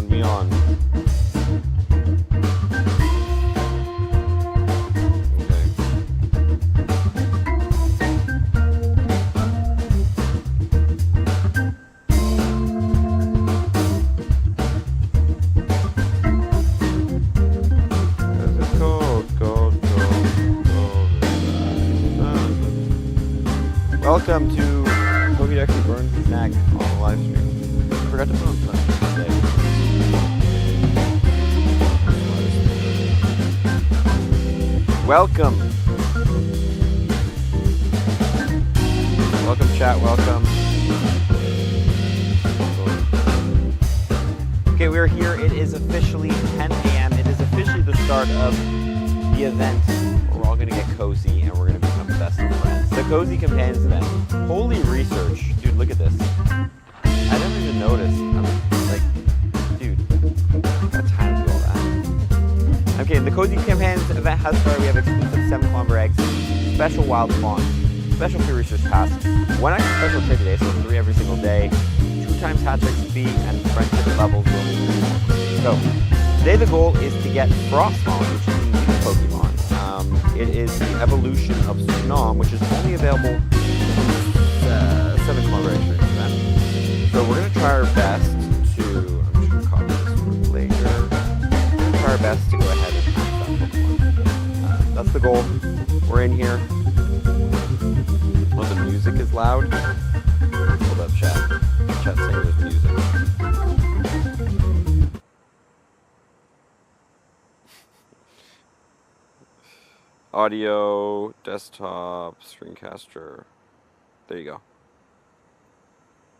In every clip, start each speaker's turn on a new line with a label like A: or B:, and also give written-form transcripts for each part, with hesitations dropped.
A: me on. Welcome to Toby actually burned his neck on the live stream. Forgot to put on sunscreen today. Welcome. Welcome chat, welcome. Okay, we're here. It is officially 10 a.m. It is officially the start of the event. We're all gonna get cozy and we're gonna become best of friends. The Cozy Companions event. Holy research. Dude, look at this. I didn't even notice. I'm like, dude, I got time to do all that. Okay, the Cozy Companions event has started. We have exclusive 7-kilometer eggs, special wild spawn, special free research pass, 1 extra special trade today, so 3 every single day, 2 times hatch XP, and friendship levels will increase. So, today the goal is to get FROSTMOTH, which is a new Pokemon. It is the evolution of Snom, which is only available 7-kilometer event. So we're going to try our best to, I'm just going to copy this for later, try our best to go ahead and hatch that Pokemon. That's the goal. We're in here. Oh, the music is loud. Hold up, chat. Chat's saying there's music. Audio, desktop, screencaster. There you go.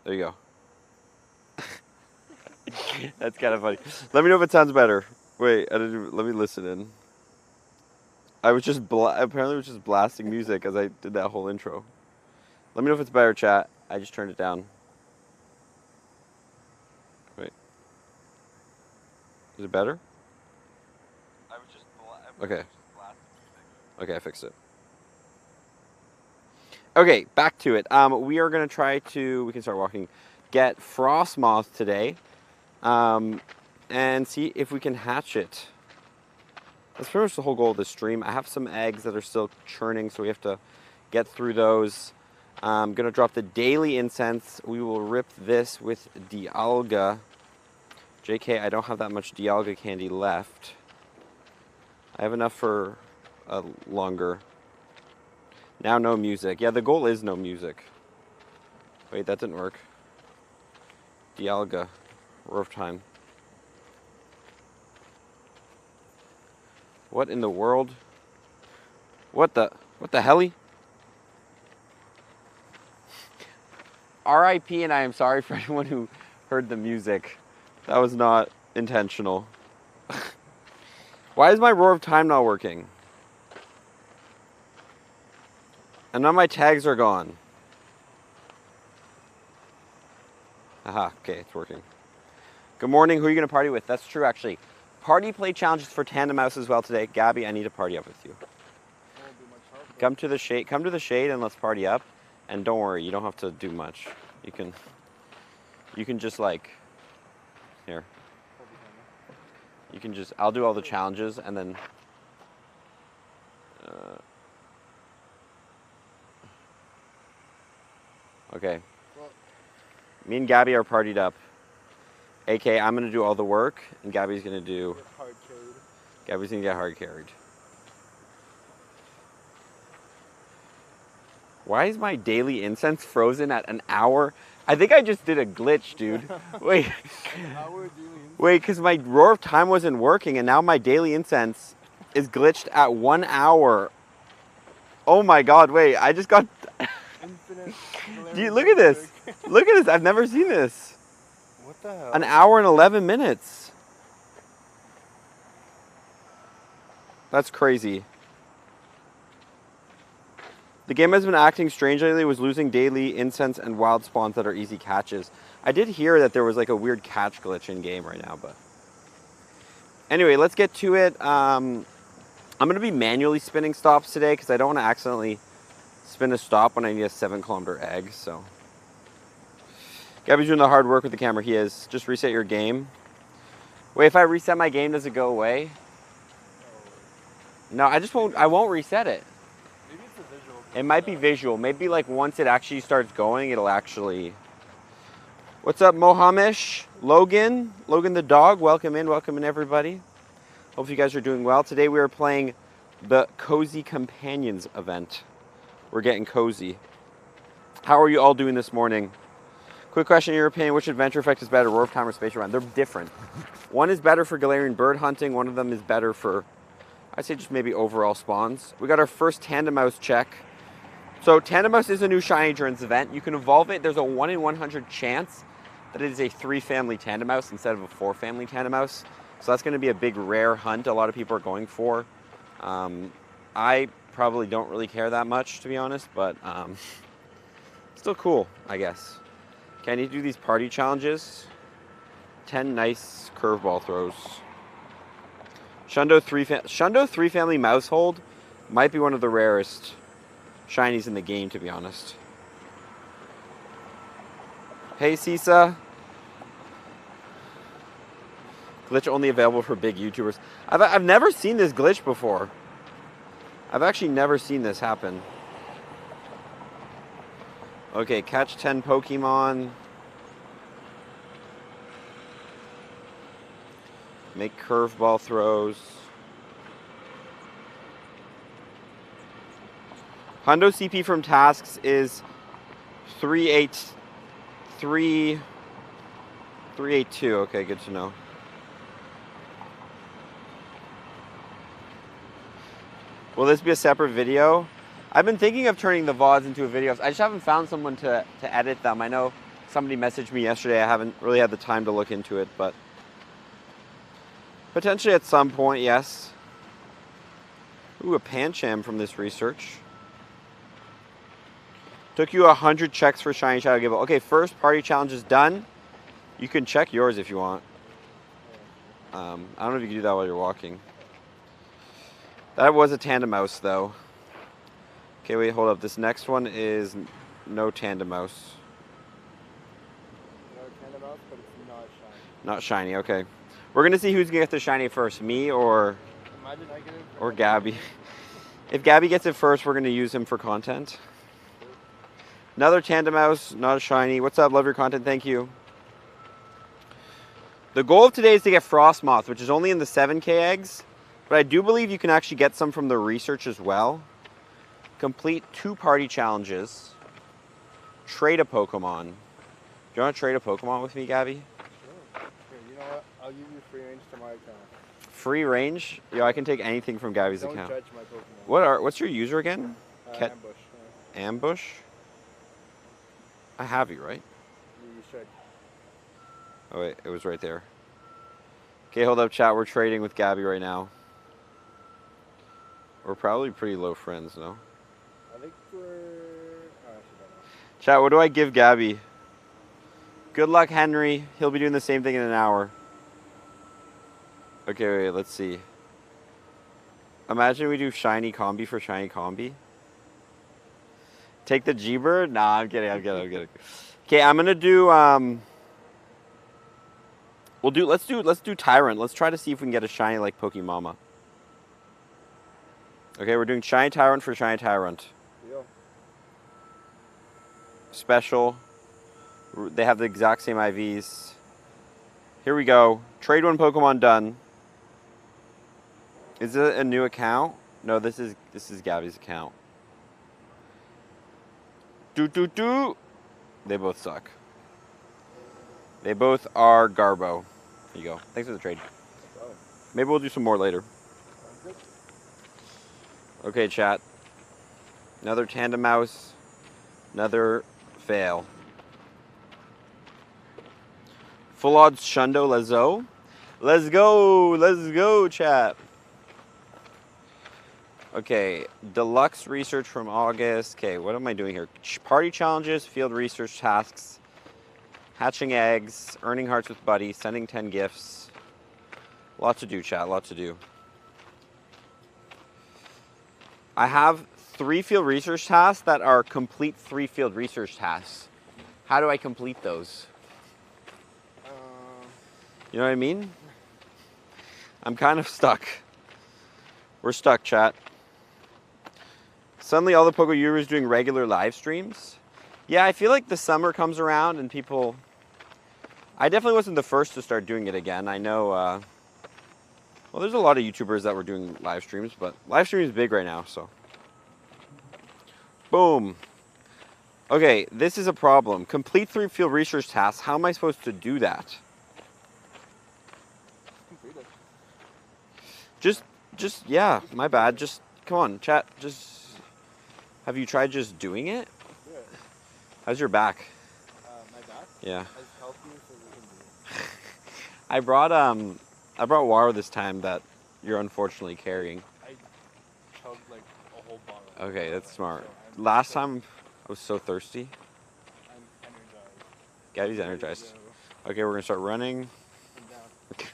A: There you go. That's kind of funny. Let me know if it sounds better. Wait, let me listen in. I was just apparently was just blasting music as I did that whole intro. Let me know if it's better, chat. I just turned it down. Wait. Is it better? I was just okay. Okay, I fixed it. Okay, back to it. We are going to try to, we can start walking, get FROSTMOTH today, and see if we can hatch it. That's pretty much the whole goal of this stream. I have some eggs that are still churning, so we have to get through those. I'm going to drop the daily incense. We will rip this with Dialga. JK, I don't have that much Dialga candy left. I have enough for longer. Now no music. Yeah, the goal is no music. Wait, that didn't work. Dialga. Roar of time. What in the world? What the helly? RIP, and I am sorry for anyone who heard the music. That was not intentional. Why is my Roar of Time not working? And now my tags are gone. Aha, okay, it's working. Good morning, who are you going to party with? That's true, actually. Party play challenges for Tandemaus as well today. Gabby, I need to party up with you. Come to the shade and let's party up. And don't worry, you don't have to do much. You can just like, here. You can just, I'll do all the challenges and then, okay. Me and Gabby are partied up. AK, I'm going to do all the work, and Gabby's going to do... Gabby's going to get hard carried. Why is my daily incense frozen at an hour? I think I just did a glitch, dude. Wait. Wait, because my Roar of Time wasn't working, and now my daily incense is glitched at 1 hour. Oh my god, wait, I just got... Dude, look at this. Look at this. I've never seen this.
B: What the hell?
A: An hour and 11 minutes. That's crazy. The game has been acting strangely lately. It was losing daily incense and wild spawns that are easy catches. I did hear that there was like a weird catch glitch in game right now, but anyway, let's get to it. I'm going to be manually spinning stops today because I don't want to accidentally spin a stop when I need a 7-kilometer egg. So Gabby's doing the hard work with the camera. He is. Just reset your game. Wait, if I reset my game, does it go away? No, I won't reset it.
B: Maybe it's a visual.
A: It might be visual. Maybe like once it actually starts going, it'll actually... What's up, Mohamish? Logan the dog, welcome in everybody. Hope you guys are doing well. Today we are playing the Cozy Companions event. We're getting cozy. How are you all doing this morning? Quick question, in your opinion, which adventure effect is better, Warp Time or Space Run? They're different. One is better for Galarian bird hunting, one of them is better for, I'd say just maybe overall spawns. We got our first Tandemaus check. So Tandemaus is a new shiny during this event. You can evolve it. There's a 1 in 100 chance that it is a 3-family Tandemaus instead of a 4-family Tandemaus. So that's going to be a big rare hunt a lot of people are going for. I probably don't really care that much, to be honest, but still cool, I guess. Okay, I need to do these party challenges. 10 nice curveball throws. Shundo 3-family Mousehold might be one of the rarest shinies in the game, to be honest. Hey, Sisa. Glitch only available for big YouTubers. I've never seen this glitch before. I've actually never seen this happen. Okay, catch 10 Pokemon. Make curveball throws. Hundo CP from tasks is 382. Okay, good to know. Will this be a separate video? I've been thinking of turning the VODs into a video. I just haven't found someone to edit them. I know somebody messaged me yesterday. I haven't really had the time to look into it, but potentially at some point, yes. Ooh, a Pancham from this research. Took you 100 checks for Shiny Shadow Giveaway. Okay, first party challenge is done. You can check yours if you want. I don't know if you can do that while you're walking. That was a Tandemaus, though. Okay, wait, hold up. This next one is no Tandemaus.
B: No Tandemaus, but it's not shiny.
A: Not shiny, okay. We're going to see who's going to get the shiny first, me or Gabby. If Gabby gets it first, we're going to use him for content. Another Tandemaus, not a shiny. What's up? Love your content. Thank you. The goal of today is to get FROSTMOTH, which is only in the 7K eggs. But I do believe you can actually get some from the research as well. Complete 2 party challenges. Trade a Pokemon. Do you want to trade a Pokemon with me, Gabby?
B: Sure. You know what? I'll give you free range to my account.
A: Free range? Yo, I can take anything from Gabby's
B: Don't
A: account.
B: judge my Pokemon.
A: What's your user again?
B: Ambush. Yeah.
A: Ambush? I have you, right?
B: You should.
A: Oh wait, it was right there. Okay, hold up, chat. We're trading with Gabby right now. We're probably pretty low friends, no?
B: I think we're... Oh, actually, don't know.
A: Chat, what do I give Gabby? Good luck, Henry. He'll be doing the same thing in an hour. Okay, wait, let's see. Imagine we do shiny combi for shiny combi. Take the G-Bird? Nah, I'm kidding. Okay, I'm gonna do let's do Tyrant. Let's try to see if we can get a shiny like Pokemama. Okay, we're doing shiny Tyrant for shiny Tyrant.
B: Yeah.
A: Special. They have the exact same IVs. Here we go. Trade 1 Pokemon done. Is it a new account? No, this is Gabby's account. They both suck. They both are Garbo. There you go. Thanks for the trade. Maybe we'll do some more later. Okay, chat. Another Tandemaus. Another fail. Full odds Shundo Lazo. Let's go, chat. Okay, deluxe research from August. Okay, what am I doing here? Party challenges, field research tasks, hatching eggs, earning hearts with buddies, sending 10 gifts. Lots to do, chat, lots to do. I have 3 field research tasks that are complete 3 field research tasks. How do I complete those? You know what I mean? I'm kind of stuck. We're stuck, chat. Suddenly all the Pogo YouTubers doing regular live streams. Yeah, I feel like the summer comes around and people... I definitely wasn't the first to start doing it again. I know, well, there's a lot of YouTubers that were doing live streams, but live streaming is big right now, so. Boom. Okay, this is a problem. Complete 3 field research tasks. How am I supposed to do that? Just, yeah, my bad. Just, come on, chat. Just, have you tried just doing it?
B: Yeah.
A: How's your back?
B: My back?
A: Yeah.
B: As healthy as we can be.
A: I brought water this time that you're unfortunately carrying.
B: I chugged like a whole bottle.
A: Okay, that's smart.
B: So
A: Last time I was so thirsty.
B: I'm energized.
A: Gabby's energized. Okay, we're gonna start running.
B: I'm down.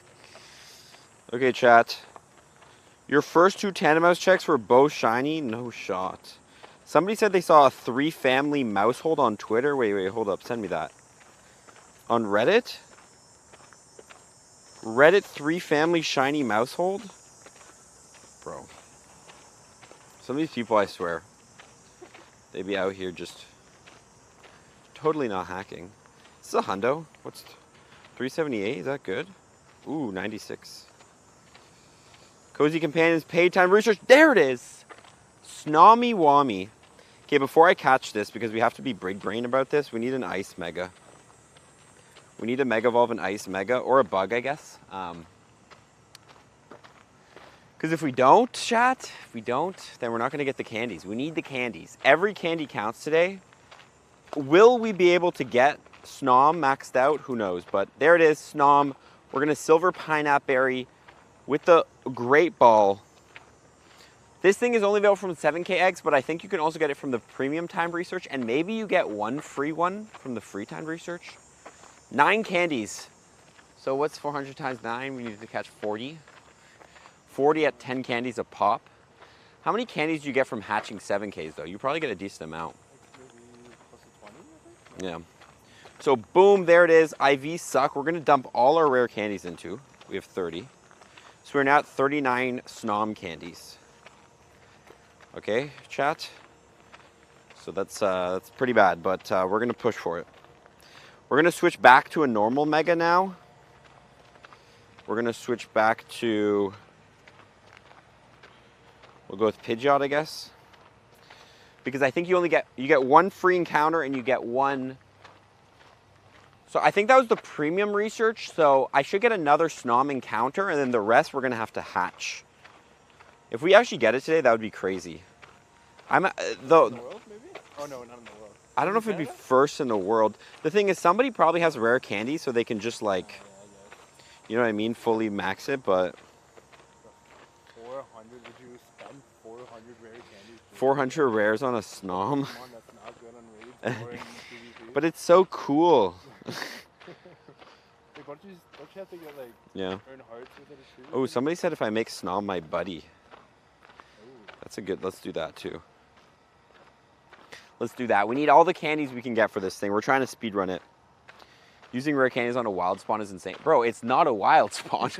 A: Okay, chat. Your first 2 Tandemaus checks were both shiny? No shot. Somebody said they saw a 3-family mouse hold on Twitter. Wait, hold up. Send me that. On Reddit? Reddit 3-family shiny mouse hold? Bro. Some of these people, I swear, they be out here just totally not hacking. This is a hundo. What's 378? Is that good? Ooh, 96. Cozy Companions, paid time research. There it is. Snommy Wommy. Okay, before I catch this, because we have to be big brain about this, we need an ice mega. We need a mega evolve an ice mega, or a bug, I guess. Because if we don't, chat, if we don't, then we're not going to get the candies. We need the candies. Every candy counts today. Will we be able to get Snom maxed out? Who knows? But there it is, Snom. We're going to silver pineapple berry with the great ball. This thing is only available from 7K eggs, but I think you can also get it from the premium timed research, and maybe you get one free one from the free timed research. 9 candies. So what's 400 times 9? We need to catch 40. 40 at 10 candies a pop. How many candies do you get from hatching 7Ks though? You probably get a decent amount.
B: Maybe close to 20, I think?
A: Yeah. So boom, there it is. IVs suck. We're gonna dump all our rare candies into. We have 30. So we're now at 39 Snom candies. Okay, chat. So that's pretty bad, but we're gonna push for it. We're gonna switch back to a normal mega now. We're gonna switch back to, we'll go with Pidgeot, I guess. Because I think you get one free encounter and you get one. So I think that was the premium research. So I should get another Snom encounter, and then the rest we're gonna have to hatch. If we actually get it today, that would be crazy.
B: In the world, maybe? Oh no, not in the world.
A: I don't know if it'd be first in the world. The thing is, somebody probably has rare candy, so they can just like, you know what I mean, fully max it. But
B: 400? Would you spend 400 rare candies?
A: 400 rares on a Snom.
B: Come on, that's not good on raid or in PvP.
A: But it's so cool.
B: Like, don't you have to get like earn hearts with it too?
A: Oh, somebody said if I make Snom my buddy.
B: Ooh.
A: That's a good, let's do that too. Let's do that. We need all the candies we can get for this thing. We're trying to speedrun it. Using rare candies on a wild spawn is insane. Bro, it's not a wild spawn.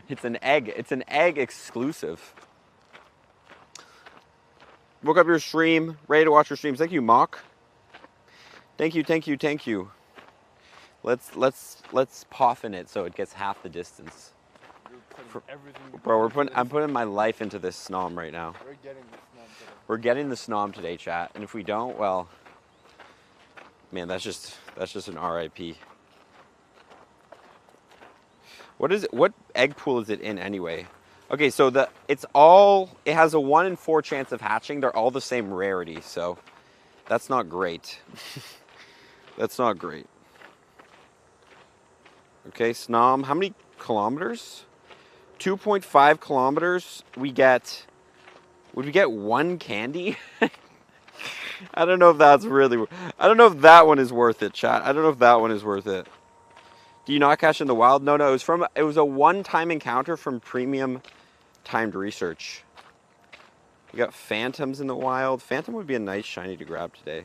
A: It's an egg. It's an egg exclusive. Woke up your stream. Ready to watch your streams. Thank you, Mock. Thank you, thank you, thank you. Let's poff in it so it gets half the distance.
B: You're putting everything.
A: Bro, I'm putting my life into this Snom right now.
B: We're getting this Snom today.
A: We're getting the Snom today, chat. And if we don't, well, man, that's just an RIP. What egg pool is it in anyway? Okay, so it has a 1 in 4 chance of hatching. They're all the same rarity, so that's not great. That's not great. Okay, Snom, how many kilometers? 2.5 kilometers. Would we get 1 candy? I don't know if that's really, I don't know if that one is worth it, chat. I don't know if that one is worth it. Do you not catch in the wild? No, it was a one-time encounter from premium timed research. We got phantoms in the wild. Phantom would be a nice shiny to grab today.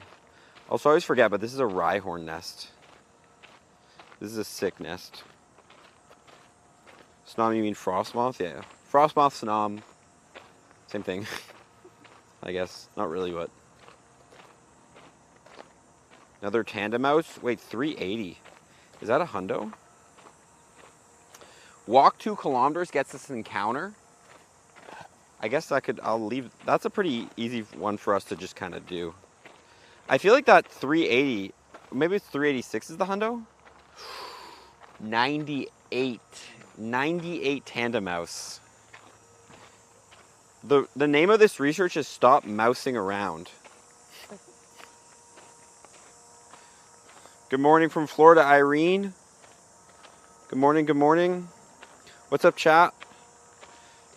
A: Also, I always forget, but this is a Rhyhorn nest. This is a sick nest. Snom, you mean Frostmoth? Yeah. Frostmoth, Snom. Same thing. I guess. Not really, but. Another Tandemaus. Wait, 380. Is that a hundo? Walk 2 kilometers gets us an encounter. I guess I'll leave. That's a pretty easy one for us to just kind of do. I feel like that 380, maybe it's 386 is the hundo? 98 Tandemaus. The name of this research is Stop Mousing Around. Good morning from Florida, Irene. Good morning, good morning. What's up, chat?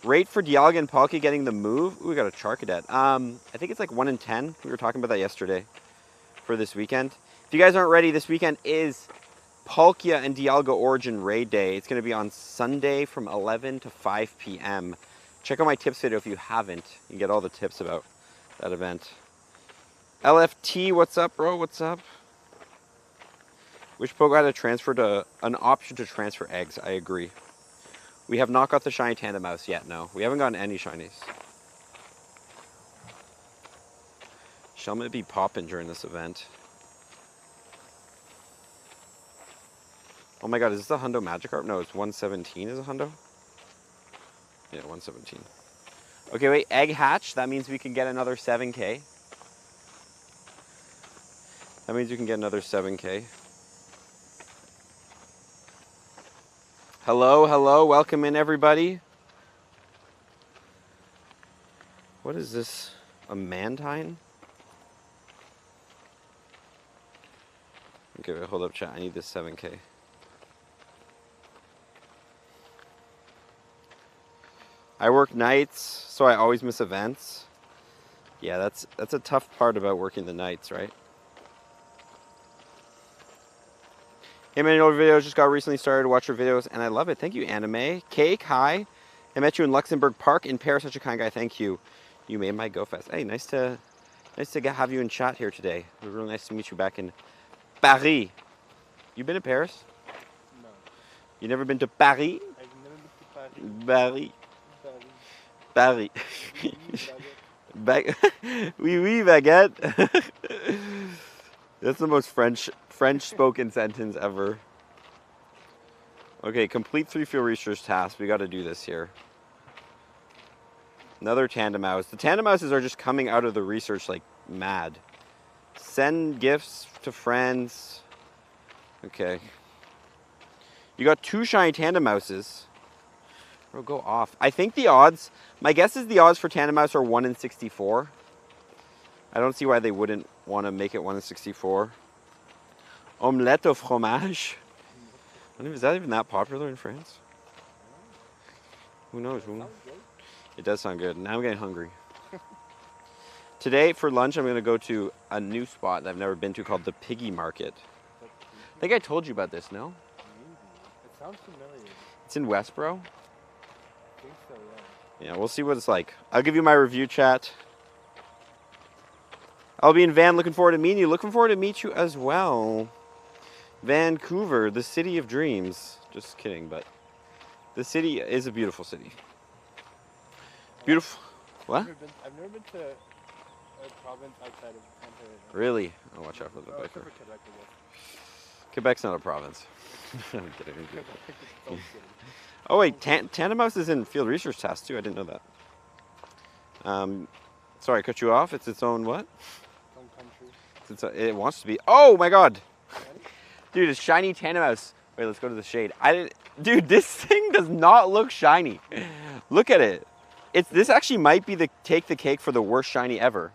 A: Rate for Dialga and Palkia getting the move. Ooh, we got a Charcadet. I think it's like 1 in 10. We were talking about that yesterday for this weekend. If you guys aren't ready, this weekend is Palkia and Dialga Origin Raid Day. It's going to be on Sunday from 11 to 5 p.m. Check out my tips video if you haven't. You get all the tips about that event. LFT, what's up, bro? What's up? Wish Pogo had an option to transfer eggs. I agree. We have not got the shiny Tandemaus yet, no. We haven't gotten any shinies. Shall it be poppin' during this event? Oh my god, is this a hundo Magikarp? No, it's 117 is a hundo? Yeah, 117. Okay, wait, egg hatch. That means we can get another 7k. That means you can get another 7k. Hello, hello, welcome in everybody. What is this? A Mantine? Okay, wait, hold up chat, I need this 7k. I work nights, so I always miss events. Yeah, that's a tough part about working the nights, right? Hey man, your videos just got recently started. Watch your videos, and I love it. Thank you, Anime. Cake, hi. I met you in Luxembourg Park in Paris. Such a kind guy. Thank you. You made my Go Fest. Hey, nice to have you in chat here today. It was really nice to meet you back in Paris. You been to Paris?
B: No.
A: You never been to Paris?
B: I've never been to Paris.
A: Paris.
B: Paris.
A: Oui, oui, baguette. That's the most French spoken sentence ever. Okay, complete 3 field research tasks. We got to do this here. Another Tandemaus. The Tandemauses are just coming out of the research like mad. Send gifts to friends. Okay. You got 2 shiny Tandemauses. Bro, go off. I think the odds, my guess is the odds for Tandemaus are 1 in 64. I don't see why they wouldn't want to make it 1 in 64. Omelette au fromage. Is that even that popular in France? Who knows? It does sound good. Now I'm getting hungry. Today for lunch I'm going to go to a new spot that I've never been to called the Piggy Market. I think I told you about this, no?
B: Maybe. It sounds familiar.
A: It's in Westboro.
B: I think so, yeah.
A: Yeah, we'll see what it's like. I'll give you my review chat. I'll be in Van, looking forward to meeting you. Looking forward to meet you as well. Vancouver, the city of dreams. Just kidding, but the city is a beautiful city. Beautiful. What?
B: I've never been to a province outside of Ontario.
A: Really? Oh, watch out for the biker.
B: Quebec, I guess.
A: Quebec's not a province. I'm kidding.
B: So
A: Oh wait, Tandemaus is in field research task too. I didn't know that. Sorry, I cut you off. It's its own what?
B: Its own country.
A: It wants to be. Oh my god, dude, it's shiny Tandemaus. Wait, let's go to the shade. Dude, this thing does not look shiny. Look at it. This actually might be take the cake for the worst shiny ever.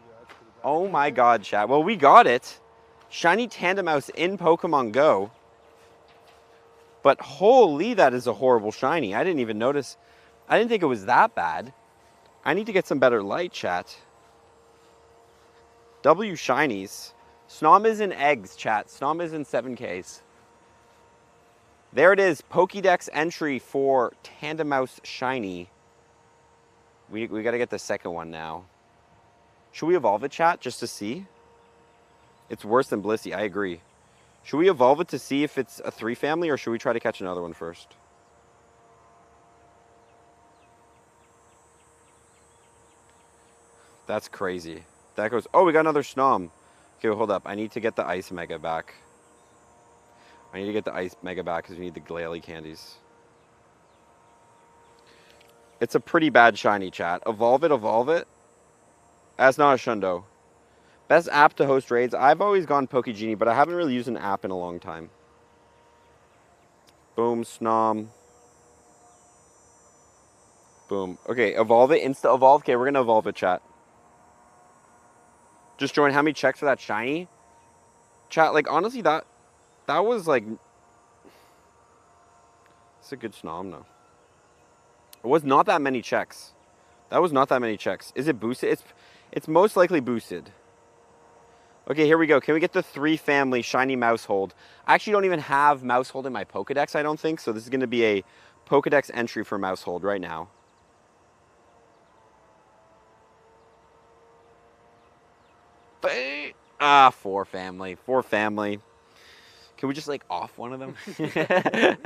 B: Yeah,
A: Oh my god, chat. Well, we got it. Shiny Tandemaus in Pokemon Go. But holy, that is a horrible shiny. I didn't even notice. I didn't think it was that bad. I need to get some better light, chat. W shinies. Snom is in eggs, chat. Snom is in 7Ks. There it is. Pokédex entry for Tandemaus shiny. We got to get the second one now. Should we evolve it, chat, just to see? It's worse than Blissey. I agree. Should we evolve it to see if it's a 3 family, or should we try to catch another one first? That's crazy. That goes... Oh, we got another Snom. Okay, hold up. I need to get the Ice Mega back. I need to get the Ice Mega back because we need the Glalie candies. It's a pretty bad shiny, chat. Evolve it, evolve it. That's not a Shundo. Best app to host raids. I've always gone Pokegenie, but I haven't really used an app in a long time. Boom, Snom. Boom. Okay, evolve it. Insta evolve. Okay, we're going to evolve it, chat. Just join. How many checks for that shiny? Chat, like, honestly, that was, like... It's a good Snom, though. It was not that many checks. That was not that many checks. Is it boosted? It's most likely boosted. Okay, here we go. Can we get the 3 family shiny Mousehold? I actually don't even have Mousehold in my Pokedex, I don't think. So this is going to be a Pokedex entry for Mousehold right now. Ah, 4 family. 4 family. Can we just, like, off one of them?
B: Gotta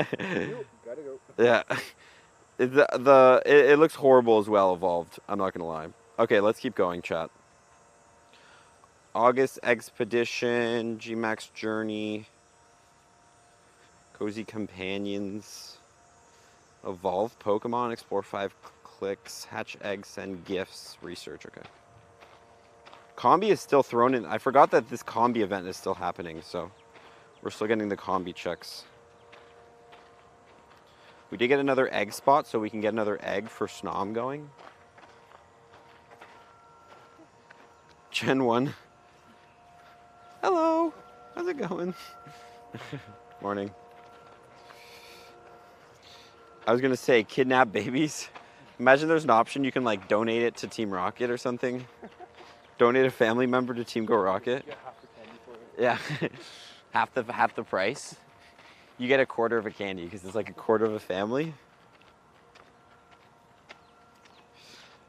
B: go.
A: Yeah. It looks horrible as well, evolved. I'm not going to lie. Okay, let's keep going, chat. August Expedition, G-Max Journey, Cozy Companions, Evolve Pokemon, Explore 5 clicks, Hatch Eggs, Send Gifts, Research, okay. Combi is still thrown in. I forgot that this Combi event is still happening, so we're still getting the Combi checks. We did get another egg spot, so we can get another egg for Snom going. Gen 1. Hello, how's it going? Morning. I was gonna say kidnap babies. Imagine there's an option you can like donate it to Team Rocket or something. Donate a family member to Team Go Rocket.
B: Get half the candy for it.
A: Yeah, half the price. You get a quarter of a candy because it's like a quarter of a family.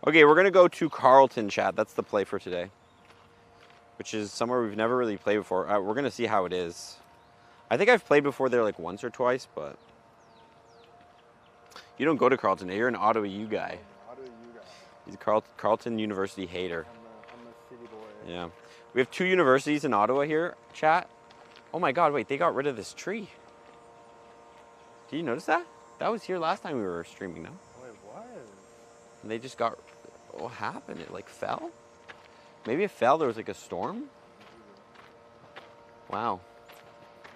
A: Okay, we're gonna go to Carlton, chat. That's the play for today, which is somewhere we've never really played before. We're going to see how it is. I think I've played before there like once or twice, but... You don't go to Carlton. You're an Ottawa U guy.
B: Ottawa U guy.
A: He's a Carlton University hater.
B: I'm a city boy.
A: Yeah. We have 2 universities in Ottawa here, chat. Oh my god, wait, they got rid of this tree. Did you notice that? That was here last time we were streaming, no?
B: Wait, what?
A: And they just got... What happened? It like fell? Maybe it fell, there was like a storm? Wow.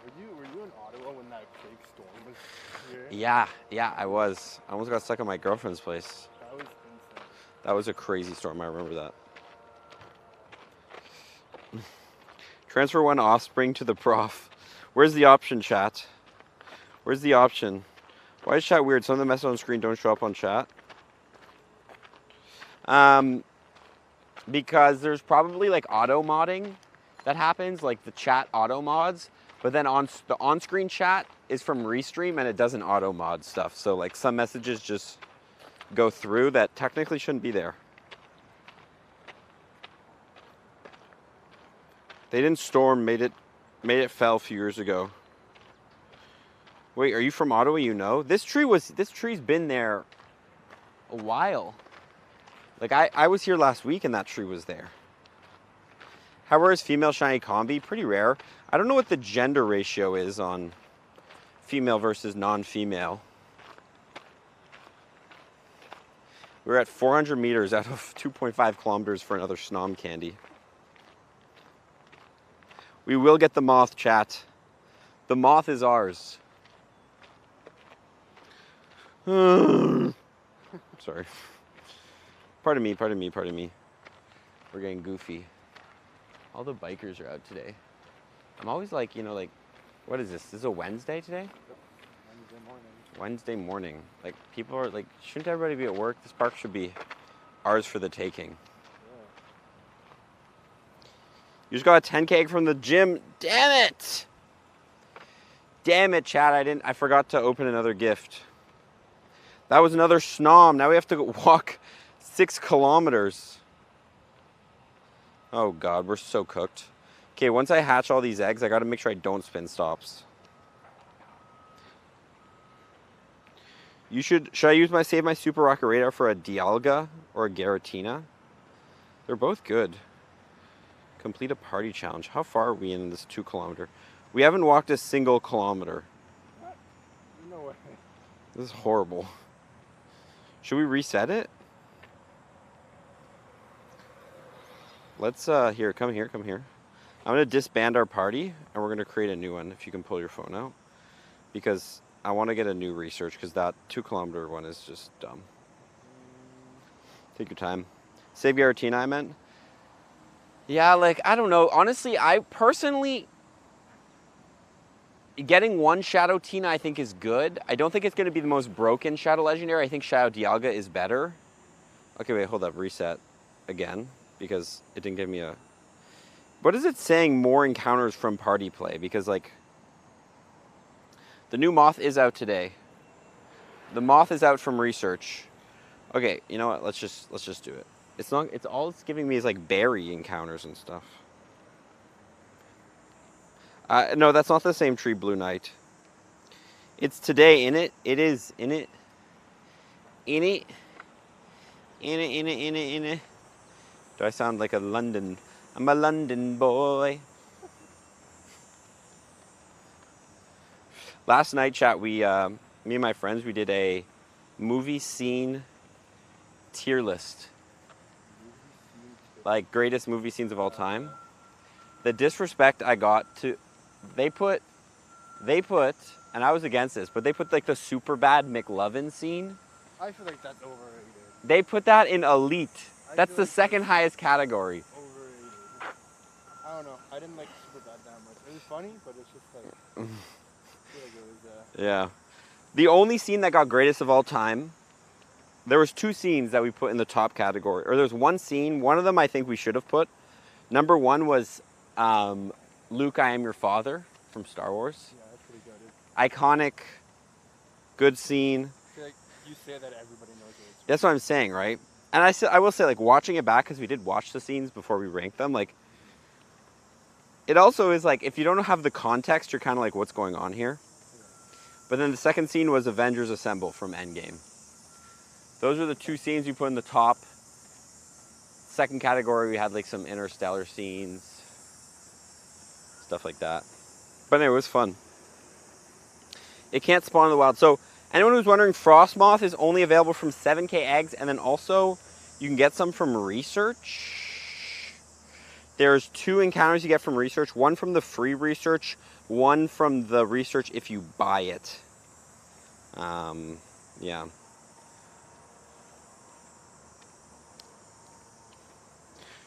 B: Were you in Ottawa when that big storm was here?
A: Yeah, I was. I almost got stuck at my girlfriend's place.
B: That was insane.
A: That was a crazy storm, I remember that. Transfer 1 offspring to the prof. Where's the option, chat? Where's the option? Why is chat weird? Some of the messages on screen don't show up on chat. Because there's probably like auto modding that happens, like the chat auto mods, but then the on-screen chat is from Restream and it doesn't auto mod stuff. So like some messages just go through that technically shouldn't be there. They didn't storm, made it fell a few years ago. Wait, are you from Ottawa? You know? This tree's been there a while. Like, I was here last week and that tree was there. How rare is female shiny combi? Pretty rare. I don't know what the gender ratio is on female versus non-female. We're at 400 meters out of 2.5 kilometers for another Snom candy. We will get the moth, chat. The moth is ours. Sorry. Pardon me. We're getting goofy. All the bikers are out today. I'm always like, you know, like, what is this? This is a Wednesday today?
B: Wednesday morning.
A: Wednesday morning. Like, people are like, shouldn't everybody be at work? This park should be ours for the taking.
B: Yeah.
A: You just got a 10K egg from the gym. Damn it! Damn it, chat. I forgot to open another gift. That was another Snom. Now we have to walk 6 kilometers. Oh God, we're so cooked. Okay, once I hatch all these eggs, I gotta make sure I don't spin stops. Should I save my Super Rocket Radar for a Dialga or a Giratina? They're both good. Complete a party challenge. How far are we in this 2 kilometer? We haven't walked a single kilometer.
B: What? No way.
A: This is horrible. Should we reset it? Let's, here, come here. I'm gonna disband our party and we're gonna create a new one if you can pull your phone out. Because I wanna get a new research because that 2 kilometer one is just dumb. Take your time. Save Giratina, I meant. Yeah, like, I don't know. Honestly, I personally, getting one Shadow Tina I think is good. I don't think it's going to be the most broken Shadow Legendary. I think Shadow Dialga is better. Okay, wait, hold up. Reset again because it didn't give me a... What is it saying more encounters from party play? Because, like, the new Moth is out today. The Moth is out from research. Okay, you know what? Let's just do it. It's all it's giving me is like berry encounters and stuff. No, that's not the same tree, Blue Knight. It's today, in it. It is in it. In it. Do I sound like a London? I'm a London boy. Last night, chat, me and my friends, we did a movie scene tier list. Like, greatest movie scenes of all time. The disrespect I got to... They put... And I was against this, but they put, like, the super bad McLovin scene.
B: I feel like that's overrated.
A: They put that in elite. That's the second highest category.
B: Overrated. I don't know. I didn't like super bad that much. It was funny, but it's just like... I feel like it was...
A: Yeah. The only scene that got greatest of all time... There was 2 scenes that we put in the top category. Or there's one scene, one of them I think we should have put. Number 1 was Luke, I Am Your Father from Star Wars.
B: Yeah, that's pretty good.
A: Iconic, good scene.
B: I feel like you say that everybody knows it.
A: That's what I'm saying, right? And I will say, like, watching it back, because we did watch the scenes before we ranked them, like, it also is like, if you don't have the context, you're kind of like, what's going on here? Yeah. But then the second scene was Avengers Assemble from Endgame. Those are the 2 scenes we put in the top. Second category, we had like some interstellar scenes, stuff like that. But anyway, it was fun. It can't spawn in the wild. So anyone who's wondering, FROSTMOTH is only available from 7K eggs, and then also you can get some from research. There's 2 encounters you get from research, one from the free research, one from the research if you buy it. Yeah.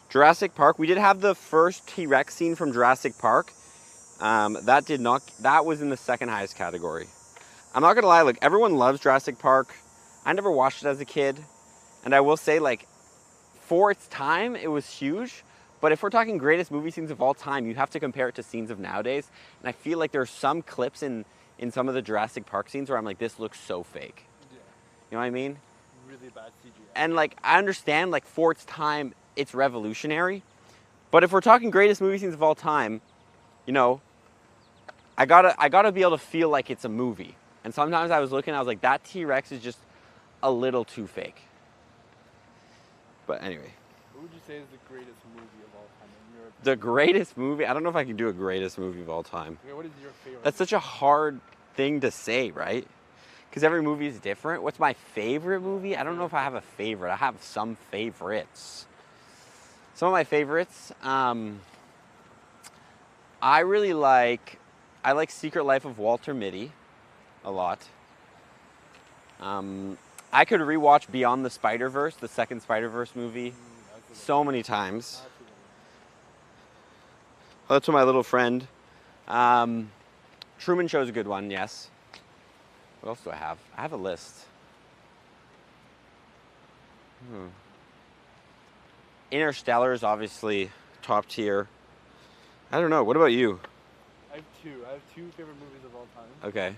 A: Jurassic Park, we did have the first T-Rex scene from Jurassic Park. That was in the second highest category. I'm not gonna lie, like, everyone loves Jurassic Park. I never watched it as a kid. And I will say, like, for its time, it was huge. But if we're talking greatest movie scenes of all time, you have to compare it to scenes of nowadays. And I feel like there's some clips in some of the Jurassic Park scenes where I'm like, this looks so fake.
B: Yeah.
A: You know what I mean?
B: Really bad CGI.
A: And, like, I understand, like, for its time, it's revolutionary. But if we're talking greatest movie scenes of all time, you know, I gotta be able to feel like it's a movie. And sometimes I was looking, I was like, that T-Rex is just a little too fake. But anyway.
B: What would you say is the greatest movie of all time in your opinion?
A: The greatest movie? I don't know if I can do a greatest movie of all time.
B: Okay, what is your favorite?
A: That's such a hard thing to say, right? Because every movie is different. What's my favorite movie? I don't know if I have a favorite. I have some favorites. Some of my favorites, I like Secret Life of Walter Mitty a lot. I could rewatch Beyond the Spider-Verse, the second Spider-Verse movie, so many times. Oh, that's with my little friend. Truman Show's a good one, yes. What else do I have? I have a list. Interstellar is obviously top tier. I don't know. What about you?
B: I have 2. I have 2 favorite movies of all time.
A: Okay.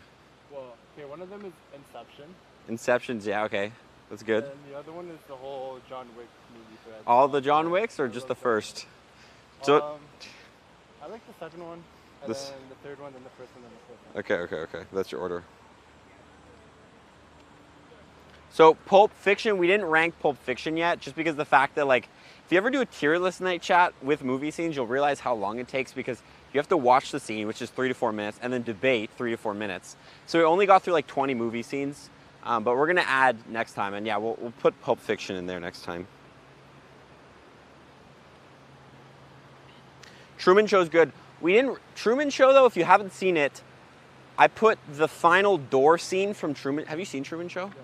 B: Well, okay, one of them is Inception.
A: Inception's, yeah, okay. That's good.
B: And the other one is the whole John Wick movie.
A: All the John Wicks or just the first? So,
B: I like the second one, and
A: This-
B: then the third one, then the first one, then the fourth one.
A: Okay. That's your order. So Pulp Fiction, we didn't rank Pulp Fiction yet, just because the fact that like, if you ever do a tier list night chat with movie scenes, you'll realize how long it takes because you have to watch the scene, which is 3 to 4 minutes, and then debate 3 to 4 minutes. So we only got through like 20 movie scenes, but we're gonna add next time, and yeah, we'll put Pulp Fiction in there next time. Truman Show's good. Truman Show though, if you haven't seen it, I put the final door scene from Truman. Have you seen Truman Show?
B: Yeah.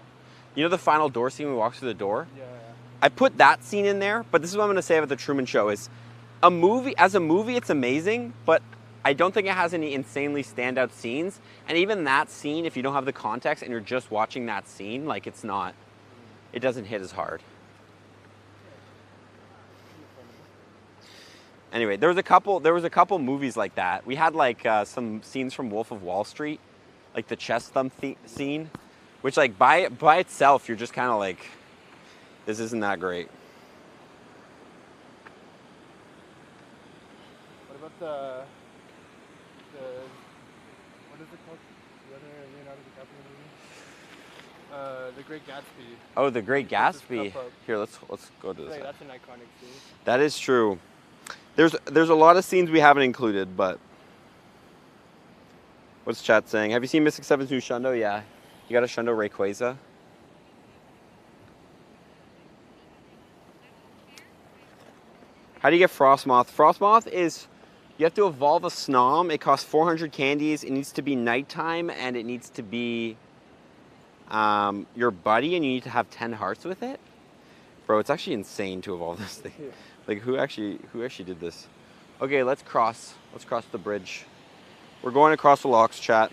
A: You know the final door scene when we walk through the door?
B: Yeah.
A: I put that scene in there, but this is what I'm gonna say about the Truman Show is as a movie, it's amazing, but I don't think it has any insanely standout scenes. And even that scene, if you don't have the context and you're just watching that scene, like it doesn't hit as hard. Anyway, there was a couple movies like that. We had like some scenes from Wolf of Wall Street, like the chest thump scene, which like by itself, you're just kind of like, this isn't that great.
B: What about the what is it called? The other Leonardo DiCaprio movie? The Great Gatsby.
A: Oh, The Great
B: This is
A: Gatsby.
B: Cup Up.
A: Here, let's go to this.
B: Like,
A: Side.
B: that's an iconic scene.
A: That is true. There's a lot of scenes we haven't included, but what's chat saying? Have you seen Mystic Seven's new Shundo? Yeah, you got a Shundo Rayquaza. How do you get Frostmoth? Frostmoth is, you have to evolve a Snom. It costs 400 candies. It needs to be nighttime, and it needs to be your buddy, and you need to have 10 hearts with it. Bro, it's actually insane to evolve this thing.
B: Yeah.
A: Like who actually did this? Okay, let's cross the bridge. We're going across the locks, chat.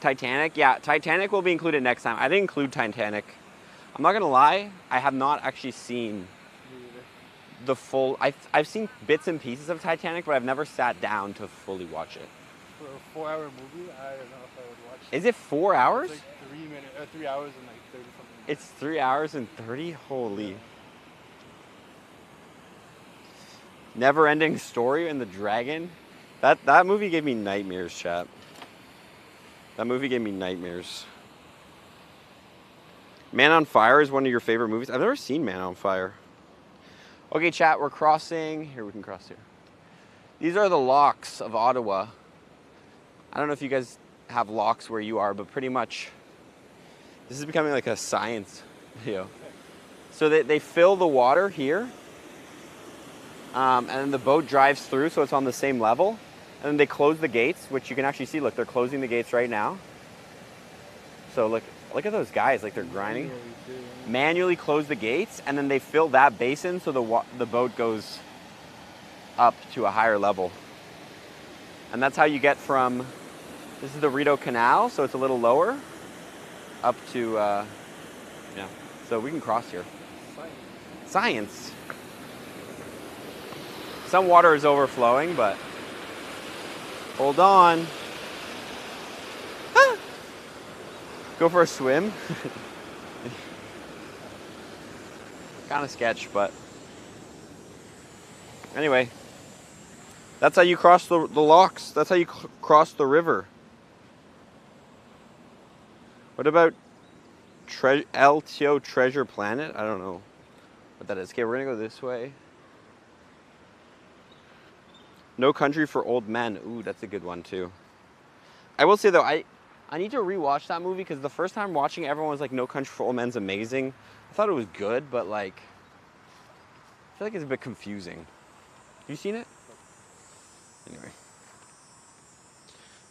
A: Titanic, yeah, Titanic will be included next time. I didn't include Titanic. I'm not gonna lie, I have not actually seen
B: Me either.
A: the full. I've seen bits and pieces of Titanic, but I've never sat down to fully watch it.
B: For a 4-hour movie, I don't know if I would watch it.
A: Is it 4 hours?
B: It's like 3 hours and like 30 something.
A: It's 3 hours and 30. Holy. Never-ending Story and the Dragon. That movie gave me nightmares, chat. That movie gave me nightmares. Man on Fire is one of your favorite movies. I've never seen Man on Fire. Okay, chat, we're crossing. Here, we can cross here. These are the locks of Ottawa. I don't know if you guys have locks where you are, but pretty much this is becoming like a science video. So they fill the water here. And then the boat drives through, so it's on the same level. And then they close the gates, which you can actually see. Look, they're closing the gates right now. So look at those guys, like they're grinding. Manually close the gates, and then they fill that basin so the boat goes up to a higher level. And that's how you get from, this is the Rideau Canal, so it's a little lower, up to, yeah. So we can cross here. Science. Some water is overflowing, but hold on. Ah! Go for a swim. Kind of sketch, but anyway, that's how you cross the locks. That's how you cross the river. What about LTO Treasure Planet? I don't know what that is. Okay, we're gonna go this way. No Country for Old Men. Ooh, that's a good one too. I will say though, I need to rewatch that movie because the first time watching it, everyone was like, No Country for Old Men's amazing. I thought it was good, but like, I feel like it's a bit confusing. Have you seen it? Anyway.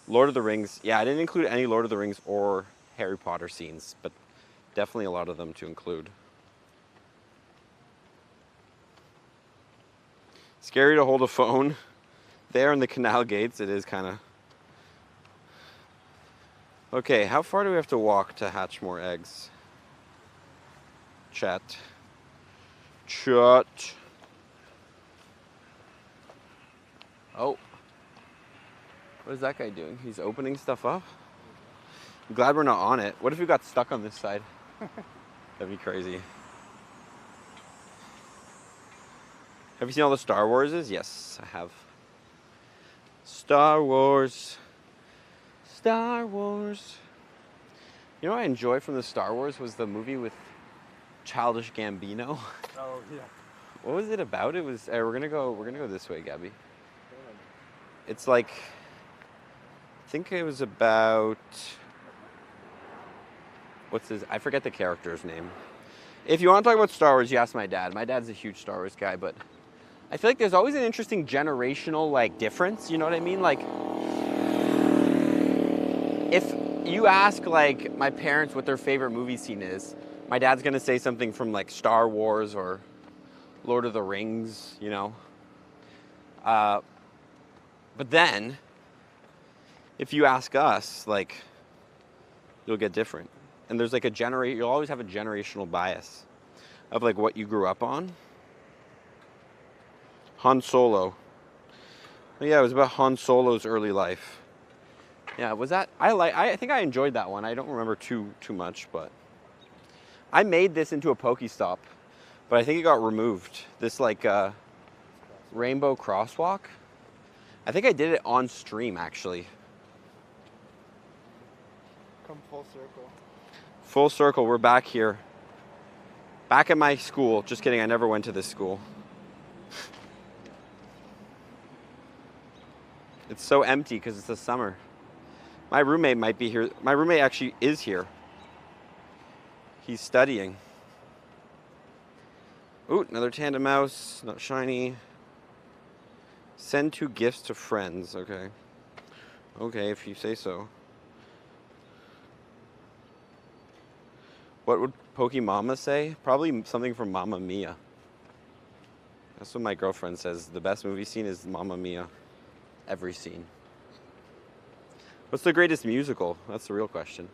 A: Lord of the Rings. Yeah, I didn't include any Lord of the Rings or Harry Potter scenes, but definitely a lot of them to include. Scary to hold a phone. There in the canal gates, it is kind of... Okay, how far do we have to walk to hatch more eggs? Chat. Oh. What is that guy doing? He's opening stuff up? I'm glad we're not on it. What if we got stuck on this side? That'd be crazy. Have you seen all the Star Warses? Yes, I have. Star Wars. Star Wars. You know what I enjoyed from the Star Wars was the movie with Childish Gambino.
B: Oh yeah.
A: What was it about? It was we're gonna go this way, Gabby. It's like I think it was about I forget the character's name. If you want to talk about Star Wars, you ask my dad. My dad's a huge Star Wars guy, but I feel like there's always an interesting generational like difference, you know what I mean? Like if you ask like my parents what their favorite movie scene is, my dad's gonna say something from like Star Wars or Lord of the Rings, you know. But then, if you ask us, like, you'll get different. And there's like you'll always have a generational bias of like what you grew up on. Han Solo. Yeah, it was about Han Solo's early life. Yeah, was that? I think I enjoyed that one. I don't remember too much, but I made this into a Pokestop, but I think it got removed. This like rainbow crosswalk. I think I did it on stream actually.
B: Come full circle.
A: Full circle. We're back here. Back at my school. Just kidding. I never went to this school. It's so empty because it's the summer. My roommate might be here. My roommate actually is here. He's studying. Ooh, another Tandemaus. Not shiny. Send 2 gifts to friends. Okay. Okay, if you say so. What would Pokemama say? Probably something from Mamma Mia. That's what my girlfriend says. The best movie scene is Mamma Mia. Every scene. What's the greatest musical? That's the real question.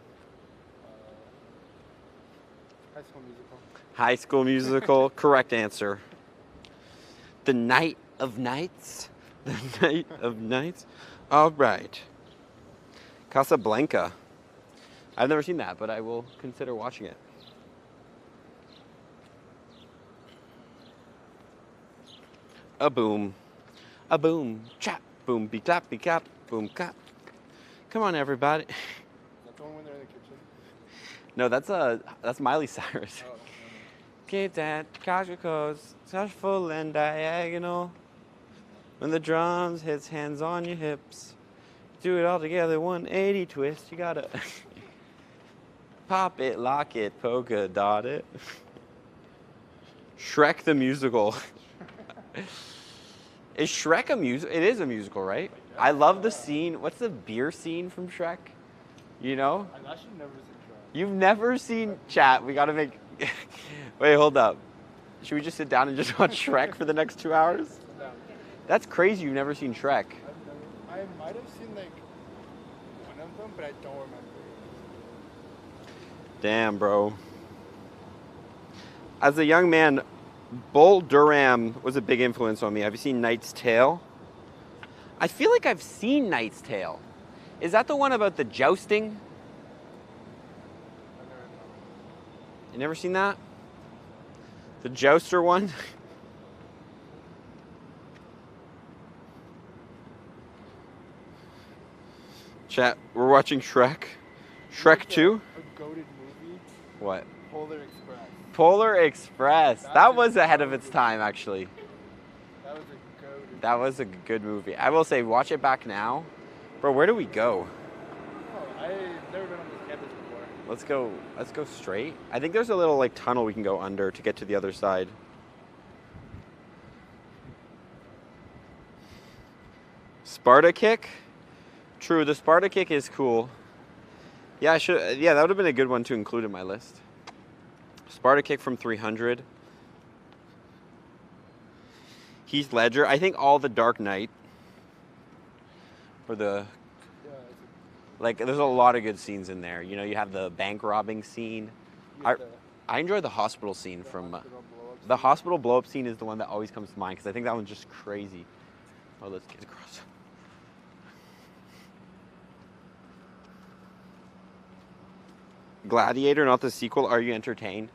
B: High School Musical.
A: High School Musical. Correct answer. The Night of Nights. The Night of Nights. All right. Casablanca. I've never seen that, but I will consider watching it. A boom. A boom. Chap. Boom. Be clap. Be clap. Boom. Clap. Come on, everybody.
B: Is that the one when they're in the kitchen?
A: No, that's Miley Cyrus.
B: Oh, no.
A: Keep that casual codes, touch full and diagonal. When the drums hits, hands on your hips. Do it all together, 180 twist. You gotta pop it, lock it, polka dot it. Shrek the musical. Is Shrek a musical? It is a musical, right? I love the scene. What's the beer scene from Shrek? You know?
B: I've actually never seen Shrek.
A: You've never seen chat. We gotta make. Wait, hold up. Should we just sit down and just watch Shrek for the next 2 hours?
B: No.
A: That's crazy. You've never seen Shrek.
B: I might have seen like one of them, but I don't remember.
A: Damn, bro. As a young man, Bull Durham was a big influence on me. Have you seen Knight's Tale? I feel like I've seen Knight's Tale. Is that the one about the jousting? You never seen that? The jouster one? Chat, we're watching Shrek. Shrek 2?
B: A goated movie.
A: What?
B: Polar Express.
A: Polar Express. That was ahead of its time, actually.
B: That was a goated.
A: That was a good movie. I will say, watch it back now. Bro, where do we go?
B: Oh, I've never been on this campus before.
A: Let's go straight. I think there's a little like tunnel we can go under to get to the other side. Sparta kick? True, the Sparta kick is cool. Yeah, that would have been a good one to include in my list. Sparta kick from 300. Heath Ledger. I think all the Dark Knight. Like, there's a lot of good scenes in there. You know, you have the bank robbing scene. I enjoy the hospital scene from... the hospital blow-up scene is the one that always comes to mind, because I think that one's just crazy. Oh, let's get across. Gladiator, not the sequel. Are you entertained?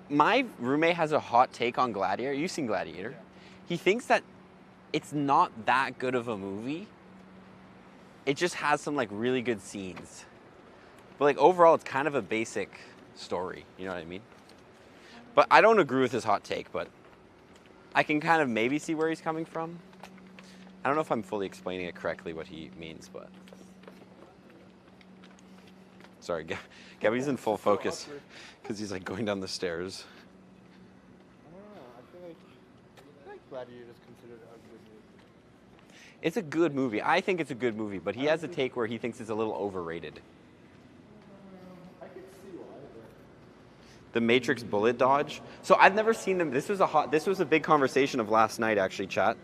A: My roommate has a hot take on Gladiator. You've seen Gladiator.
B: Yeah.
A: He thinks that it's not that good of a movie, it just has some like really good scenes. But like overall, it's kind of a basic story. You know what I mean? But I don't agree with his hot take, but I can kind of maybe see where he's coming from. I don't know if I'm fully explaining it correctly what he means, but sorry, Gabby's in full focus because he's like going down the stairs.
B: I don't know. I feel like Gladiator is considered a good movie.
A: It's a good movie. I think it's a good movie, but he has a take where he thinks it's a little overrated.
B: I could see why.
A: The Matrix bullet dodge. So I've never seen them. This was a big conversation of last night, actually, chat.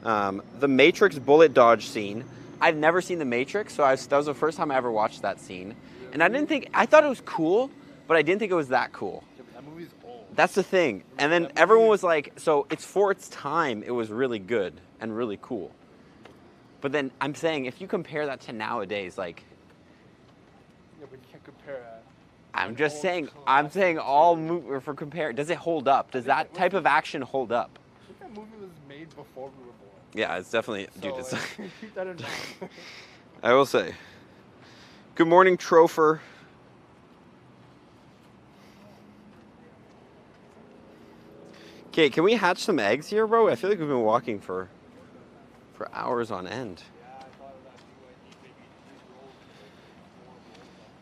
A: The Matrix bullet dodge scene. I've never seen The Matrix, so that was the first time I ever watched that scene. And I thought it was cool, but I didn't think it was that cool.
B: Yeah, but that movie's old.
A: That's the thing. And then everyone was like, so it's for its time, it was really good and really cool. But then I'm saying, if you compare that to nowadays, like,
B: Yeah, but you can't compare
A: I'm just saying, for compare, does it hold up? Does that type of action hold up?
B: I think that movie was made before we were born.
A: Yeah, it's definitely,
B: So,
A: dude, it's,
B: like, keep that in mind.
A: I will say. Good morning, Trofer. Okay, can we hatch some eggs here, bro? I feel like we've been walking for hours on end.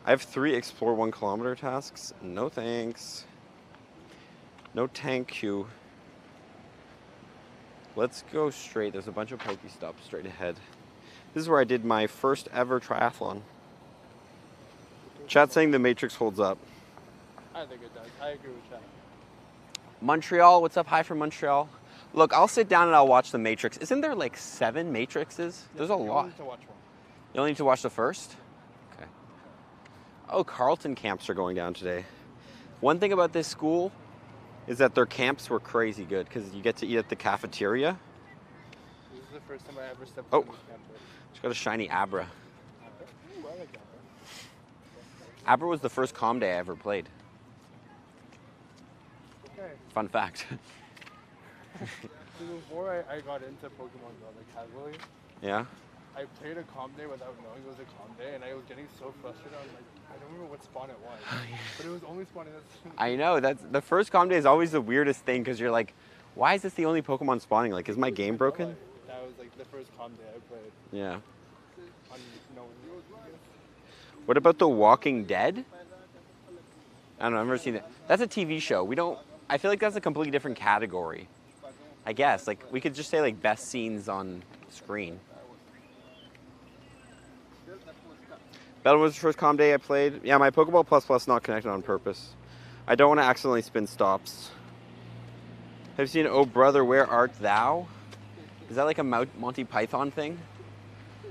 A: I have 3 explore 1 kilometer tasks. No thanks. No thank you. Let's go straight. There's a bunch of Pokestops straight ahead. This is where I did my first ever triathlon. Chat saying the Matrix holds up.
B: I think it does. I agree with that.
A: Montreal, what's up? Hi from Montreal. Look, I'll sit down and I'll watch the Matrix. Isn't there like 7 Matrixes? There's a lot.
B: You only need to watch one.
A: You only need to watch the first? Okay. Oh, Carleton camps are going down today. One thing about this school is that their camps were crazy good because you get to eat at the cafeteria.
B: This is the first time I ever stepped
A: Oh.
B: on this campus.
A: Just got a shiny Abra.
B: Ooh, I like Abra.
A: Abra was the first comm day I ever played.
B: Okay.
A: Fun fact.
B: So before I got into Pokemon GO, like casually,
A: Yeah?
B: I played a calm day without knowing it was a calm day, and I was getting so frustrated. I was like, I don't remember what spawn it was, but it was only spawning this.
A: I know, that's the first comm day is always the weirdest thing because you're like, why is this the only Pokemon spawning? Like, is my game broken?
B: That was like the first calm day I played.
A: Yeah.
B: On no one.
A: What about The Walking Dead? I don't know, I've never seen it. That's a TV show. I feel like that's a completely different category. I guess, like, we could just say, like, best scenes on screen. Battle was the first comm day I played. Yeah, my Pokeball Plus not connected on purpose. I don't want to accidentally spin stops. Have you seen Oh Brother, Where Art Thou? Is that like a Monty Python thing?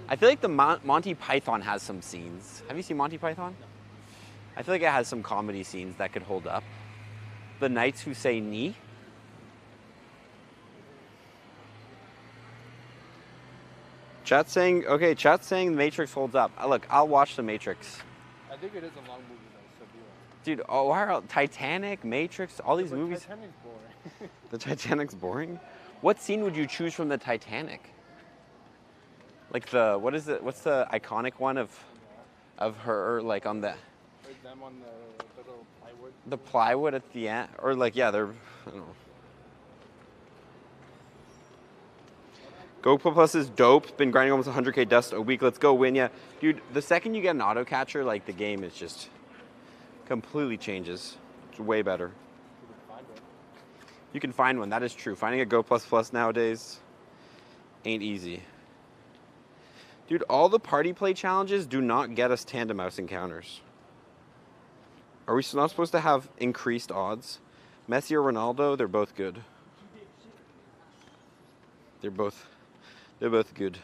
A: I feel like the Monty Python has some scenes. Have you seen Monty Python? I feel like it has some comedy scenes that could hold up. The Knights Who Say Ni. Chat's saying The Matrix holds up. Look, I'll watch The Matrix.
B: I think it is a long movie though, so be like.
A: Dude, why are Titanic, Matrix, all these movies?
B: Titanic's boring.
A: The Titanic's boring? What scene would you choose from the Titanic? Like what's the iconic one of her, like on the...
B: Like them on the little plywood.
A: The plywood at the end? Or like, yeah, they're, I don't know. Go Plus is dope. Been grinding almost 100k dust a week. Let's go win ya. Dude, the second you get an auto catcher, like the game is just completely changes. It's way better. You can find one, that is true. Finding a Go Plus nowadays ain't easy. Dude, all the party play challenges do not get us Tandemaus encounters. Are we not supposed to have increased odds? Messi or Ronaldo, they're both good. They're both good.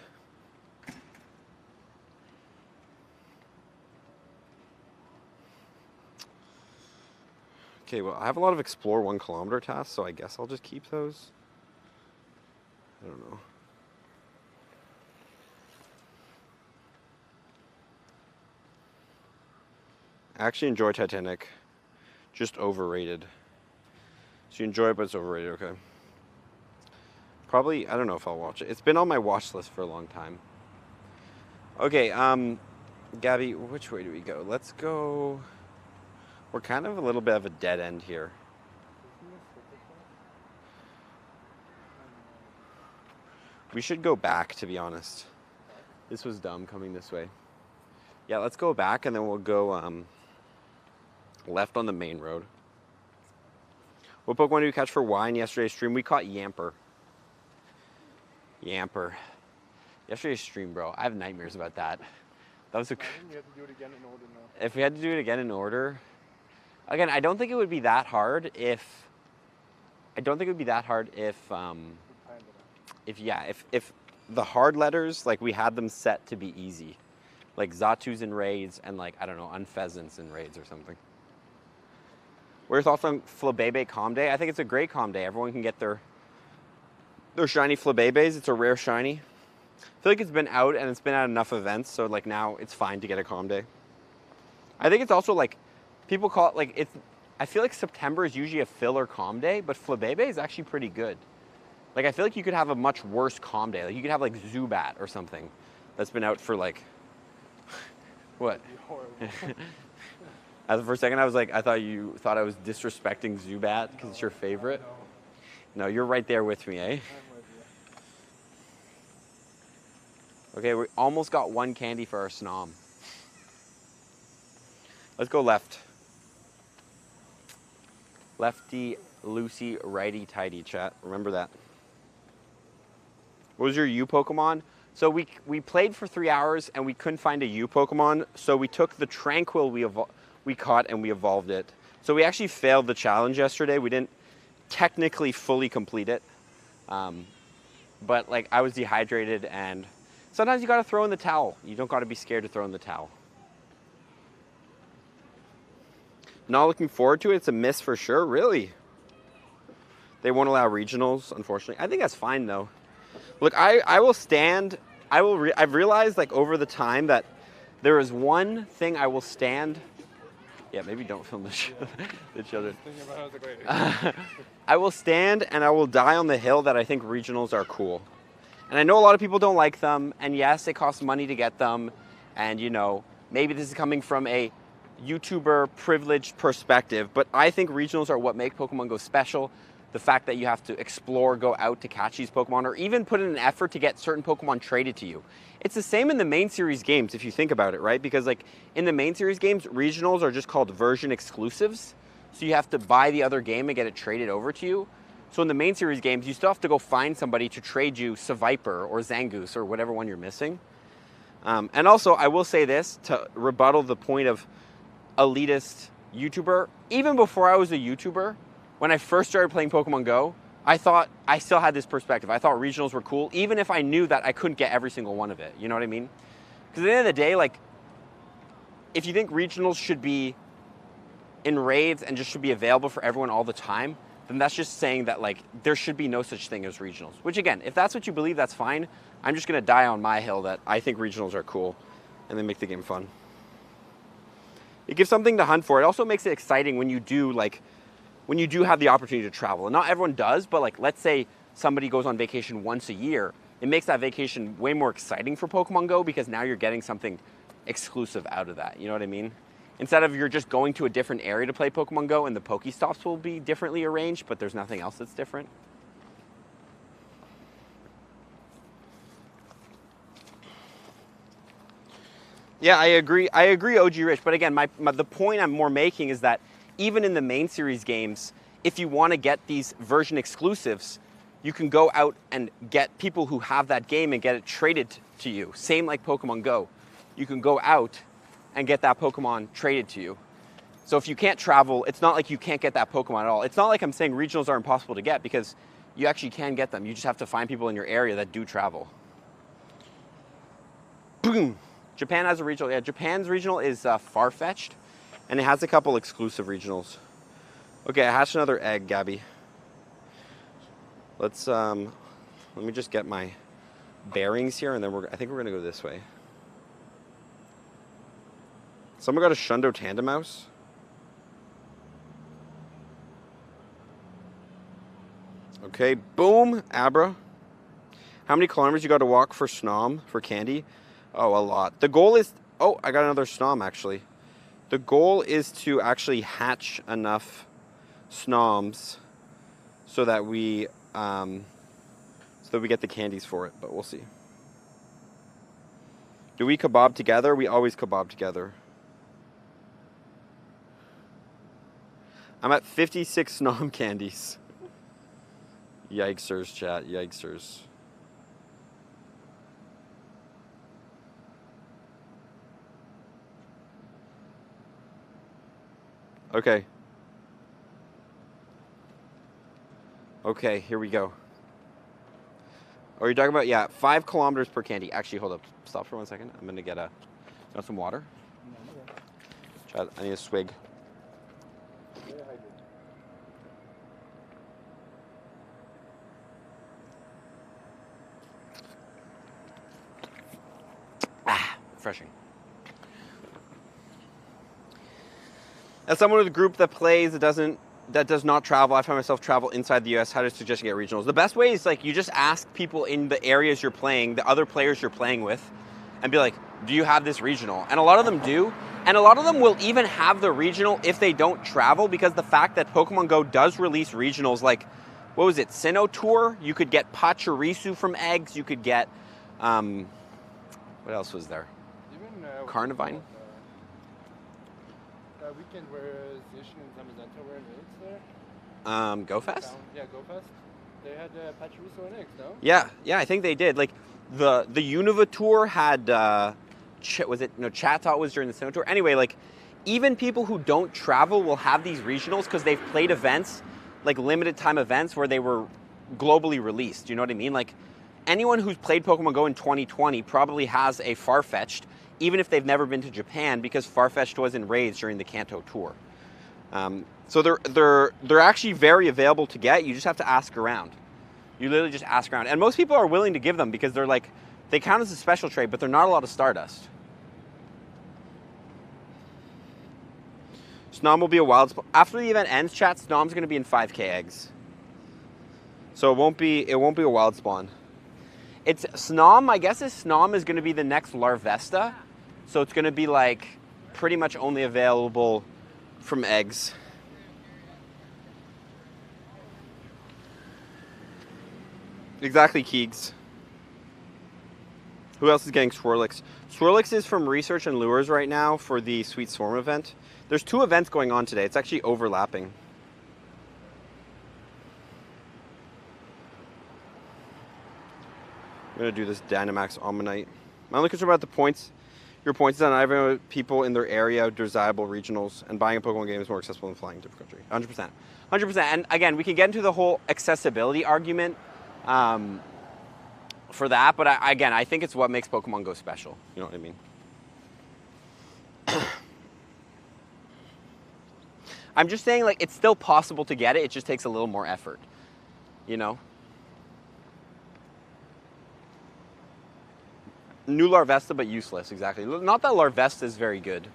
A: Okay, well, I have a lot of Explore 1 kilometer tasks, so I guess I'll just keep those. I don't know. I actually enjoy Titanic. Just overrated. So you enjoy it, but it's overrated, okay. Probably, I don't know if I'll watch it. It's been on my watch list for a long time. Okay, Gabby, which way do we go? Let's go. We're kind of a little bit of a dead end here. We should go back, to be honest. This was dumb coming this way. Yeah, let's go back and then we'll go left on the main road. What Pokemon did you catch for Y in yesterday's stream? We caught Yamper. Yamper. Yesterday's stream, bro. I have nightmares about that. That was a...
B: You have to do it again in order now.
A: If we had to do it again in order... Again, I don't think it would be that hard if... I don't think it would be that hard if the hard letters, like, we had them set to be easy. Like Zatu's in raids and, like, I don't know, Unpheasants in raids or something. What are your thoughts on Flabebe Calm Day? I think it's a great Calm Day. Everyone can get their shiny Flabebes. It's a rare shiny. I feel like it's been out and it's been at enough events, so, like, now it's fine to get a Calm Day. I think it's also, like, people call it, like, it's... I feel like September is usually a filler Calm Day, but Flabebe is actually pretty good. Like, I feel like you could have a much worse Calm Day. Like, you could have, like, Zubat or something that's been out for, like... What? For a second, I was like, I thought you thought I was disrespecting Zubat because it's your favorite. No, you're right there with me, eh?
B: I'm with you.
A: Okay, we almost got one candy for our Snom. Let's go left. Lefty, loosey, righty, tighty, chat. Remember that. What was your U Pokemon? So we played for 3 hours and we couldn't find a U Pokemon, so we took the Tranquil we caught and we evolved it. So we actually failed the challenge yesterday. We didn't technically fully complete it. But, like, I was dehydrated and sometimes you gotta throw in the towel. You don't gotta be scared to throw in the towel. Not looking forward to it. It's a miss for sure. Really? They won't allow regionals, unfortunately. I think that's fine, though. Look, I will stand... I've realized, like, over the time that there is one thing I will stand... Yeah, maybe don't film the children. I will stand and I will die on the hill that I think regionals are cool. And I know a lot of people don't like them, and yes, it costs money to get them, and, you know, maybe this is coming from a YouTuber privileged perspective, but I think regionals are what make Pokemon Go special. The fact that you have to explore, go out to catch these Pokemon, or even put in an effort to get certain Pokemon traded to you. It's the same in the main series games, if you think about it, right? Because, like, in the main series games, regionals are just called version exclusives. So you have to buy the other game and get it traded over to you. So in the main series games, you still have to go find somebody to trade you Seviper or Zangoose or whatever one you're missing. And also, I will say this to rebuttal the point of elitist YouTuber. Even before I was a YouTuber, when I first started playing Pokemon Go, I thought I still had this perspective. I thought regionals were cool, even if I knew that I couldn't get every single one of it. You know what I mean? Because at the end of the day, like, if you think regionals should be in raids and just should be available for everyone all the time, then that's just saying that, like, there should be no such thing as regionals. Which, again, if that's what you believe, that's fine. I'm just going to die on my hill that I think regionals are cool and they make the game fun. It gives something to hunt for. It also makes it exciting when you do, like, when you do have the opportunity to travel. And not everyone does, but, like, let's say somebody goes on vacation once a year. It makes that vacation way more exciting for Pokemon Go because now you're getting something exclusive out of that. You know what I mean? Instead of you're just going to a different area to play Pokemon Go and the Pokestops will be differently arranged, but there's nothing else that's different. Yeah, I agree, OG Rich. But again, the point I'm more making is that even in the main series games, if you want to get these version exclusives, you can go out and get people who have that game and get it traded to you. Same like Pokemon Go. You can go out and get that Pokemon traded to you. So if you can't travel, it's not like you can't get that Pokemon at all. It's not like I'm saying regionals are impossible to get, because you actually can get them. You just have to find people in your area that do travel. Boom! Japan has a regional. Yeah, Japan's regional is Farfetch'd, and it has a couple exclusive regionals. Okay, I hatched another egg, Gabby. Let's let me just get my bearings here, and then I think we're gonna go this way. Someone got a Shundo Tandemaus. Okay, boom, Abra. How many kilometers you got to walk for Snom, for candy? Oh, a lot. The goal is... Oh, I got another Snom, actually. The goal is to actually hatch enough Snoms so that we get the candies for it, but we'll see. Do we kebab together? We always kebab together. I'm at 56 Snom candies. Yikesers, chat. Yikesers. Okay. Okay, here we go. Oh, you're talking about, yeah, 5 kilometers per candy. Actually, hold up. Stop for 1 second. I'm going to get some water. Chad, I need a swig. Refreshing. As someone with a group that plays, that does not travel, I find myself travel inside the US. How do you suggest you get regionals? The best way is like you just ask people in the areas you're playing, the other players you're playing with, and be like, do you have this regional? And a lot of them do. And a lot of them will even have the regional if they don't travel, because the fact that Pokemon GO does release regionals, like, what was it, Sinnoh Tour? You could get Pachirisu from eggs. You could get, what else was there?
B: Even
A: Carnivine?
B: That weekend where Zishin and Zamazenta were in eggs there?
A: Go Fest?
B: Yeah, Go Fest. They had Pachirisu and eggs, no?
A: Yeah, I think they did. Like, the Unova Tour had, Chatot was during the Sinnoh Tour. Anyway, like, even people who don't travel will have these regionals because they've played events, like limited time events where they were globally released. You know what I mean? Like, anyone who's played Pokemon GO in 2020 probably has a Farfetch'd, even if they've never been to Japan, because Farfetch'd was in raids during the Kanto Tour. So they're actually very available to get. You just have to ask around. You literally just ask around. And most people are willing to give them because they're like, they count as a special trade, but they're not a lot of Stardust. Snom will be a wild spawn. After the event ends, chat, Snom's going to be in 5k eggs. So it won't be a wild spawn. It's Snom, my guess is Snom is going to be the next Larvesta. So it's going to be like pretty much only available from eggs. Exactly, Keegs. Who else is getting Swirlix? Swirlix is from Research and Lures right now for the Sweet Swarm event. There's 2 events going on today. It's actually overlapping. I'm going to do this Dynamax Omanyte. My only concern about the points, your points is that not every people in their area, desirable regionals, and buying a Pokemon game is more accessible than flying to a different country. 100%. 100%. And again, we can get into the whole accessibility argument for that, but I think it's what makes Pokemon GO special. You know what I mean? I'm just saying, like, it's still possible to get it. It just takes a little more effort, you know? New Larvesta, but useless, exactly. Not that Larvesta is very good.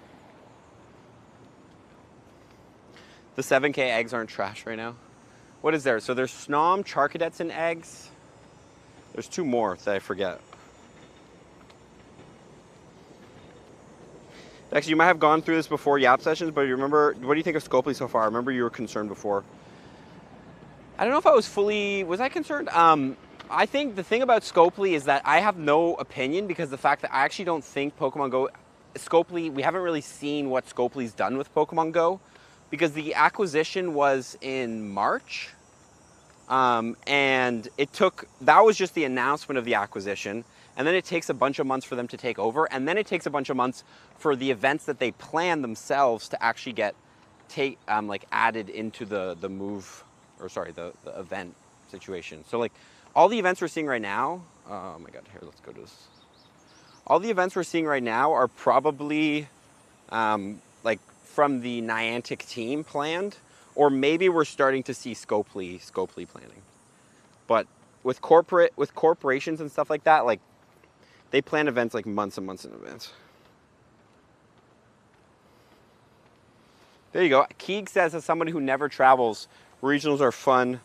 A: The 7k eggs aren't trash right now. What is there? So there's Snom, Charcadets, and eggs. There's 2 more that I forget. Actually, you might have gone through this before Yap sessions, but you remember, what do you think of Scopely so far? I remember you were concerned before. I don't know if I was I concerned? I think the thing about Scopely is that I have no opinion, because the fact that I actually don't think Pokemon GO, Scopely, we haven't really seen what Scopely's done with Pokemon GO, because the acquisition was in March, and that was just the announcement of the acquisition, and then it takes a bunch of months for them to take over, and then it takes a bunch of months for the events that they plan themselves to actually get like added into the event situation. So like all the events we're seeing right now, oh my god, here, let's go to this. All the events we're seeing right now are probably like from the Niantic team planned, or maybe we're starting to see Scopely planning. But with corporations and stuff like that, like they plan events like months and months in advance. There you go. Keeg says, as somebody who never travels, regionals are fun.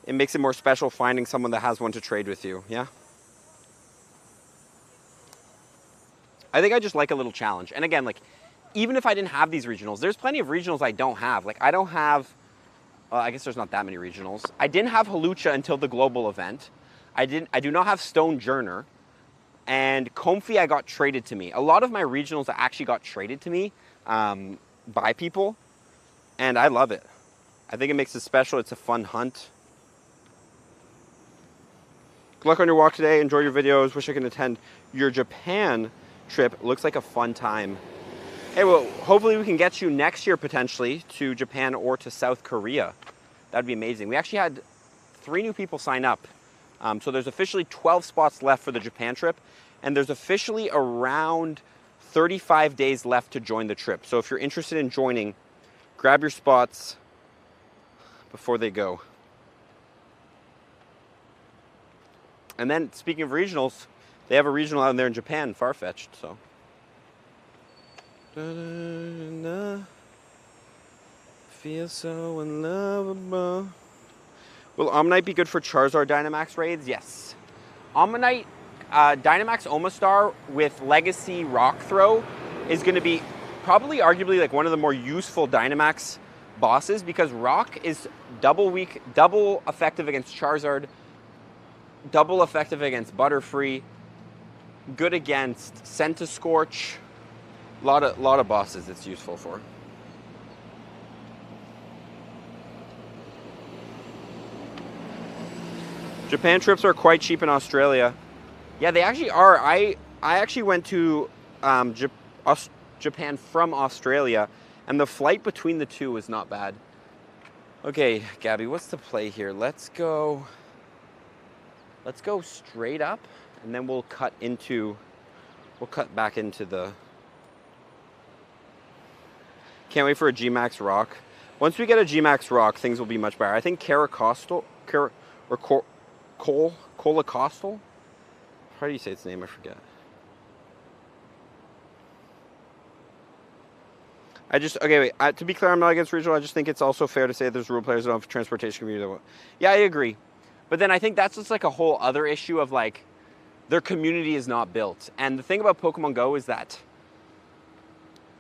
A: It makes it more special finding someone that has one to trade with you. Yeah? I think I just like a little challenge. And again, like, even if I didn't have these regionals, there's plenty of regionals I don't have. Like, I don't have, well, I guess there's not that many regionals. I didn't have Halucha until the global event. I do not have Stone Journer. And Comfy I got traded to me. A lot of my regionals actually got traded to me by people. And I love it. I think it makes it special. It's a fun hunt. Good luck on your walk today. Enjoy your videos. Wish I could attend your Japan trip. Looks like a fun time. Hey, well, hopefully we can get you next year potentially to Japan or to South Korea. That'd be amazing. We actually had 3 new people sign up. So there's officially 12 spots left for the Japan trip. And there's officially around 35 days left to join the trip. So if you're interested in joining, grab your spots before they go. And then, speaking of regionals, they have a regional out there in Japan, far-fetched, so. Feel so unlovable. Will Omnite be good for Charizard Dynamax raids? Yes. Omnite, Dynamax Omastar with Legacy Rock Throw is going to be probably arguably like one of the more useful Dynamax bosses, because Rock is double effective against Charizard, double effective against Butterfree, good against Centiskorch. Lot of bosses it's useful for. Japan trips are quite cheap in Australia. Yeah, they actually are. I actually went to Japan from Australia, and the flight between the two was not bad. Okay, Gabby, what's the play here? Let's go straight up, and then we'll cut back into the. Can't wait for a G-Max Rock. Once we get a G-Max Rock, things will be much better. I think Colacostal. How do you say its name? I forget. Okay, wait. To be clear, I'm not against regional. I just think it's also fair to say there's rule players that don't have transportation community. Yeah, I agree. But then I think that's just like a whole other issue of like, their community is not built. And the thing about Pokemon Go is that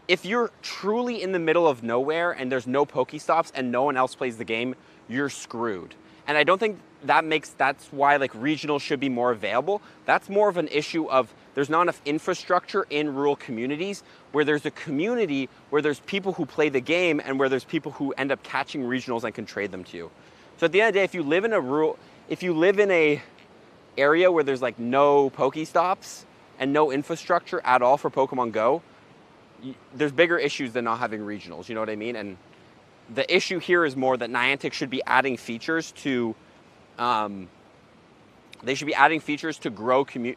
A: if you're truly in the middle of nowhere and there's no Pokestops and no one else plays the game, you're screwed. And I don't think that's why like regionals should be more available. That's more of an issue of there's not enough infrastructure in rural communities where there's a community where there's people who play the game and where there's people who end up catching regionals and can trade them to you. So at the end of the day, if you live in a area where there's like no Pokestops and no infrastructure at all for Pokemon Go, there's bigger issues than not having regionals, you know what I mean? And the issue here is more that Niantic should be adding features to, grow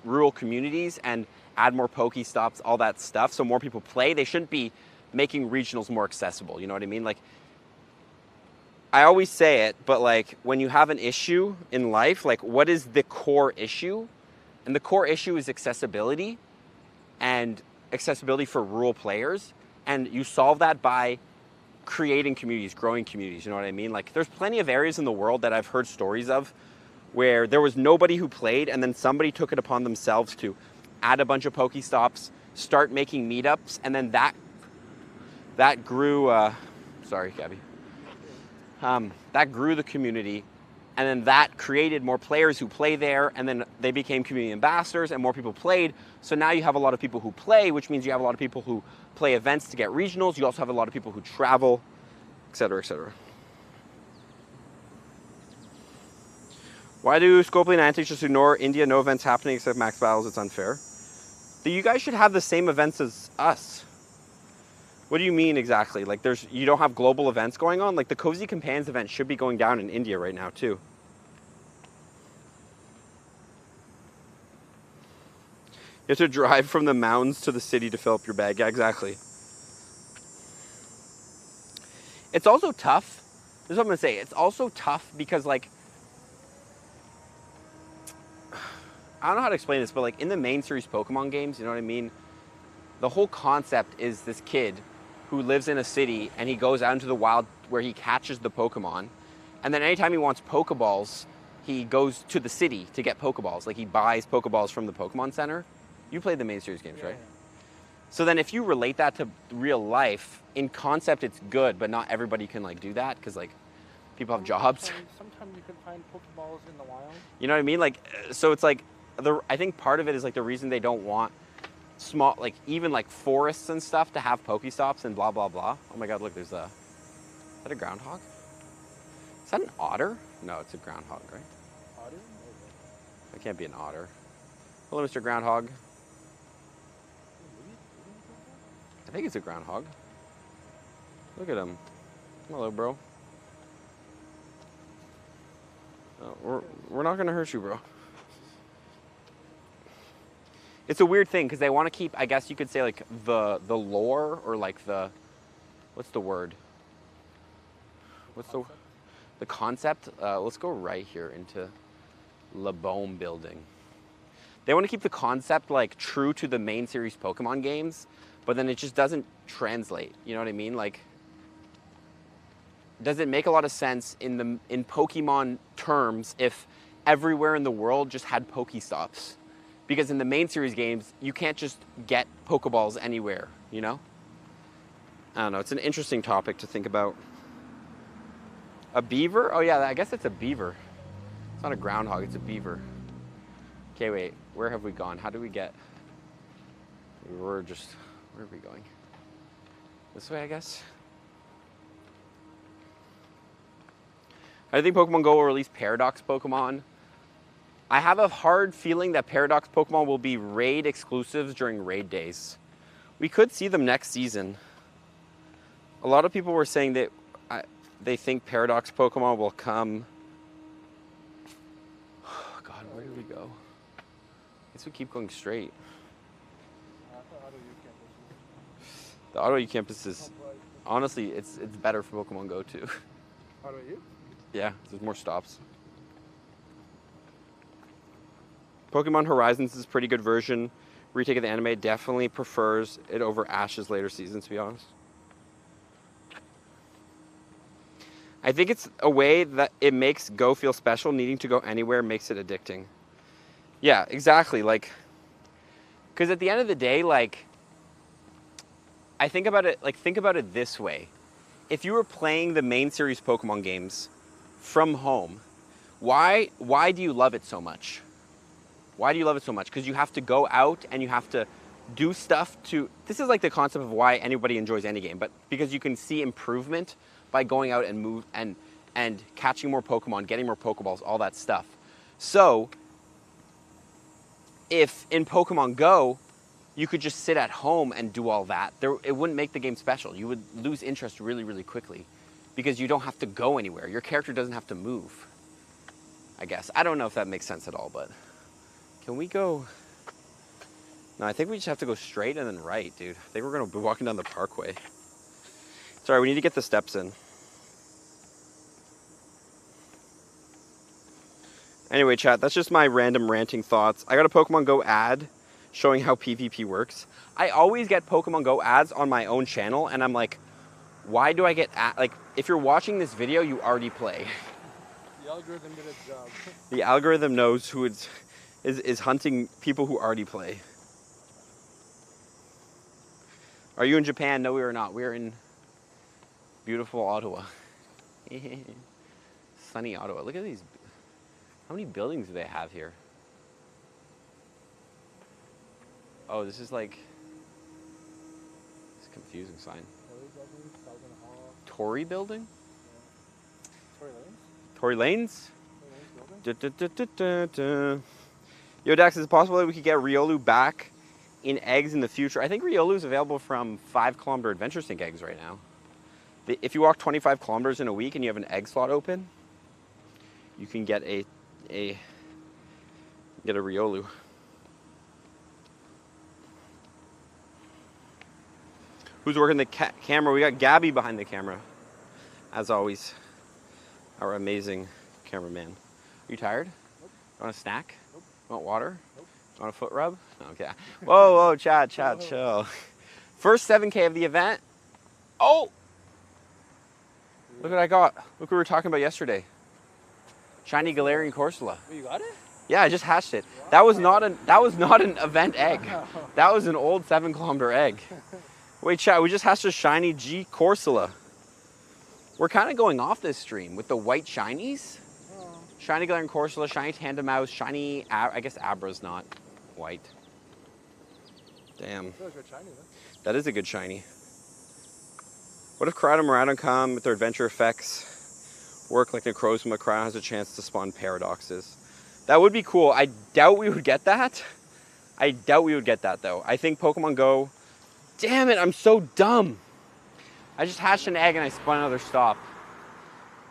A: rural communities and add more Pokestops, all that stuff, so more people play. They shouldn't be making regionals more accessible, you know what I mean? Like, I always say it, but like, when you have an issue in life, like, what is the core issue? And the core issue is accessibility, and accessibility for rural players. And you solve that by creating communities, growing communities, you know what I mean? Like, there's plenty of areas in the world that I've heard stories of where there was nobody who played, and then somebody took it upon themselves to add a bunch of Pokestops, start making meetups, and then that grew, sorry, Gabby. That grew the community, and then that created more players who play there, and then they became community ambassadors, and more people played. So now you have a lot of people who play, which means you have a lot of people who play events to get regionals. You also have a lot of people who travel, et cetera, et cetera. Why do Scopely and Niantic just ignore India? No events happening except max battles. It's unfair. You guys should have the same events as us. What do you mean exactly? Like, you don't have global events going on? Like, the Cozy Companions event should be going down in India right now, too. You have to drive from the mountains to the city to fill up your bag. Yeah, exactly. It's also tough. This is what I'm going to say. It's also tough because, like, I don't know how to explain this, but, like, in the main series Pokemon games, you know what I mean? The whole concept is this kid who lives in a city, and he goes out into the wild where he catches the Pokemon. And then anytime he wants Pokeballs, he goes to the city to get Pokeballs. Like, he buys Pokeballs from the Pokemon Center. You played the main series games, right? So then if you relate that to real life, in concept it's good, but not everybody can like do that because like people have jobs.
B: Sometimes you can find Pokeballs in the wild.
A: You know what I mean? Like, so it's like, I think part of it is like the reason they don't want small, like even like forests and stuff to have Pokestops and blah, blah, blah. Oh my God, look, there's a, is that a groundhog? Is that an otter? No, it's a groundhog, right?
B: Otter?
A: That can't be an otter. Hello, Mr. Groundhog. I think it's a groundhog. Look at him. Hello, bro. We're not gonna hurt you, bro. It's a weird thing because they want to keep, I guess you could say like the lore or like the, what's the word? What's the concept? Let's go right here into Le Beaume building. They want to keep the concept like true to the main series Pokemon games, but then it just doesn't translate. You know what I mean? Like, does it make a lot of sense in Pokemon terms if everywhere in the world just had Pokestops? Because in the main series games, you can't just get Pokeballs anywhere, you know? I don't know, it's an interesting topic to think about. A beaver? Oh yeah, I guess it's a beaver. It's not a groundhog, it's a beaver. Okay, wait, where have we gone? How do we get? Where are we going? This way, I guess? I think Pokemon Go will release Paradox Pokemon. I have a hard feeling that Paradox Pokemon will be raid exclusives during raid days. We could see them next season. A lot of people were saying that they think Paradox Pokemon will come. Oh God, where do we go? I guess we keep going straight. The Auto U campus is, honestly, it's better for Pokemon Go too.
B: Auto U?
A: Yeah, there's more stops. Pokemon Horizons is a pretty good version. Retake of the anime definitely prefers it over Ash's later seasons, to be honest. I think it's a way that it makes Go feel special. Needing to go anywhere makes it addicting. Yeah, exactly. Like, because at the end of the day, like, I think about it this way. If you were playing the main series Pokemon games from home, why do you love it so much? Why do you love it so much? Because you have to go out and you have to do stuff to, this is like the concept of why anybody enjoys any game, but because you can see improvement by going out and move and catching more Pokemon, getting more Pokeballs, all that stuff. So, if in Pokemon Go, you could just sit at home and do all that, it wouldn't make the game special. You would lose interest really, really quickly because you don't have to go anywhere. Your character doesn't have to move, I guess. I don't know if that makes sense at all, but can we go? No, I think we just have to go straight and then right, dude. I think we're gonna be walking down the parkway. Sorry, we need to get the steps in. Anyway, chat, that's just my random ranting thoughts. I got a Pokemon Go ad showing how PvP works. I always get Pokemon Go ads on my own channel, and I'm like, why do I get like, if you're watching this video, you already play.
B: The algorithm did its job.
A: The algorithm knows who is hunting people who already play. Are you in Japan? No, we are not. We are in beautiful Ottawa. Sunny Ottawa. Look at these. How many buildings do they have here? Oh, this is like, it's a confusing sign. Tory building?
B: Yeah.
A: Tory Lanes?
B: Tory Lanes?
A: Yo, Dax, is it possible that we could get Riolu back in eggs in the future? I think Riolu is available from 5-kilometer Adventure Sync eggs right now. If you walk 25 kilometers in a week and you have an egg slot open, you can get a Riolu. Who's working the camera? We got Gabby behind the camera, as always. Our amazing cameraman. Are you tired?
B: Nope.
A: You want a snack?
B: Nope.
A: You want water?
B: Nope.
A: You want a foot rub? Okay. Whoa, chat, chill. First 7K of the event. Oh! Look what I got. Look what we were talking about yesterday. Shiny Galarian Corsola.
B: Oh, you got it?
A: Yeah, I just hatched it.
B: Wow.
A: That was not an event egg. That was an old 7-kilometer egg. Wait, chat, we just hatched a shiny G Corsola. We're kind of going off this stream with the white shinies.
B: Oh.
A: Shiny Glaring Corsola, shiny Tandemaus, shiny, I guess Abra's not white. Damn.
B: That was good shiny, though.
A: That is a good shiny. What if Corrado Moradon come with their adventure effects work like Necrozma? Corrado has a chance to spawn paradoxes. That would be cool. I doubt we would get that. I doubt we would get that though. I think Pokemon Go, damn it, I'm so dumb. I just hatched an egg and I spun another stop.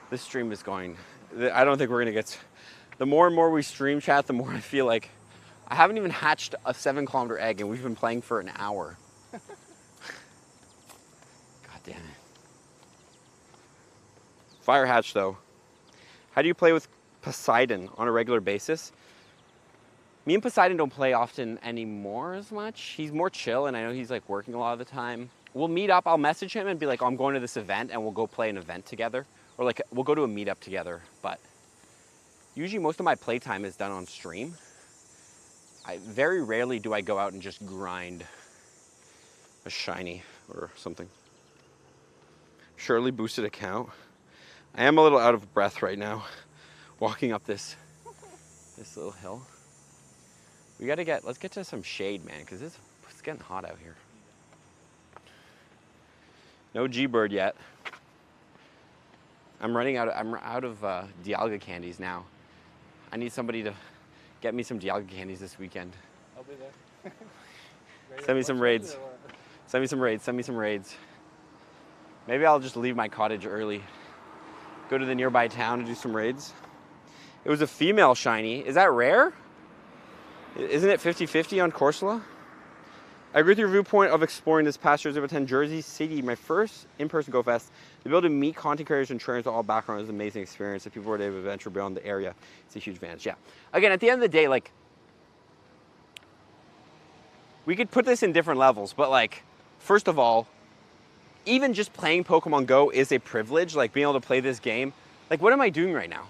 A: This stream is going, I don't think we're gonna get, the more and more we stream chat, the more I feel like, I haven't even hatched a 7-kilometer egg and we've been playing for an hour. God damn it. Fire hatch though. How do you play with Poseidon on a regular basis? Me and Poseidon don't play often anymore as much. He's more chill and I know he's like working a lot of the time. We'll meet up, I'll message him and be like, oh, I'm going to this event and we'll go play an event together. Or like, we'll go to a meetup together. But usually most of my playtime is done on stream. Very rarely do I go out and just grind a shiny or something. Surely boosted account. I am a little out of breath right now, walking up this little hill. We gotta let's get to some shade, man, because it's getting hot out here. No G-Bird yet. I'm out of Dialga candies now. I need somebody to get me some Dialga candies this weekend.
B: I'll be there.
A: Send me some raids. Send me some raids, send me some raids. Maybe I'll just leave my cottage early. Go to the nearby town and do some raids. It was a female shiny. Is that rare? Isn't it 50-50 on Corsola? I agree with your viewpoint of exploring this past year's attend Jersey City, my first in-person Go Fest. To be able to meet content creators and trainers of all backgrounds is an amazing experience. If people were able to venture beyond the area, it's a huge advantage. Yeah. Again, at the end of the day, like, we could put this in different levels, but like, first of all, even just playing Pokemon Go is a privilege, like being able to play this game. Like, what am I doing right now?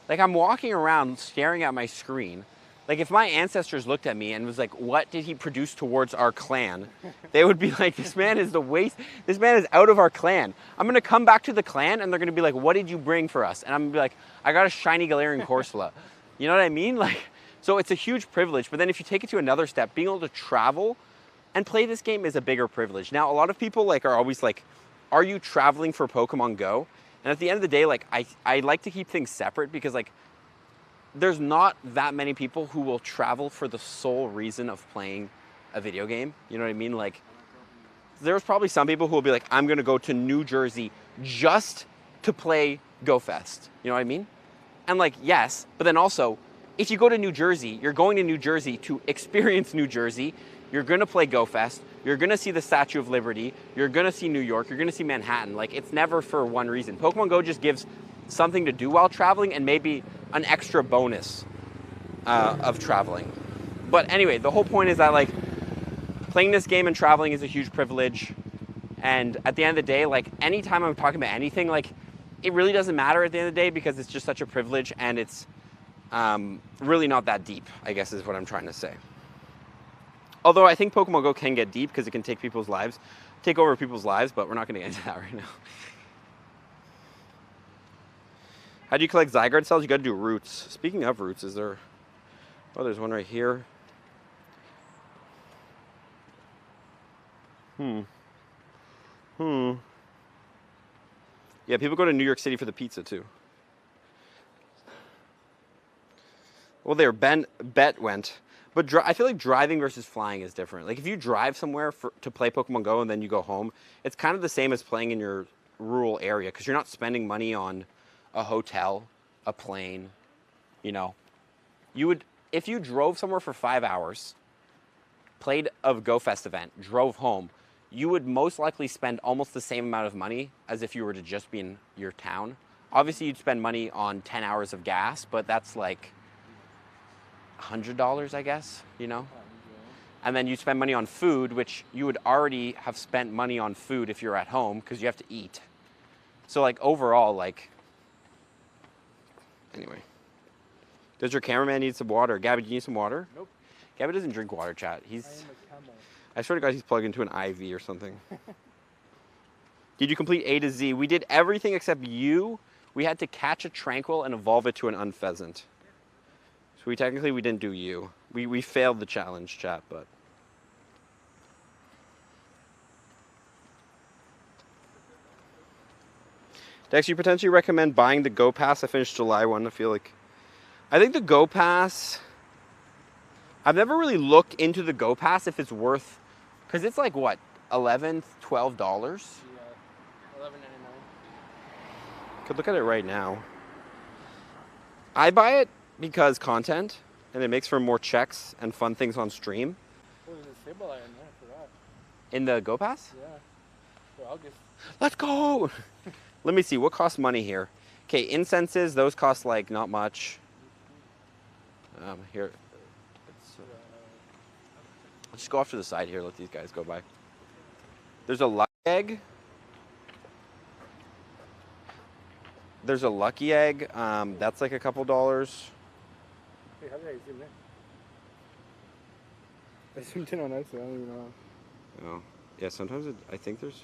A: Like, I'm walking around staring at my screen. Like, if my ancestors looked at me and was like, what did he produce towards our clan? They would be like, this man is the waste. This man is out of our clan. I'm going to come back to the clan and they're going to be like, what did you bring for us? And I'm going to be like, I got a shiny Galarian Corsola. You know what I mean? Like, so it's a huge privilege. But then if you take it to another step, being able to travel and play this game is a bigger privilege. Now, a lot of people like are always like, are you traveling for Pokemon Go? And at the end of the day, like, I like to keep things separate because like, there's not that many people who will travel for the sole reason of playing a video game. You know what I mean? Like, there's probably some people who will be like, I'm gonna go to New Jersey just to play Go Fest. You know what I mean? And like, yes, but then also, if you go to New Jersey, you're going to New Jersey to experience New Jersey. You're gonna play Go Fest. You're gonna see the Statue of Liberty. You're gonna see New York. You're gonna see Manhattan. Like, it's never for one reason. Pokemon Go just gives something to do while traveling and maybe an extra bonus of traveling. But anyway, the whole point is that like playing this game and traveling is a huge privilege. And at the end of the day, like anytime I'm talking about anything, like it really doesn't matter at the end of the day because it's just such a privilege and it's really not that deep, I guess is what I'm trying to say. Although I think Pokemon Go can get deep because it can take over people's lives, but we're not gonna get into that right now. How do you collect Zygarde cells? You gotta do roots. Speaking of roots, is there... Oh, there's one right here. Yeah, people go to New York City for the pizza, too. Well, there, Bet went. But I feel like driving versus flying is different. Like, if you drive somewhere to play Pokemon Go and then you go home, it's kind of the same as playing in your rural area because you're not spending money on a hotel, a plane, you know. You would, if you drove somewhere for 5 hours, played a Go Fest event, drove home, you would most likely spend almost the same amount of money as if you were to just be in your town. Obviously, you'd spend money on 10 hours of gas, but that's like $100, I guess, you know? And then you spend money on food, which you would already have spent money on food if you're at home because you have to eat. So like overall, like, anyway, Does your cameraman need some water? Gabby, do you need some water?
B: Nope.
A: Gabby doesn't drink water, chat.
B: I am a camel.
A: I swear to God, he's plugged into an IV or something. Did you complete A to Z? We did everything except you. We had to catch a tranquil and evolve it to an unpheasant. So we didn't do you. We failed the challenge, chat, but. Dex, you potentially recommend buying the Go Pass? I finished July 1. I think the Go Pass, I've never really looked into the Go Pass if it's worth, because it's like what, $11, $12?
B: Yeah, $11.99.
A: Could look at it right now. I buy it because content, and it makes for more checks and fun things on stream.
B: Oh, there's a Sableye in there for that.
A: In the Go Pass?
B: Yeah. For August.
A: Let's go! Let me see, what costs money here? Okay, incenses, those cost like not much. Here, let's just go off to the side here, let these guys go by. There's a lucky egg. There's a lucky egg, that's like a couple dollars.
B: Hey, how did I zoom in? I zoomed in on accident, I don't even know.
A: Oh, yeah, sometimes I think there's...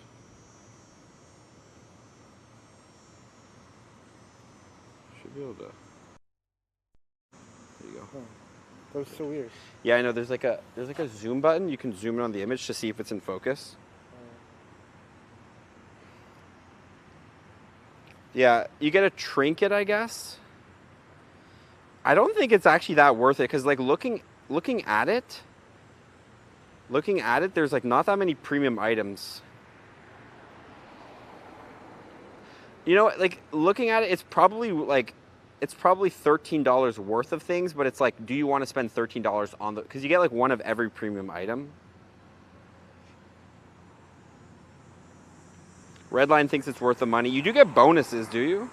A: Should be able to... There you go.
B: Oh, that was so weird.
A: Yeah, I know, there's like a zoom button. You can zoom in on the image to see if it's in focus. Yeah, you get a trinket, I guess. I don't think it's actually that worth it, because like looking at it, there's like not that many premium items. You know, like looking at it, it's probably $13 worth of things, but it's like, do you want to spend $13 on the, because you get like one of every premium item. Redline thinks it's worth the money. You do get bonuses, do you?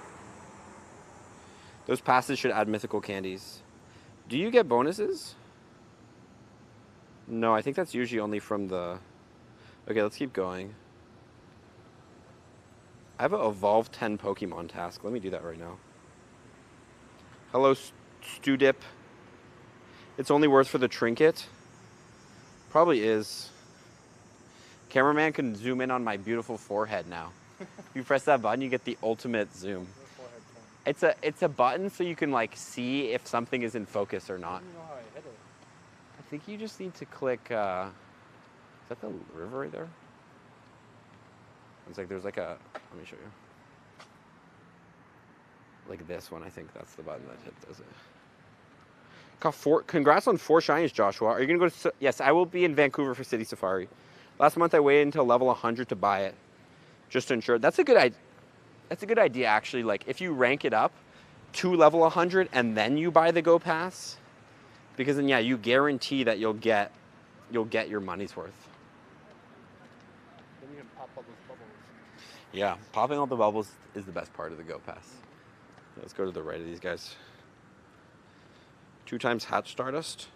A: Those passes should add mythical candies. Do you get bonuses? No, I think that's usually only from the... Okay, let's keep going. I have an Evolve 10 Pokemon task. Let me do that right now. Hello, Stewdip. It's only worth for the trinket. Probably is. Cameraman can zoom in on my beautiful forehead now. If you press that button, you get the ultimate zoom. It's a button so you can like see if something is in focus or not.
B: I don't even know how I hit it.
A: I think you just need to click. Is that the river right there? It's like there's like a. Let me show you. Like this one, I think that's the button that does it. Congrats on 4 shinies, Joshua. Are you gonna go to? Yes, I will be in Vancouver for City Safari. Last month I waited until level 100 to buy it, just to ensure. That's a good idea. That's a good idea, actually. Like if you rank it up to level 100 and then you buy the Go Pass, because then yeah, you guarantee that you'll get your money's worth.
B: Then you can pop all those bubbles.
A: Yeah, popping all the bubbles is the best part of the Go Pass. Let's go to the right of these guys. 2 times Hatch Stardust.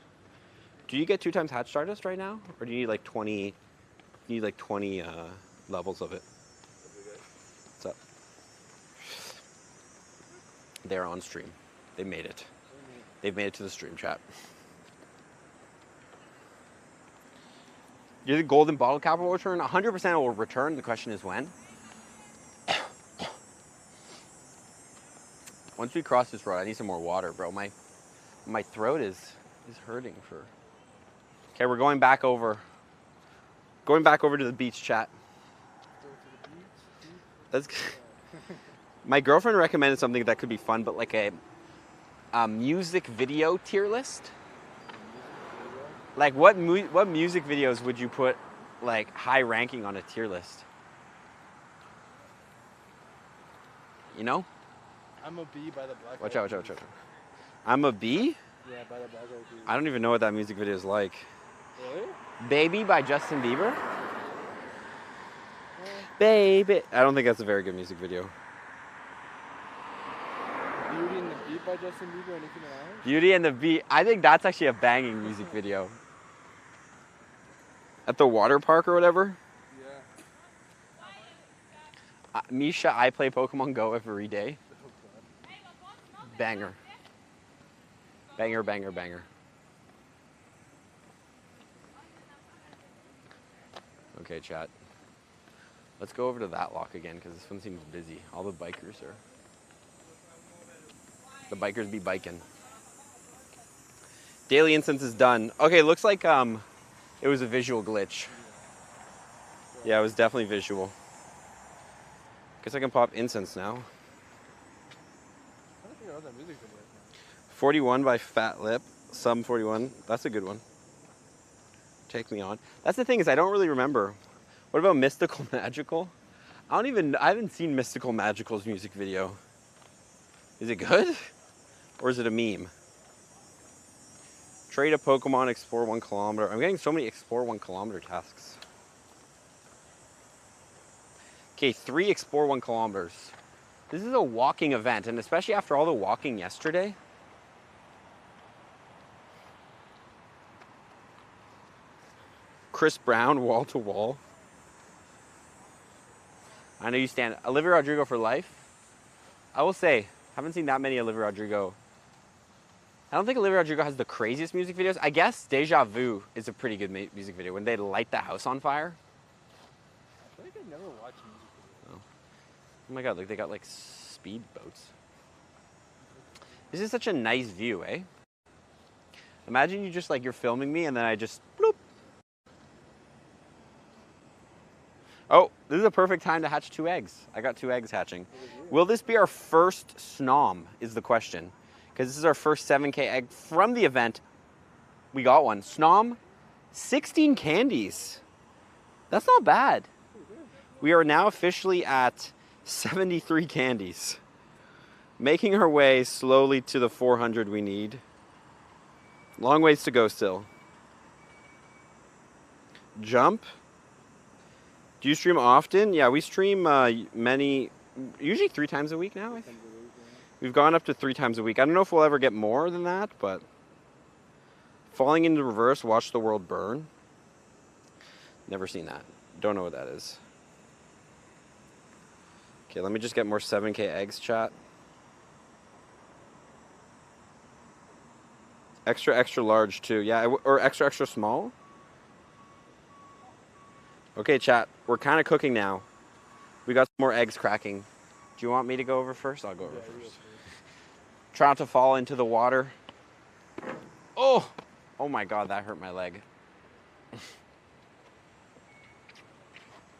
A: Do you get 2 times Hatch Stardust right now, or do you need like 20? You need like 20 levels of it. What's up? They're on stream. They made it. They've made it to the stream chat. Do the golden bottle cap will return? 100% it will return. The question is when. Once we cross this road, I need some more water, bro. My throat is hurting for... Okay, we're going back over. Going back over to the beach, chat. That's... My girlfriend recommended something that could be fun, but like a music video tier list. Like what music videos would you put like high ranking on a tier list? You know?
B: I'm a bee by the Black
A: Watch
B: Eyed
A: out, watch out,
B: Peas.
A: watch out. I'm a bee?
B: Yeah, by the Black Eyed Peas.
A: I don't even know what that music video is like.
B: Really?
A: Baby by Justin Bieber? Baby. I don't think that's a very good music video.
B: Beauty and the Beat by Justin Bieber and Nicki Minaj?
A: Beauty and the Beat. I think that's actually a banging music video. At the water park or whatever?
B: Yeah.
A: Misha, I play Pokemon GO every day.
B: Oh, God.
A: Banger. Banger, banger, banger. Okay, chat. Let's go over to that lock again because this one seems busy. All the bikers are. The bikers be biking. Daily incense is done. Okay, looks like it was a visual glitch. Yeah, it was definitely visual. Guess I can pop incense now.
B: I don't think I was that music video.
A: 41 by Fat Lip. Sum 41. That's a good one. Take Me On. That's the thing is I don't really remember. What about Mystical Magical? I haven't seen Mystical Magical's music video. Is it good? Or is it a meme? Trade a Pokemon, explore 1 kilometer. I'm getting so many explore 1 kilometer tasks. Okay, 3 explore 1 kilometers. This is a walking event, and especially after all the walking yesterday. Chris Brown, wall to wall. I know you stand. Olivia Rodrigo for life. I will say, haven't seen that many Olivia Rodrigo. I don't think Olivia Rodrigo has the craziest music videos. I guess Deja Vu is a pretty good music video when they light the house on fire.
B: I feel like I never watched music videos.
A: Oh my god, like they got like speed boats. This is such a nice view, eh? Imagine you just like you're filming me and then I just bloop. Oh, this is a perfect time to hatch 2 eggs. I got 2 eggs hatching. Will this be our first snom is the question. Because this is our first 7K egg from the event. We got one. Snom, 16 candies. That's not bad. We are now officially at 73 candies. Making our way slowly to the 400 we need. Long ways to go still. Jump. Do you stream often? Yeah, we stream usually 3 times a week now, I think. We've gone up to 3 times a week. I don't know if we'll ever get more than that, but falling into reverse, watch the world burn. Never seen that. Don't know what that is. Okay, let me just get more 7K eggs, chat. Extra, extra large too. Yeah, or extra, extra small. Okay, chat. We're kind of cooking now. We got some more eggs cracking. Do you want me to go over first? I'll go over first. Try not to fall into the water. Oh! Oh my god, that hurt my leg.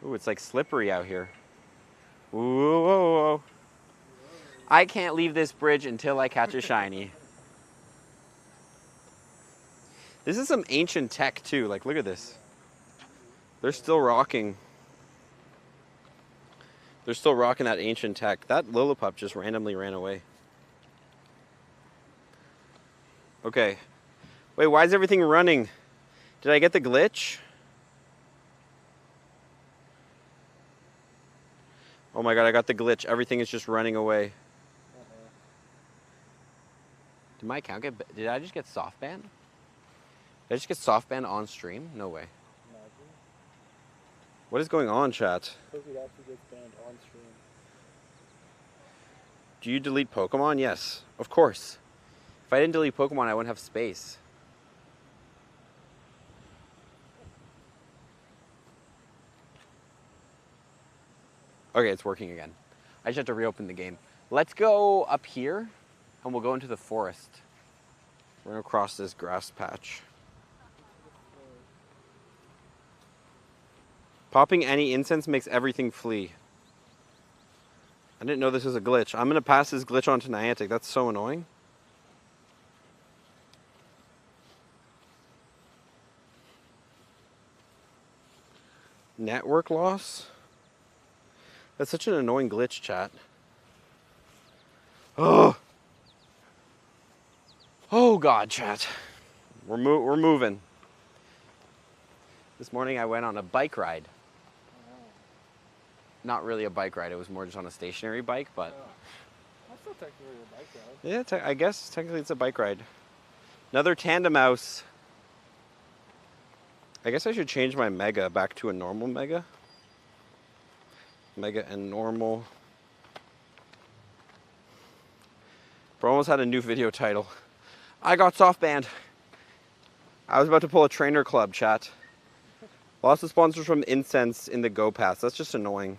A: Ooh, it's like slippery out here. Whoa, whoa, whoa. I can't leave this bridge until I catch a shiny. This is some ancient tech too. Like, look at this. They're still rocking. They're still rocking that ancient tech. That Lillipup just randomly ran away. Okay. Wait, why is everything running? Did I get the glitch? Oh my god, I got the glitch. Everything is just running away. Did my account get... Did I just get soft banned? Did I just get soft banned on stream? No way. What is going on, chat? Do you delete Pokemon? Yes, of course. If I didn't delete Pokemon, I wouldn't have space. Okay, it's working again. I just have to reopen the game. Let's go up here, and we'll go into the forest. We're gonna cross this grass patch. Popping any incense makes everything flee. I didn't know this was a glitch. I'm gonna pass this glitch on to Niantic. That's so annoying. Network loss? That's such an annoying glitch, chat. Oh! Oh god, chat. We're moving. This morning I went on a bike ride. Not really a bike ride, it was more just on a stationary bike, but...
B: That's still technically a bike ride.
A: Yeah, I guess technically it's a bike ride. Another Tandemaus. I guess I should change my Mega back to a normal Mega. Mega and normal. Bro almost had a new video title. I got soft banned. I was about to pull a trainer club, chat. Lots of sponsors from incense in the Go Pass. That's just annoying.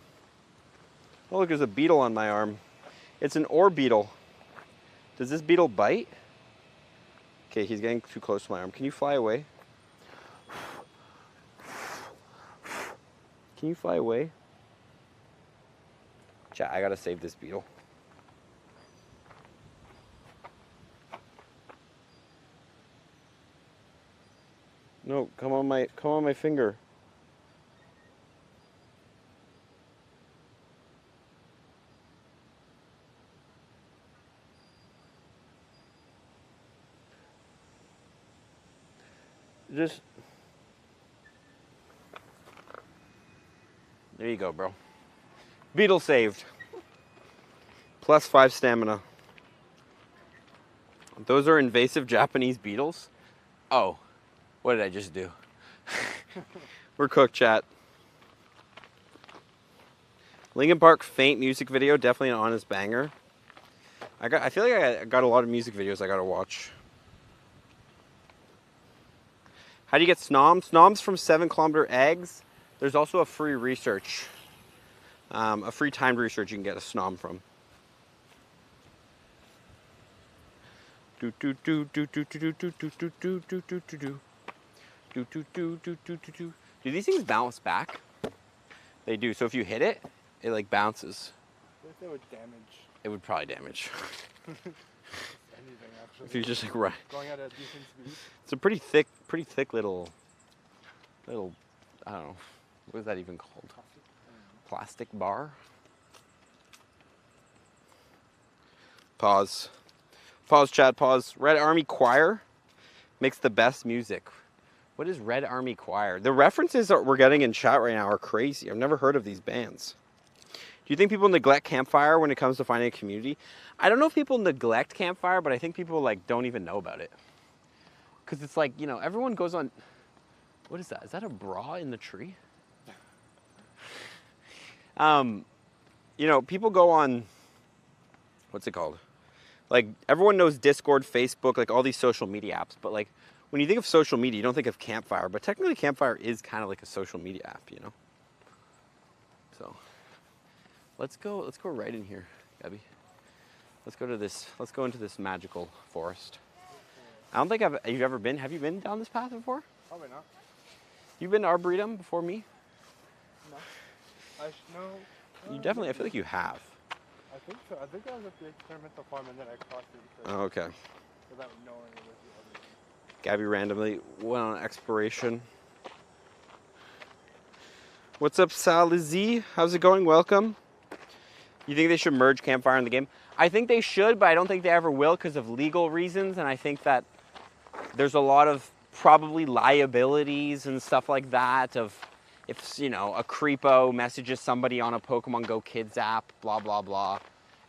A: Oh, look, there's a beetle on my arm. It's an ore beetle. Does this beetle bite? Okay, he's getting too close to my arm. Can you fly away? Can you fly away? Chat, I gotta save this beetle. No, come on my finger. Just there you go, bro. Beetle saved. +5 stamina. Those are invasive Japanese beetles. Oh, what did I just do? We're cooked, chat. Linkin Park Faint music video, definitely an honest banger. I feel like I got a lot of music videos I gotta watch. How do you get snoms? Snoms from 7 Kilometer Eggs. There's also a free research, a free timed research you can get a snom from. Do do do do do do do do do do do do do do. Do do do do do do do. Do these things bounce back? They do. So if you hit it, it like bounces.
B: What if it would damage?
A: It would probably damage.
B: Anything actually.
A: If you just like right.
B: Going at a decent speed.
A: It's a pretty thick little, I don't know, what is that even called? Plastic bar? Pause. Pause, chat, pause. Red Army Choir makes the best music. What is Red Army Choir? The references that we're getting in chat right now are crazy. I've never heard of these bands. Do you think people neglect Campfire when it comes to finding a community? I don't know if people neglect Campfire, but I think people like don't even know about it. Because it's like, you know, everyone goes on, what is that? Is that a bra in the tree? You know, people go on, what's it called? Like, everyone knows Discord, Facebook, like all these social media apps. But like, when you think of social media, you don't think of Campfire. But technically, Campfire is kind of like a social media app, you know? So, let's go right in here, Gabby. Let's go into this magical forest. I don't think have you ever been? Have you been down this path before?
B: Probably not.
A: You've been to Arboretum before me?
B: No. No.
A: You definitely, I feel like you have.
B: I think so. I think I was at the experimental farm and then I crossed it.
A: Oh, okay.
B: Without knowing it was the other one.
A: Gabby randomly went on exploration. What's up, Salizzy? How's it going? Welcome. You think they should merge Campfire in the game? I think they should, but I don't think they ever will because of legal reasons, and I think that there's a lot of probably liabilities and stuff like that of if, you know, a creepo messages somebody on a Pokemon GO Kids app, blah, blah, blah,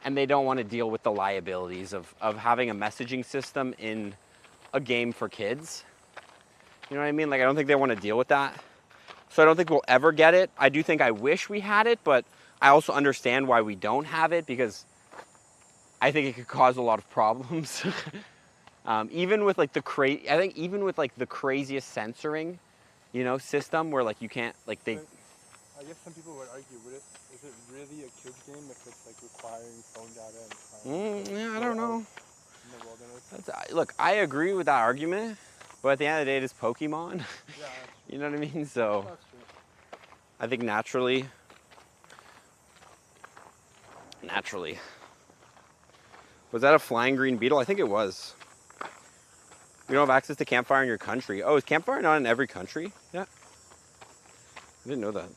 A: and they don't want to deal with the liabilities of having a messaging system in a game for kids. You know what I mean? Like, I don't think they want to deal with that. So I don't think we'll ever get it. I do think I wish we had it, but I also understand why we don't have it because I think it could cause a lot of problems. Even with like I think even with like the craziest censoring, you know, system where like you can't like they.
B: I guess some people would argue, is it really a kid's game if it's like requiring phone data and
A: Yeah, I don't know.
B: In the wilderness?
A: Look, I agree with that argument, but at the end of the day, it is Pokemon.
B: Yeah.
A: You know what I mean? So
B: That's true.
A: I think naturally. Was that a flying green beetle? I think it was. You don't have access to Campfire in your country. Oh, is Campfire not in every country? Yeah. I didn't know that.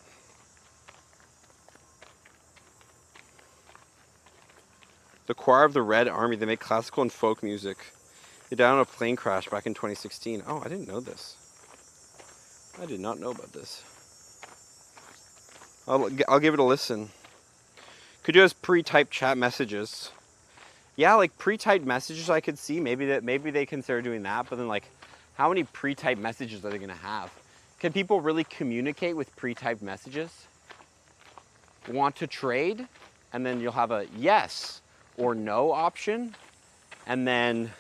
A: The Choir of the Red Army, they make classical and folk music. They died on a plane crash back in 2016. Oh, I didn't know this. I did not know about this. I'll give it a listen. Could you have pre-typed chat messages? Yeah, like pre-typed messages I could see. Maybe they consider doing that, but then like how many pre-typed messages are they gonna have? Can people really communicate with pre-typed messages? Want to trade? And then you'll have a yes or no option. And then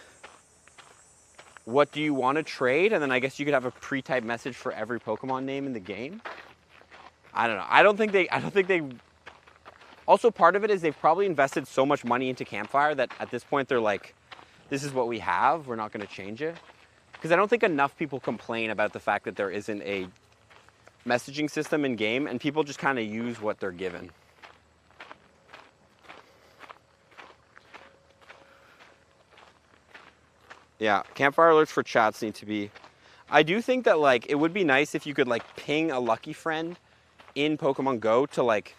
A: what do you want to trade? And then I guess you could have a pre-type message for every Pokemon name in the game. I don't know. I don't think they, also part of it is they've probably invested so much money into Campfire that at this point they're like, this is what we have, we're not going to change it. Because I don't think enough people complain about the fact that there isn't a messaging system in game and people just kind of use what they're given. Yeah, Campfire alerts for chats need to be... I do think that like it would be nice if you could like ping a lucky friend in Pokemon Go to like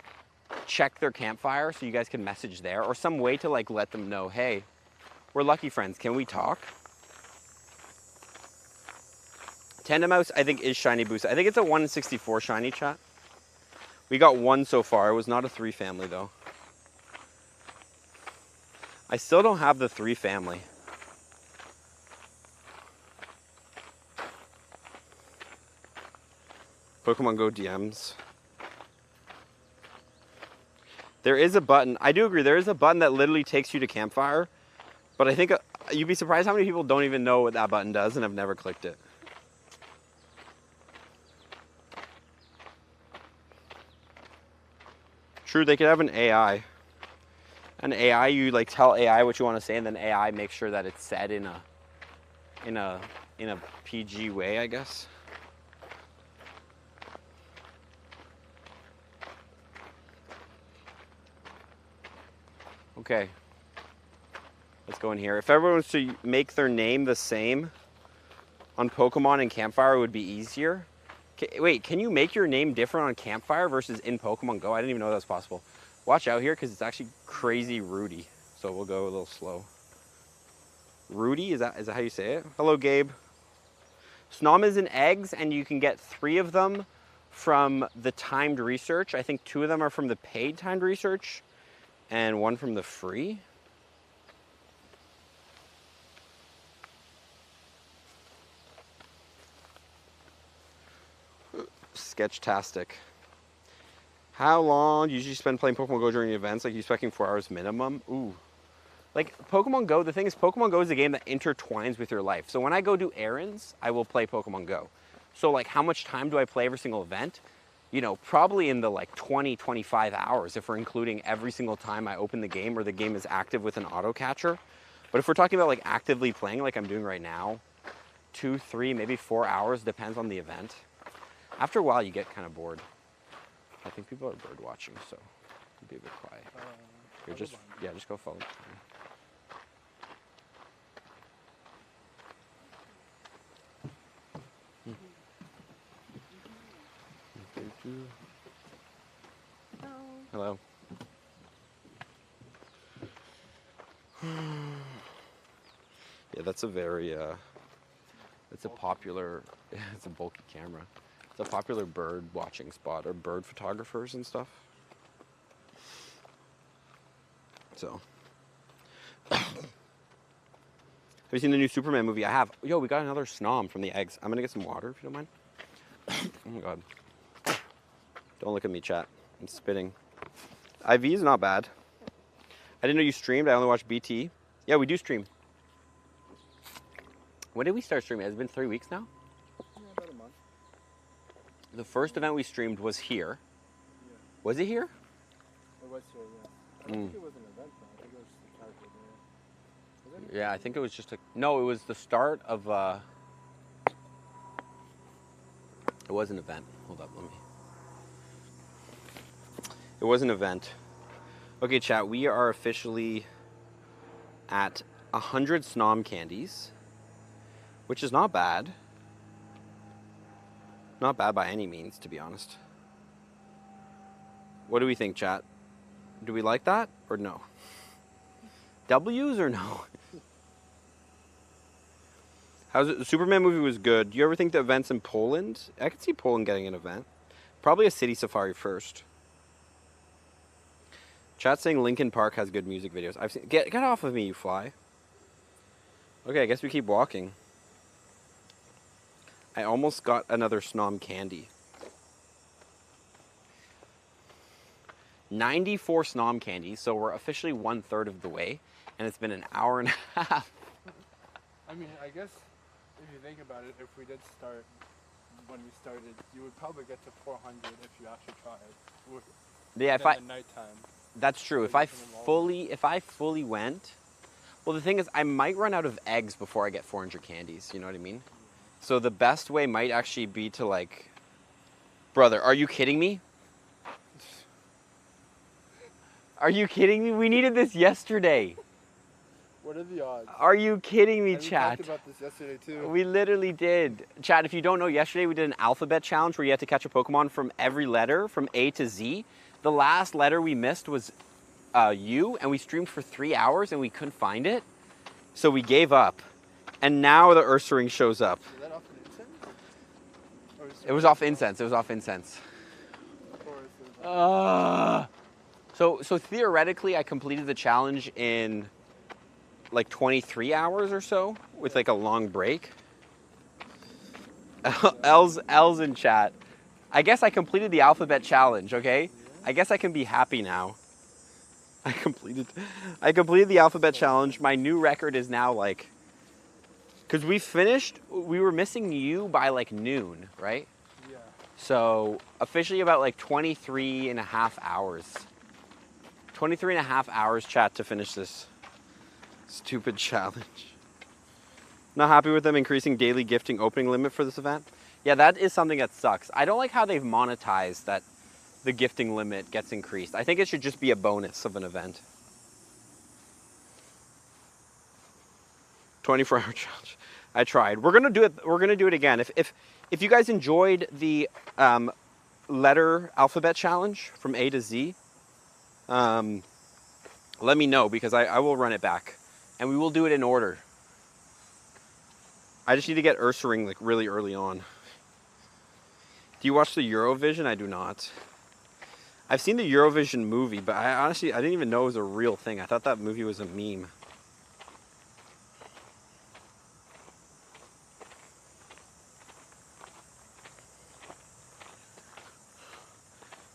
A: check their Campfire so you guys can message there, or some way to like let them know, hey, we're lucky friends, can we talk? Tandemaus, I think, is shiny boost. I think it's a 1 in 64 shiny, chat. We got 1 so far. It was not a 3 family, though. I still don't have the 3 family. Pokemon Go DMs. There is a button. I do agree. There is a button that literally takes you to Campfire. But I think you'd be surprised how many people don't even know what that button does and have never clicked it. True, they could have an AI. An AI, you like tell AI what you want to say, and then AI makes sure that it's said in a PG way, I guess. Okay. Let's go in here. If everyone was to make their name the same on Pokemon and Campfire, it would be easier. Wait, can you make your name different on Campfire versus in Pokemon Go? I didn't even know that was possible. Watch out here, because it's actually crazy Rudy. So we'll go a little slow. Rudy, is that how you say it? Hello, Gabe. Snom is in eggs, and you can get 3 of them from the timed research. I think 2 of them are from the paid timed research, and 1 from the free. Sketchtastic. How long do you usually spend playing Pokemon Go during events? Like, you expecting 4 hours minimum? Ooh. Like, Pokemon Go, the thing is, Pokemon Go is a game that intertwines with your life. So when I go do errands, I will play Pokemon Go. So, like, how much time do I play every single event? You know, probably in the, like, 20, 25 hours if we're including every single time I open the game or the game is active with an auto catcher. But if we're talking about, like, actively playing like I'm doing right now, 2, 3, maybe 4 hours, depends on the event. After a while, you get kind of bored. I think people are bird watching, so be a bit quiet. You're just, yeah, just go follow. Hello. Yeah, that's a very, it's a popular, it's a bulky camera. It's a popular bird watching spot, or bird photographers and stuff. So. Have you seen the new Superman movie? I have. Yo, we got another Snom from the eggs. I'm gonna get some water if you don't mind. Oh my god. Don't look at me, chat. I'm spitting. IV is not bad. I didn't know you streamed. I only watched BT. Yeah, we do stream. When did we start streaming? Has it been 3 weeks now?
B: Yeah, about a month.
A: The first event we streamed was here. Yeah. Was it here?
B: It was here, yeah. I don't think it was an event, though. I think it was just a character there. Was it?
A: Yeah, I think it was just a... No, it was the start of... It was an event. Hold up, let me... It was an event. Okay, chat, we are officially at 100 Snom candies, which is not bad. Not bad by any means, to be honest. What do we think, chat? Do we like that or no? W's or no? How's it? The Superman movie was good. Do you ever think the events in Poland? I could see Poland getting an event. Probably a city safari first. Chat saying Linkin Park has good music videos. I've seen. Get off of me, you fly. Okay, I guess we keep walking. I almost got another Snom candy. 94 Snom candies, so we're officially 1/3 of the way, and it's been an hour and a half.
B: I mean, I guess if you think about it, if we did start when we started, you would probably get to 400 if you actually tried.
A: Yeah,
B: The nighttime.
A: That's true.
B: So
A: If I fully went, well, the thing is, I might run out of eggs before I get 400 candies. You know what I mean? So the best way might actually be to like, brother, are you kidding me? Are you kidding me? We needed this yesterday.
B: What are the odds?
A: Are you kidding me,
B: and
A: chat?
B: We talked about this yesterday too.
A: We literally did. Chat, if you don't know, yesterday we did an alphabet challenge where you had to catch a Pokemon from every letter, from A to Z. The last letter we missed was U, and we streamed for 3 hours and we couldn't find it. So we gave up. And now the Ursaring shows up.
B: Is that off an incense?
A: It was off incense. It was off incense. So theoretically, I completed the challenge in like 23 hours or so with like a long break. L's in chat. I guess I completed the alphabet challenge, okay? I guess I can be happy now. I completed the alphabet challenge. My new record is now like, because we were missing you by like noon, right?
B: Yeah.
A: So officially about like 23 and a half hours. 23 and a half hours, chat, to finish this stupid challenge. Not happy with them increasing daily gifting opening limit for this event? Yeah, that is something that sucks. I don't like how they've monetized that the gifting limit gets increased. I think it should just be a bonus of an event. 24-hour challenge. I tried. We're gonna do it. We're gonna do it again. If you guys enjoyed the letter alphabet challenge from A to Z, let me know, because I will run it back, and we will do it in order. I just need to get Ursaring like really early on. Do you watch the Eurovision? I do not. I've seen the Eurovision movie, but I didn't even know it was a real thing. I thought that movie was a meme.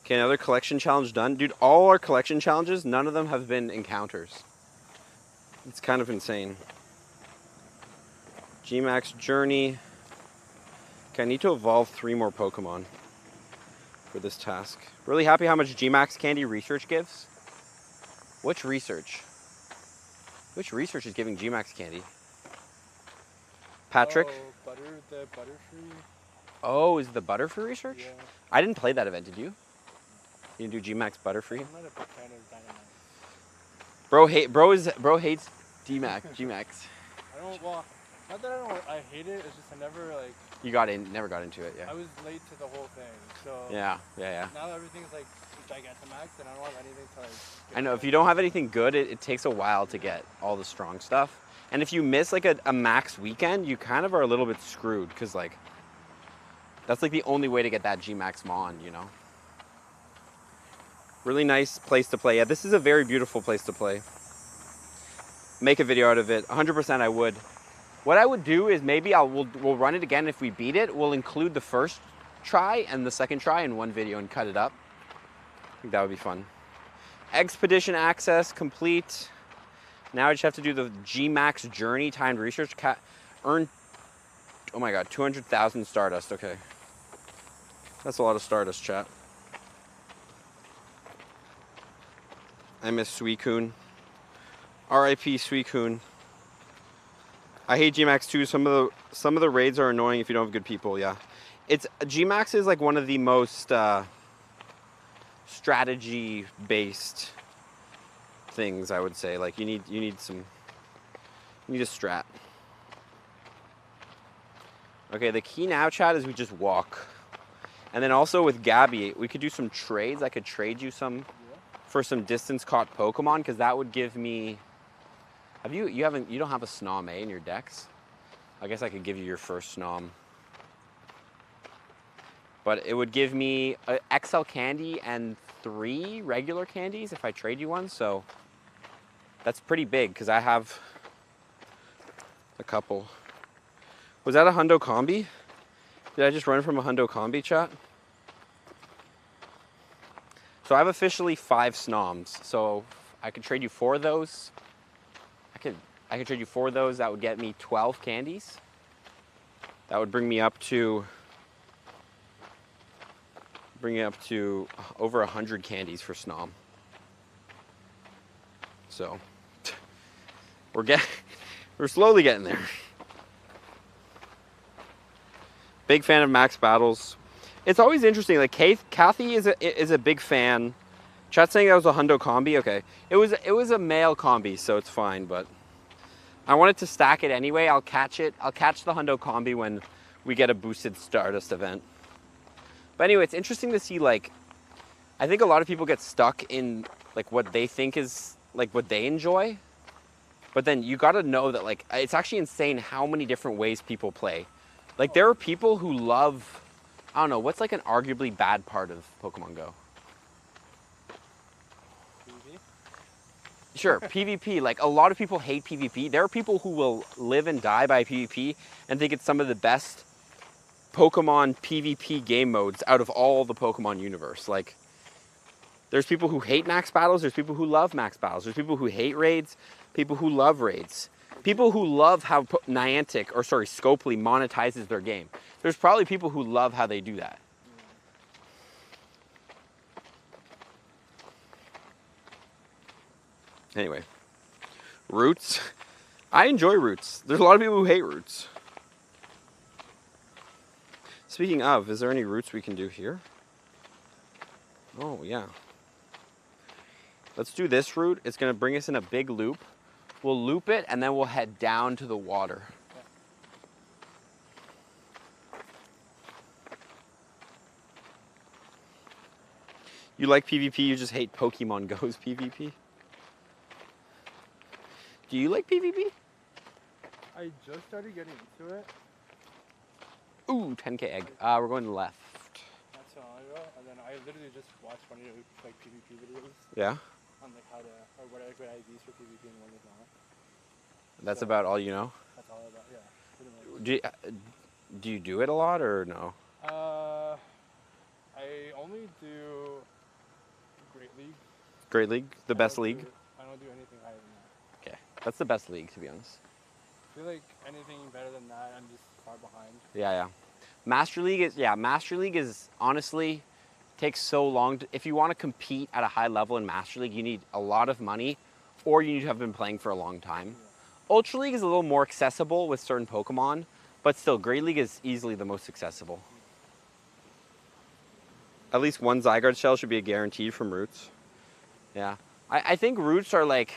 A: Okay, another collection challenge done. Dude, all our collection challenges, none of them have been encounters. It's kind of insane. Gmax Journey. Okay, I need to evolve 3 more Pokemon for this task. Really happy how much Gmax candy research gives. Which research? Which research is giving Gmax candy? Patrick?
B: Oh, the Butterfree.
A: Oh, is it the Butterfree research?
B: Yeah.
A: I didn't play that event, did you? You didn't do Gmax Butterfree?
B: I'm not a big fan of Dynamax.
A: Bro hates Gmax.
B: I don't, well, not that I hate it, it's just I never like...
A: You never got into it, yeah.
B: I was late to the whole thing, so...
A: Yeah.
B: Now everything's like Dynamax, and I don't have anything to like...
A: I know, if you don't have anything good, it takes a while to get all the strong stuff. And if you miss like a max weekend, you kind of are a little bit screwed, because like, that's like the only way to get that Gmax Mon, you know? Really nice place to play. Yeah, this is a very beautiful place to play. Make a video out of it. 100% I would. What I would do is maybe we'll run it again. If we beat it, we'll include the first try and the second try in one video and cut it up. I think that would be fun. Expedition access complete. Now I just have to do the Gmax Journey timed research. Earn, oh my god, 200,000 Stardust. Okay. That's a lot of Stardust, chat. I miss Suicune. R.I.P. Suicune. I hate Gmax too. Some of the raids are annoying if you don't have good people. Yeah, Gmax is like one of the most strategy based things, I would say. Like you need a strat. Okay, the key now, chat, is we just walk, and then also with Gabby, we could do some trades. I could trade you some. For some distance caught Pokemon, because that would give me. You don't have a Snom in your decks? I guess I could give you your first Snom. But it would give me an XL candy and 3 regular candies if I trade you one, so that's pretty big because I have a couple. Was that a Hundo Combi? Did I just run from a Hundo Combi, chat? So I have officially 5 Snoms, so I could trade you 4 of those. I could trade you 4 of those. That would get me 12 candies. That would bring me up to over 100 candies for Snom. So we're slowly getting there. Big fan of max battles. It's always interesting. Like Kathy is a big fan. Chat saying that was a hundo combi. Okay, it was a male combi, so it's fine. But I wanted to stack it anyway. I'll catch it. I'll catch the hundo combi when we get a boosted Stardust event. But anyway, it's interesting to see, like, I think a lot of people get stuck in like what they think is like what they enjoy. But then you got to know that, like, it's actually insane how many different ways people play. Like, there are people who love, I don't know, what's like an arguably bad part of Pokemon Go?
B: PvP?
A: Sure, PvP. Like, a lot of people hate PvP. There are people who will live and die by PvP and think it's some of the best Pokemon PvP game modes out of all the Pokemon universe. Like, there's people who hate max battles. There's people who love max battles. There's people who hate raids. People who love raids. People who love how Scopely monetizes their game. There's probably people who love how they do that. Anyway, routes. I enjoy routes. There's a lot of people who hate routes. Speaking of, is there any routes we can do here? Oh, yeah. Let's do this route. It's going to bring us in a big loop. We'll loop it, and then we'll head down to the water. You like PvP, you just hate Pokemon GO's PvP? Do you like PvP?
B: I just started getting into it.
A: Ooh, 10k egg. We're going to the left.
B: That's how I go. And then I literally just watched one of your like PvP videos.
A: Yeah?
B: On like how to, or what I use for PvP and what is not.
A: That's about all you know?
B: That's all about, yeah. Pretty much.
A: Do you do it a lot or no?
B: I only do Great League.
A: Great League? The best league?
B: I don't do anything higher than that.
A: Okay. That's the best league, to be honest.
B: I feel like anything better than that, I'm just far behind.
A: Yeah. Master League is honestly takes so long. If you want to compete at a high level in Master League, you need a lot of money or you need to have been playing for a long time. Yeah. Ultra League is a little more accessible with certain Pokemon, but still, Great League is easily the most accessible. At least one Zygarde shell should be a guaranteed from Roots. Yeah. I think Roots are like...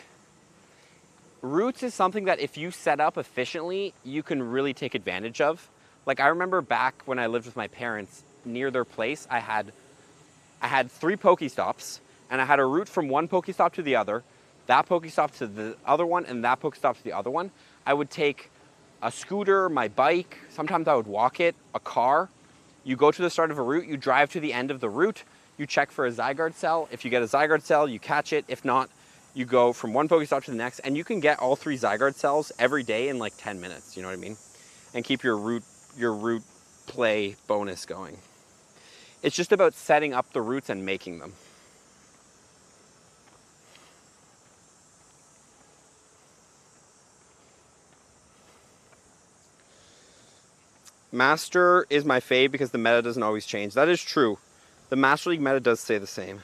A: Roots is something that if you set up efficiently, you can really take advantage of. Like, I remember back when I lived with my parents, near their place, I had 3 Pokestops, and I had a route from one Pokestop to the other, that Pokestop to the other one, and that Pokestop to the other one. I would take a scooter, my bike, sometimes I would walk it, a car. You go to the start of a route, you drive to the end of the route, you check for a Zygarde cell. If you get a Zygarde cell, you catch it. If not, you go from one Pokestop to the next, and you can get all 3 Zygarde cells every day in like 10 minutes, you know what I mean? And keep your route play bonus going. It's just about setting up the routes and making them. Master is my fave because the meta doesn't always change. That is true. The Master League meta does stay the same.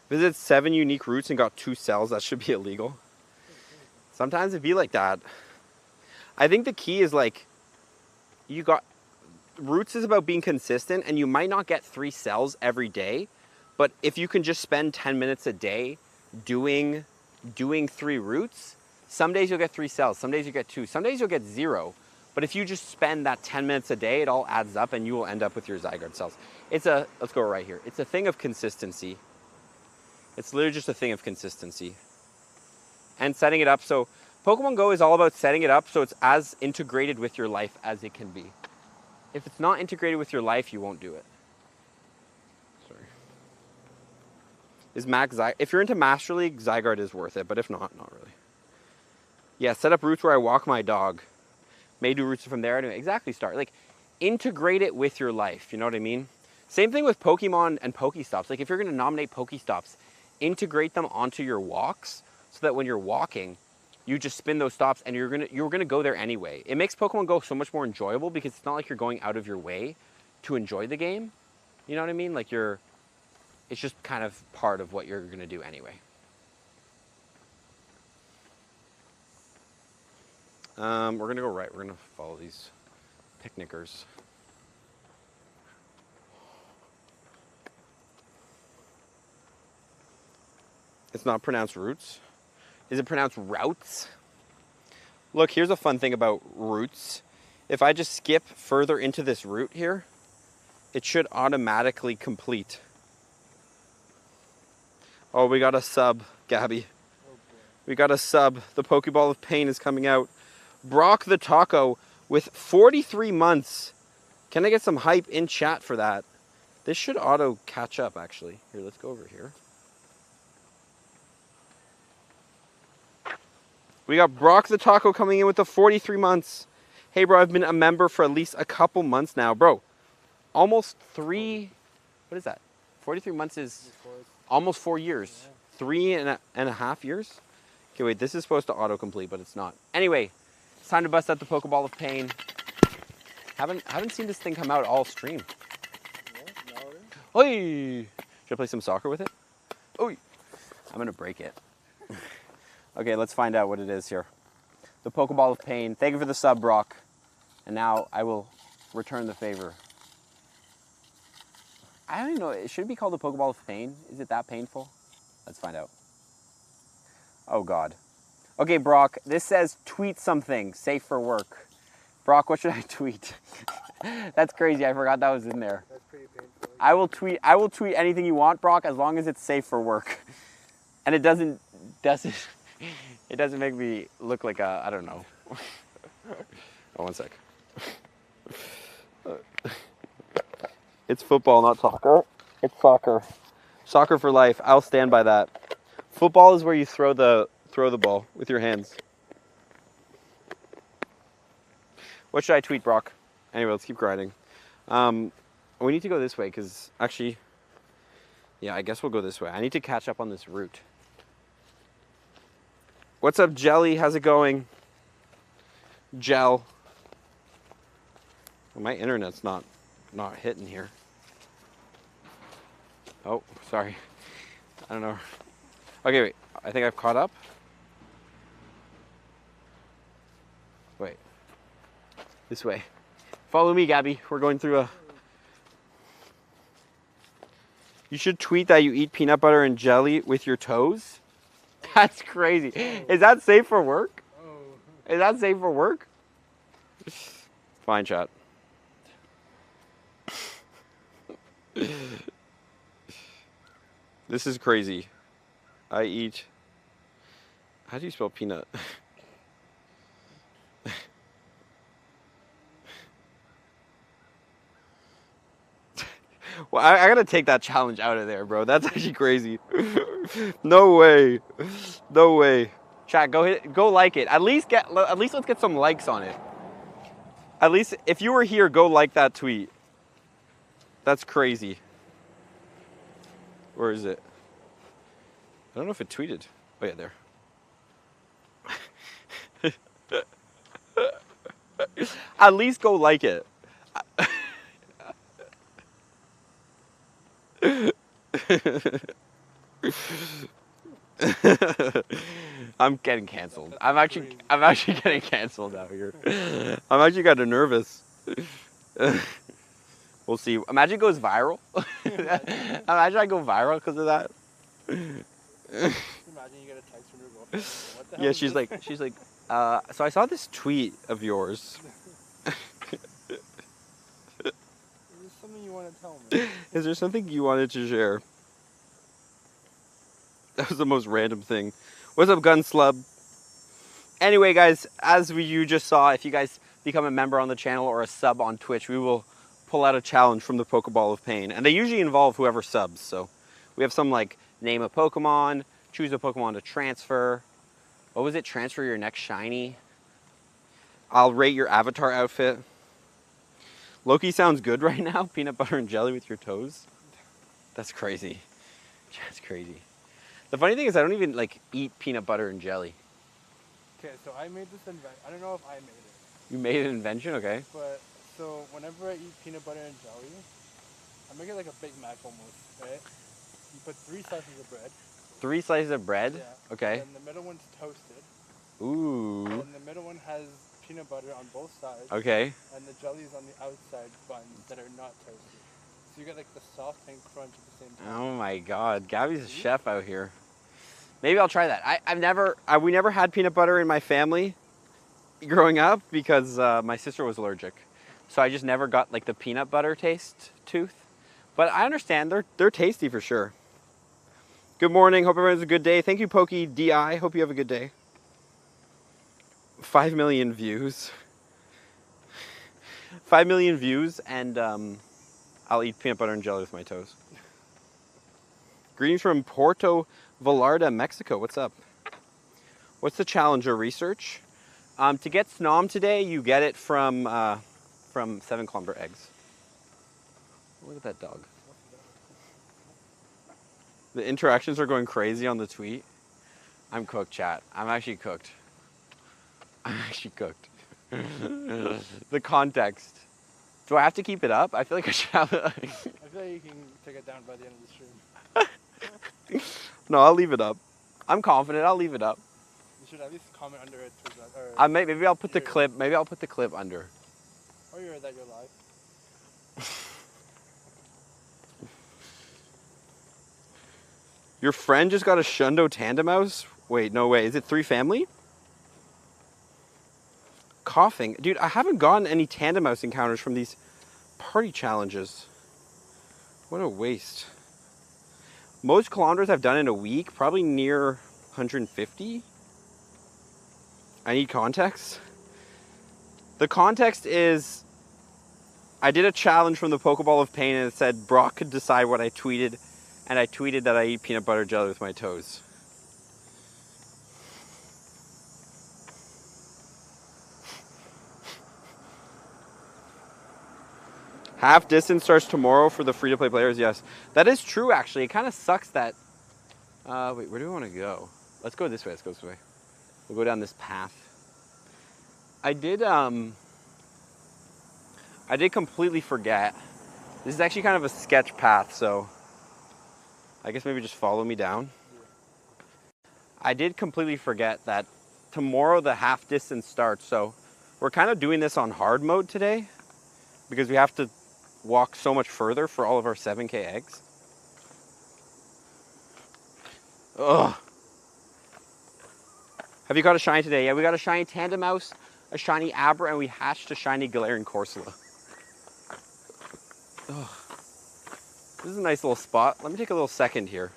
A: Visited 7 unique routes and got 2 cells. That should be illegal. Sometimes it'd be like that. I think the key is like, routes is about being consistent, and you might not get 3 cells every day, but if you can just spend 10 minutes a day doing 3 routes, some days you'll get 3 cells, some days you get 2, some days you'll get 0. But if you just spend that 10 minutes a day, it all adds up and you will end up with your Zygarde cells. Let's go right here. It's a thing of consistency. It's literally just a thing of consistency. And setting it up. So Pokemon Go is all about setting it up so it's as integrated with your life as it can be. If it's not integrated with your life, you won't do it. Sorry. If you're into Master League, Zygarde is worth it, but if not, not really. Yeah, set up routes where I walk my dog. May do routes from there anyway. Exactly, start. Like, integrate it with your life, you know what I mean? Same thing with Pokemon and Pokestops. Like, if you're going to nominate Pokestops, integrate them onto your walks so that when you're walking, you just spin those stops and you're gonna go there anyway. It makes Pokemon Go so much more enjoyable because it's not like you're going out of your way to enjoy the game. You know what I mean? Like it's just kind of part of what you're gonna do anyway. We're gonna go right. We're gonna follow these picnickers. It's not pronounced roots. Is it pronounced routes? Look, here's a fun thing about routes. If I just skip further into this route here, it should automatically complete. Oh, we got a sub, Gabby. We got a sub. The Pokeball of Pain is coming out. Brock the Taco with 43 months. Can I get some hype in chat for that? This should auto catch up, actually. Here, let's go over here. We got Brock the Taco coming in with the 43 months. Hey, bro, I've been a member for at least a couple months now. Bro, almost 3... What is that? 43 months is almost 4 years. Yeah. 3.5 years? Okay, wait, this is supposed to autocomplete, but it's not. Anyway, it's time to bust out the Pokeball of Pain. Haven't seen this thing come out all stream.
B: Yeah, no,
A: Oi! Should I play some soccer with it? Oi! I'm gonna break it. Okay, let's find out what it is here. The Pokeball of Pain. Thank you for the sub, Brock. And now I will return the favor. I don't even know. It should be called the Pokeball of Pain. Is it that painful? Let's find out. Oh, God. Okay, Brock. This says tweet something. Safe for work. Brock, what should I tweet? That's crazy. I forgot that was in there.
B: that's pretty painful.
A: I will tweet anything you want, Brock, as long as it's safe for work. And it doesn't make me look like a, I don't know. Oh, one sec. It's football, not soccer. It's soccer. Soccer for life. I'll stand by that. Football is where you throw the ball with your hands. What should I tweet, Brock? Anyway, let's keep grinding. We need to go this way because actually, yeah, I guess we'll go this way. I need to catch up on this route. What's up, Jelly? How's it going? Gel. Well, my internet's not hitting here. Oh, sorry. I don't know. Okay, wait. I think I've caught up. Wait. This way. Follow me, Gabby. We're going through a... You should tweet that you eat peanut butter and jelly with your toes. That's crazy. Is that safe for work? Is that safe for work? Fine, chat. This is crazy. I eat... How do you spell peanut? Well, I gotta take that challenge out of there, bro. That's actually crazy. No way. No way. Chat, go like it. At least let's get some likes on it. At least if you were here, go like that tweet. That's crazy. Where is it? I don't know if it tweeted. Oh yeah, there. At least go like it. I'm getting canceled. I'm actually getting canceled out here. I'm actually kind of nervous. We'll see. Imagine it goes viral. Imagine I go viral because of that.
B: Imagine you get a text from your girlfriend. What the hell
A: Yeah,
B: is
A: she's
B: this?
A: like, so I saw this tweet of yours.
B: Is there something you want to tell me?
A: Is there something you wanted to share? That was the most random thing. What's up, Gunslub? Anyway, guys, as you just saw, if you guys become a member on the channel or a sub on Twitch, we will pull out a challenge from the Pokeball of Pain. And they usually involve whoever subs. So we have some like name a Pokemon, choose a Pokemon to transfer. What was it? Transfer your next shiny. I'll rate your avatar outfit. Loki sounds good right now. Peanut butter and jelly with your toes. That's crazy. That's crazy. The funny thing is I don't even like eat peanut butter and jelly.
B: Okay, so I made this invention. I don't know if I made it.
A: You made an invention, okay?
B: But, so whenever I eat peanut butter and jelly, I make it like a Big Mac almost, right? You put 3 slices of bread.
A: 3 slices of bread?
B: Yeah.
A: Okay.
B: And the middle one's toasted.
A: Ooh.
B: And the middle one has peanut butter on both sides.
A: Okay.
B: And the jelly is on the outside buns that are not toasted. So you get like the soft and crunch at the same time.
A: Oh my God, Gabby's a chef out here. Maybe I'll try that. We never had peanut butter in my family growing up because my sister was allergic. So I just never got like the peanut butter taste tooth. But I understand, they're tasty for sure. Good morning, hope everyone's a good day. Thank you, Pokey DI, hope you have a good day. 5 million views. 5 million views, and I'll eat peanut butter and jelly with my toes. Greetings from Puerto Vallarta, Mexico. What's up? What's the Challenger research? To get SNOM today, you get it from 7-kilometer eggs. Look at that dog. The interactions are going crazy on the tweet. I'm cooked, chat. I'm actually cooked. I'm actually cooked. The context. Do I have to keep it up? I feel like I should have it.
B: I feel like you can take it down by the end of the stream.
A: No, I'll leave it up. I'm confident. I'll leave it up.
B: You should at least comment under it.
A: Maybe I'll put the clip. Maybe I'll put the clip under.
B: Or that you're live.
A: Your friend just got a Shundo Tandemaus? Wait, no way. Is it 3 family? Coughing. Dude, I haven't gotten any Tandemaus encounters from these party challenges. What a waste. Most kilometers I've done in a week, probably near 150. I need context. The context is, I did a challenge from the Pokeball of Pain and it said Brock could decide what I tweeted, and I tweeted that I eat peanut butter jelly with my toes. Half distance starts tomorrow for the free-to-play players, yes. That is true, actually. It kind of sucks that... wait, where do we want to go? Let's go this way, let's go this way. We'll go down this path. I did completely forget. This is actually kind of a sketch path, so... I guess maybe just follow me down. I did completely forget that tomorrow the half distance starts, so... We're kind of doing this on hard mode today, because we have to walk so much further for all of our 7K eggs. Ugh. Have you got a shiny today? Yeah, we got a shiny Tandemaus, a shiny Abra, and we hatched a shiny Galarian Corsola. Ugh. This is a nice little spot. Let me take a little second here.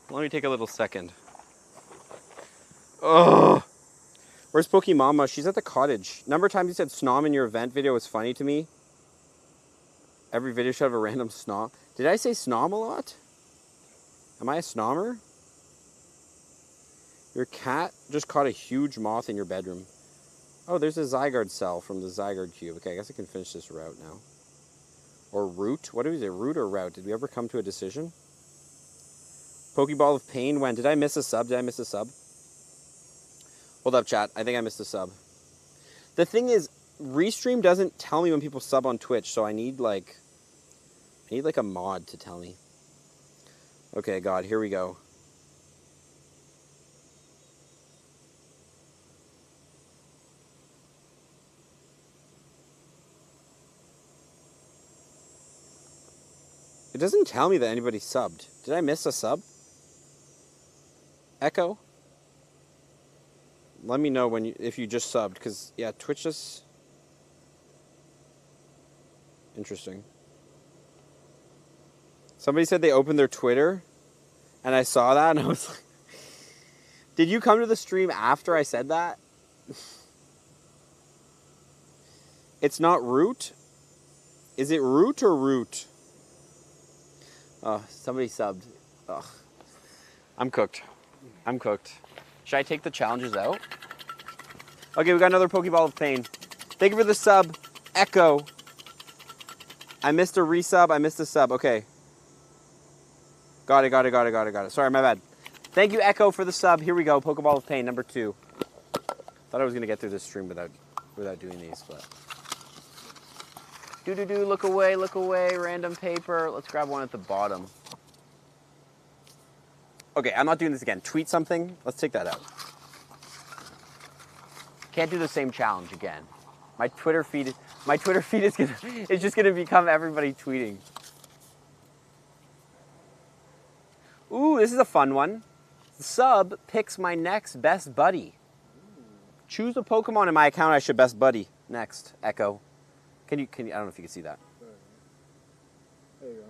A: Let me take a little second. Ugh. Where's Pokemama? She's at the cottage. Number of times you said SNOM in your event video was funny to me. Every video should have a random SNOM. Did I say SNOM a lot? Am I a SNOMer? Your cat just caught a huge moth in your bedroom. Oh, there's a Zygarde cell from the Zygarde cube. Okay, I guess I can finish this route now. Or route? What is it? Route or route? Did we ever come to a decision? Pokeball of Pain when? Did I miss a sub? Did I miss a sub? Hold up, chat. I think I missed a sub. The thing is, Restream doesn't tell me when people sub on Twitch, so I need like a mod to tell me. Okay, God, here we go. It doesn't tell me that anybody subbed. Did I miss a sub? Echo? Let me know if you just subbed, because, yeah, Twitch just... Interesting. Somebody said they opened their Twitter, and I saw that, and I was like... Did you come to the stream after I said that? It's not root? Is it root or root? Oh, somebody subbed. Ugh. I'm cooked. I'm cooked. Should I take the challenges out? Okay, we got another Pokeball of Pain. Thank you for the sub, Echo. I missed a resub. I missed a sub. Okay. Got it. Sorry, my bad. Thank you, Echo, for the sub. Here we go. Pokeball of Pain, number 2. Thought I was going to get through this stream without doing these, but... Look away, random paper. Let's grab one at the bottom. Okay, I'm not doing this again. Tweet something. Let's take that out. Can't do the same challenge again. My Twitter feed is it's just gonna become everybody tweeting. Ooh, this is a fun one. The sub picks my next best buddy. Choose a Pokemon in my account I should best buddy next. Echo. Can you? I don't know if you can see that.
B: There you go.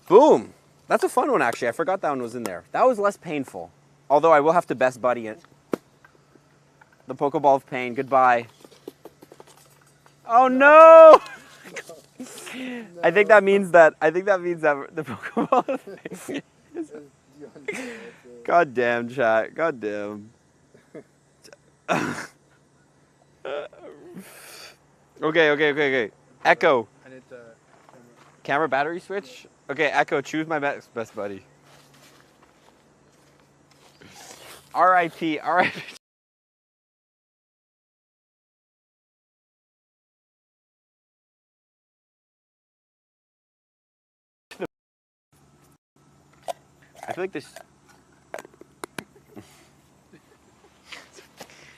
A: Boom. That's a fun one, actually. I forgot that one was in there. That was less painful. Although I will have to best buddy it. The Pokeball of Pain. Goodbye. Oh no! No. I think that means that the Pokeball of Pain is... God damn, chat. God damn. Okay. Echo.
B: I need to
A: Camera battery switch? Okay, Echo, choose my best buddy. R.I.P. R.I.P. I feel like this...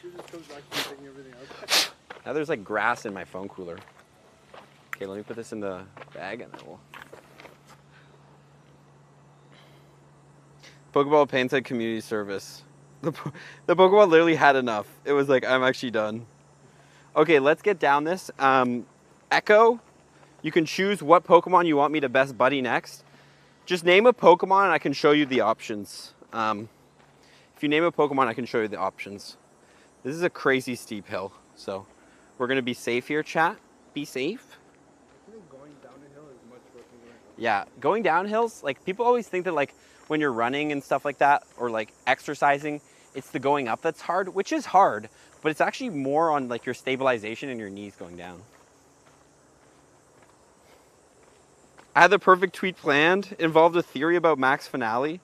B: She just comes back to taking everything out.
A: Now there's like grass in my phone cooler. Okay, let me put this in the bag and then we'll... Pokeball Pain said community service. The Pokeball literally had enough. It was like, I'm actually done. Okay, let's get down this. Echo, you can choose what Pokemon you want me to best buddy next. Just name a Pokemon and I can show you the options. If you name a Pokemon, I can show you the options. This is a crazy steep hill, so we're gonna be safe here, chat. Be safe.
B: I think going down a hill is much worse than going up.
A: Yeah, going down hills, like people always think that like when you're running and stuff like that, or like exercising, it's the going up that's hard, which is hard, but it's actually more on like your stabilization and your knees going down. I had the perfect tweet planned, involved a theory about Max Finale.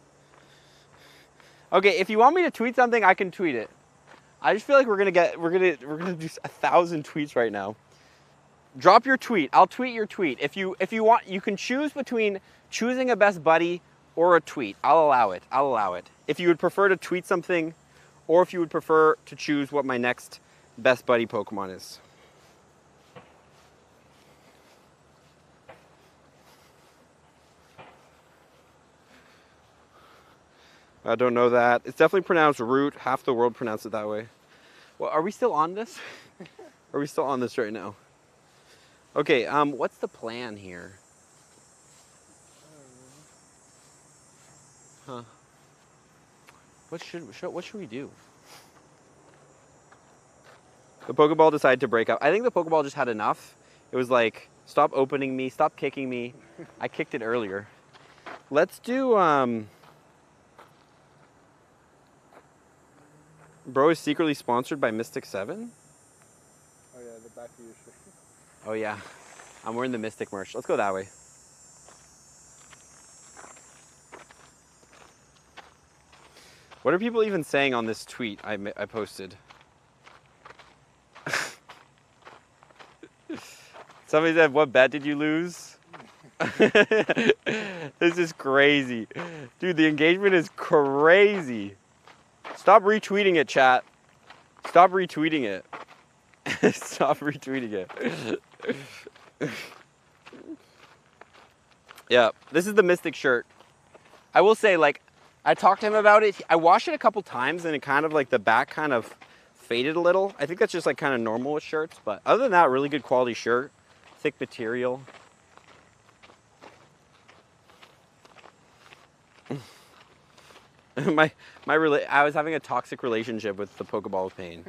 A: Okay, if you want me to tweet something, I can tweet it. I just feel like we're gonna do 1,000 tweets right now. Drop your tweet. I'll tweet your tweet. If you want, you can choose between choosing a best buddy or a tweet. I'll allow it. I'll allow it. If you would prefer to tweet something, or if you would prefer to choose what my next best buddy Pokemon is. I don't know that. It's definitely pronounced root. Half the world pronounce it that way. Well, are we still on this? Are we still on this right now? Okay, what's the plan here? Huh. What should we do? The Pokeball decided to break up. I think the Pokeball just had enough. It was like, stop opening me, stop kicking me. I kicked it earlier. Let's do, Bro is secretly sponsored by Mystic 7?
B: Oh yeah, the back of your shirt.
A: Oh yeah, I'm wearing the Mystic merch. Let's go that way. What are people even saying on this tweet I posted? Somebody said, what bet did you lose? This is crazy. Dude, the engagement is crazy. Stop retweeting it, chat. Stop retweeting it. Stop retweeting it. Yeah, this is the Mystic shirt. I will say, like, I talked to him about it. I washed it a couple times and it kind of like the back kind of faded a little. I think that's just like kind of normal with shirts, but other than that, really good quality shirt. Thick material. I was having a toxic relationship with the Pokeball of Pain.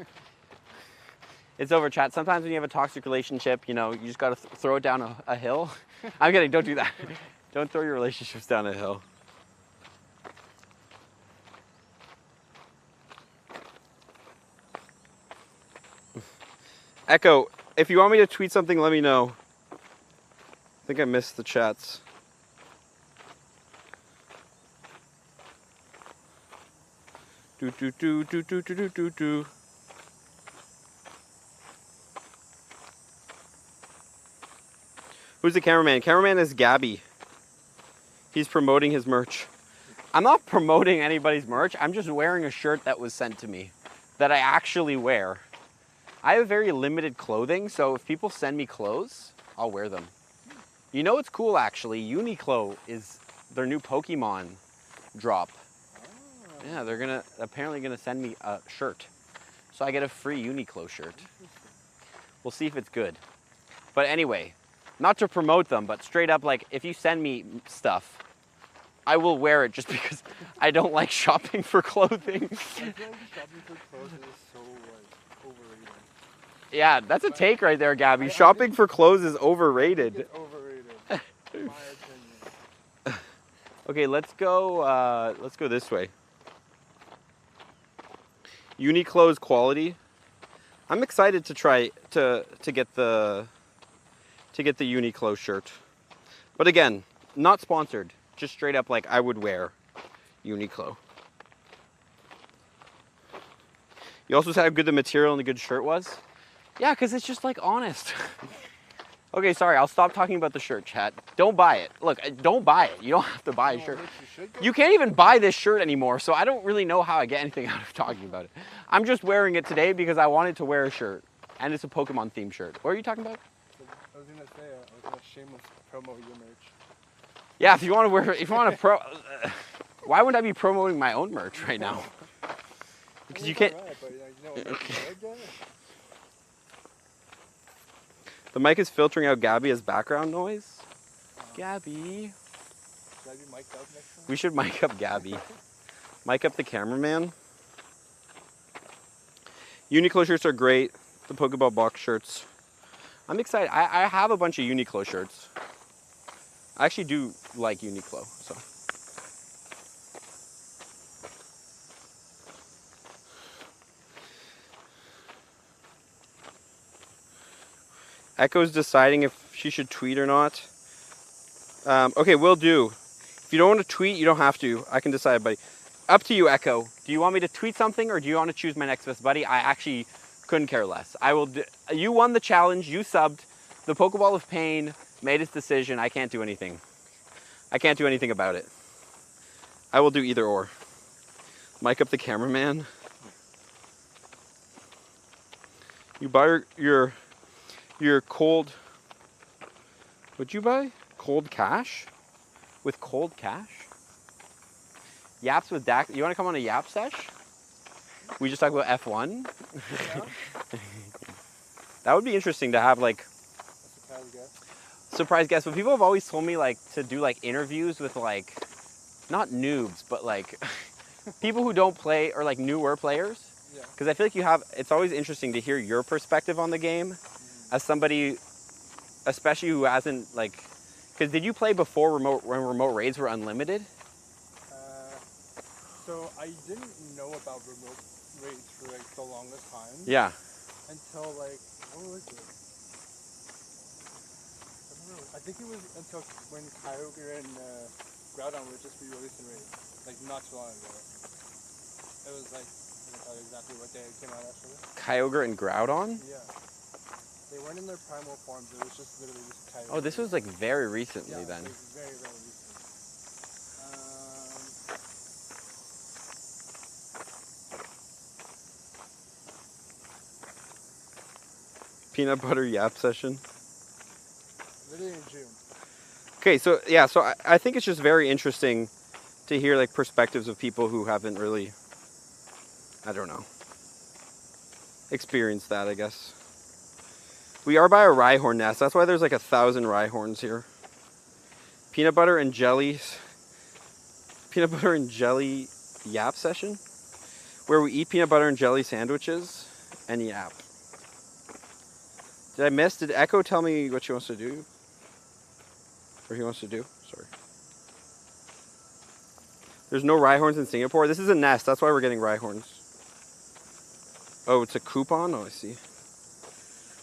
A: It's over, chat. Sometimes when you have a toxic relationship, you know, you just gotta throw it down a hill. I'm kidding, don't do that. Don't throw your relationships down a hill. Echo, if you want me to tweet something, let me know. I think I missed the chats. Do do do do do do do do do. Who's the cameraman? Cameraman is Gabby. He's promoting his merch. I'm not promoting anybody's merch. I'm just wearing a shirt that was sent to me that I actually wear. I have very limited clothing, so if people send me clothes, I'll wear them. You know what's cool actually? Uniqlo is their new Pokemon drop. Yeah, they're apparently gonna send me a shirt. So I get a free Uniqlo shirt. We'll see if it's good. But anyway, not to promote them, but straight up, like, if you send me stuff, I will wear it just because I don't like shopping for clothing.
B: I feel like shopping for clothes is so like overrated.
A: Yeah, that's a take right there, Gabby. Shopping for clothes is overrated.
B: It's overrated, in my opinion.
A: Okay, let's go this way. Uniqlo's quality. I'm excited to try to get the Uniqlo shirt. But again, not sponsored. Just straight up like I would wear Uniqlo. You also said how good the material and the good shirt was? Yeah, because it's just like honest. Okay, sorry, I'll stop talking about the shirt, chat. Don't buy it. Look, don't buy it. You don't have to buy a shirt. You can't even buy this shirt anymore, so I don't really know how I get anything out of talking about it. I'm just wearing it today because I wanted to wear a shirt. And it's a Pokemon themed shirt. What are you talking about?
B: I was gonna say, I was gonna shameless promo your merch.
A: Yeah, if you want to wear, if you want to why wouldn't I be promoting my own merch right now? Because you can't.
B: Right, but, you know,
A: The mic is filtering out Gabby as background noise. Gabby.
B: Should I be mic'd up next time?
A: We should mic up Gabby. Mic up the cameraman. Uniqlo shirts are great. The Pokeball box shirts. I'm excited. I have a bunch of Uniqlo shirts. I actually do like Uniqlo, so. Echo's deciding if she should tweet or not. Okay, will do. If you don't want to tweet, you don't have to. I can decide, buddy. Up to you, Echo. Do you want me to tweet something or do you want to choose my next best buddy? I actually couldn't care less. You won the challenge. You subbed. The Pokeball of Pain made its decision. I can't do anything. I can't do anything about it. I will do either or. Mic up the cameraman. You buy your cold. What'd you buy? Cold cash? With cold cash? Yaps with Dak. You want to come on a Yap sesh? We just talk about F1?
B: Yeah.
A: That would be interesting to have like surprise guests. But people have always told me like to do like interviews with like not noobs, but like people who don't play or like newer players.
B: Yeah.
A: Because I feel like it's always interesting to hear your perspective on the game as somebody, especially who hasn't like, because did you play before when remote raids were unlimited?
B: So I didn't know about remote raids for like the longest time.
A: Yeah.
B: Until like, what was it? I think it was until when Kyogre and Groudon were just re-released in raids, like not too long ago. It was like, I can tell you exactly what day it came out actually.
A: Kyogre and Groudon?
B: Yeah. They weren't in their primal forms, it was just literally just Kyogre.
A: Oh, this was like very recently then.
B: It was very, very recent.
A: Peanut butter yap session.
B: Literally in June.
A: Okay, so yeah, so I think it's just very interesting to hear like perspectives of people who haven't really, I don't know, experienced that, I guess. We are by a Rhyhorn nest. That's why there's like 1,000 Rhyhorns here. Peanut butter and jelly yap session, where we eat peanut butter and jelly sandwiches and yap. Did I miss? Did Echo tell me what she wants to do? Or he wants to do? Sorry. There's no Rhyhorns in Singapore. This is a nest. That's why we're getting Rhyhorns. Oh, it's a coupon? Oh, I see.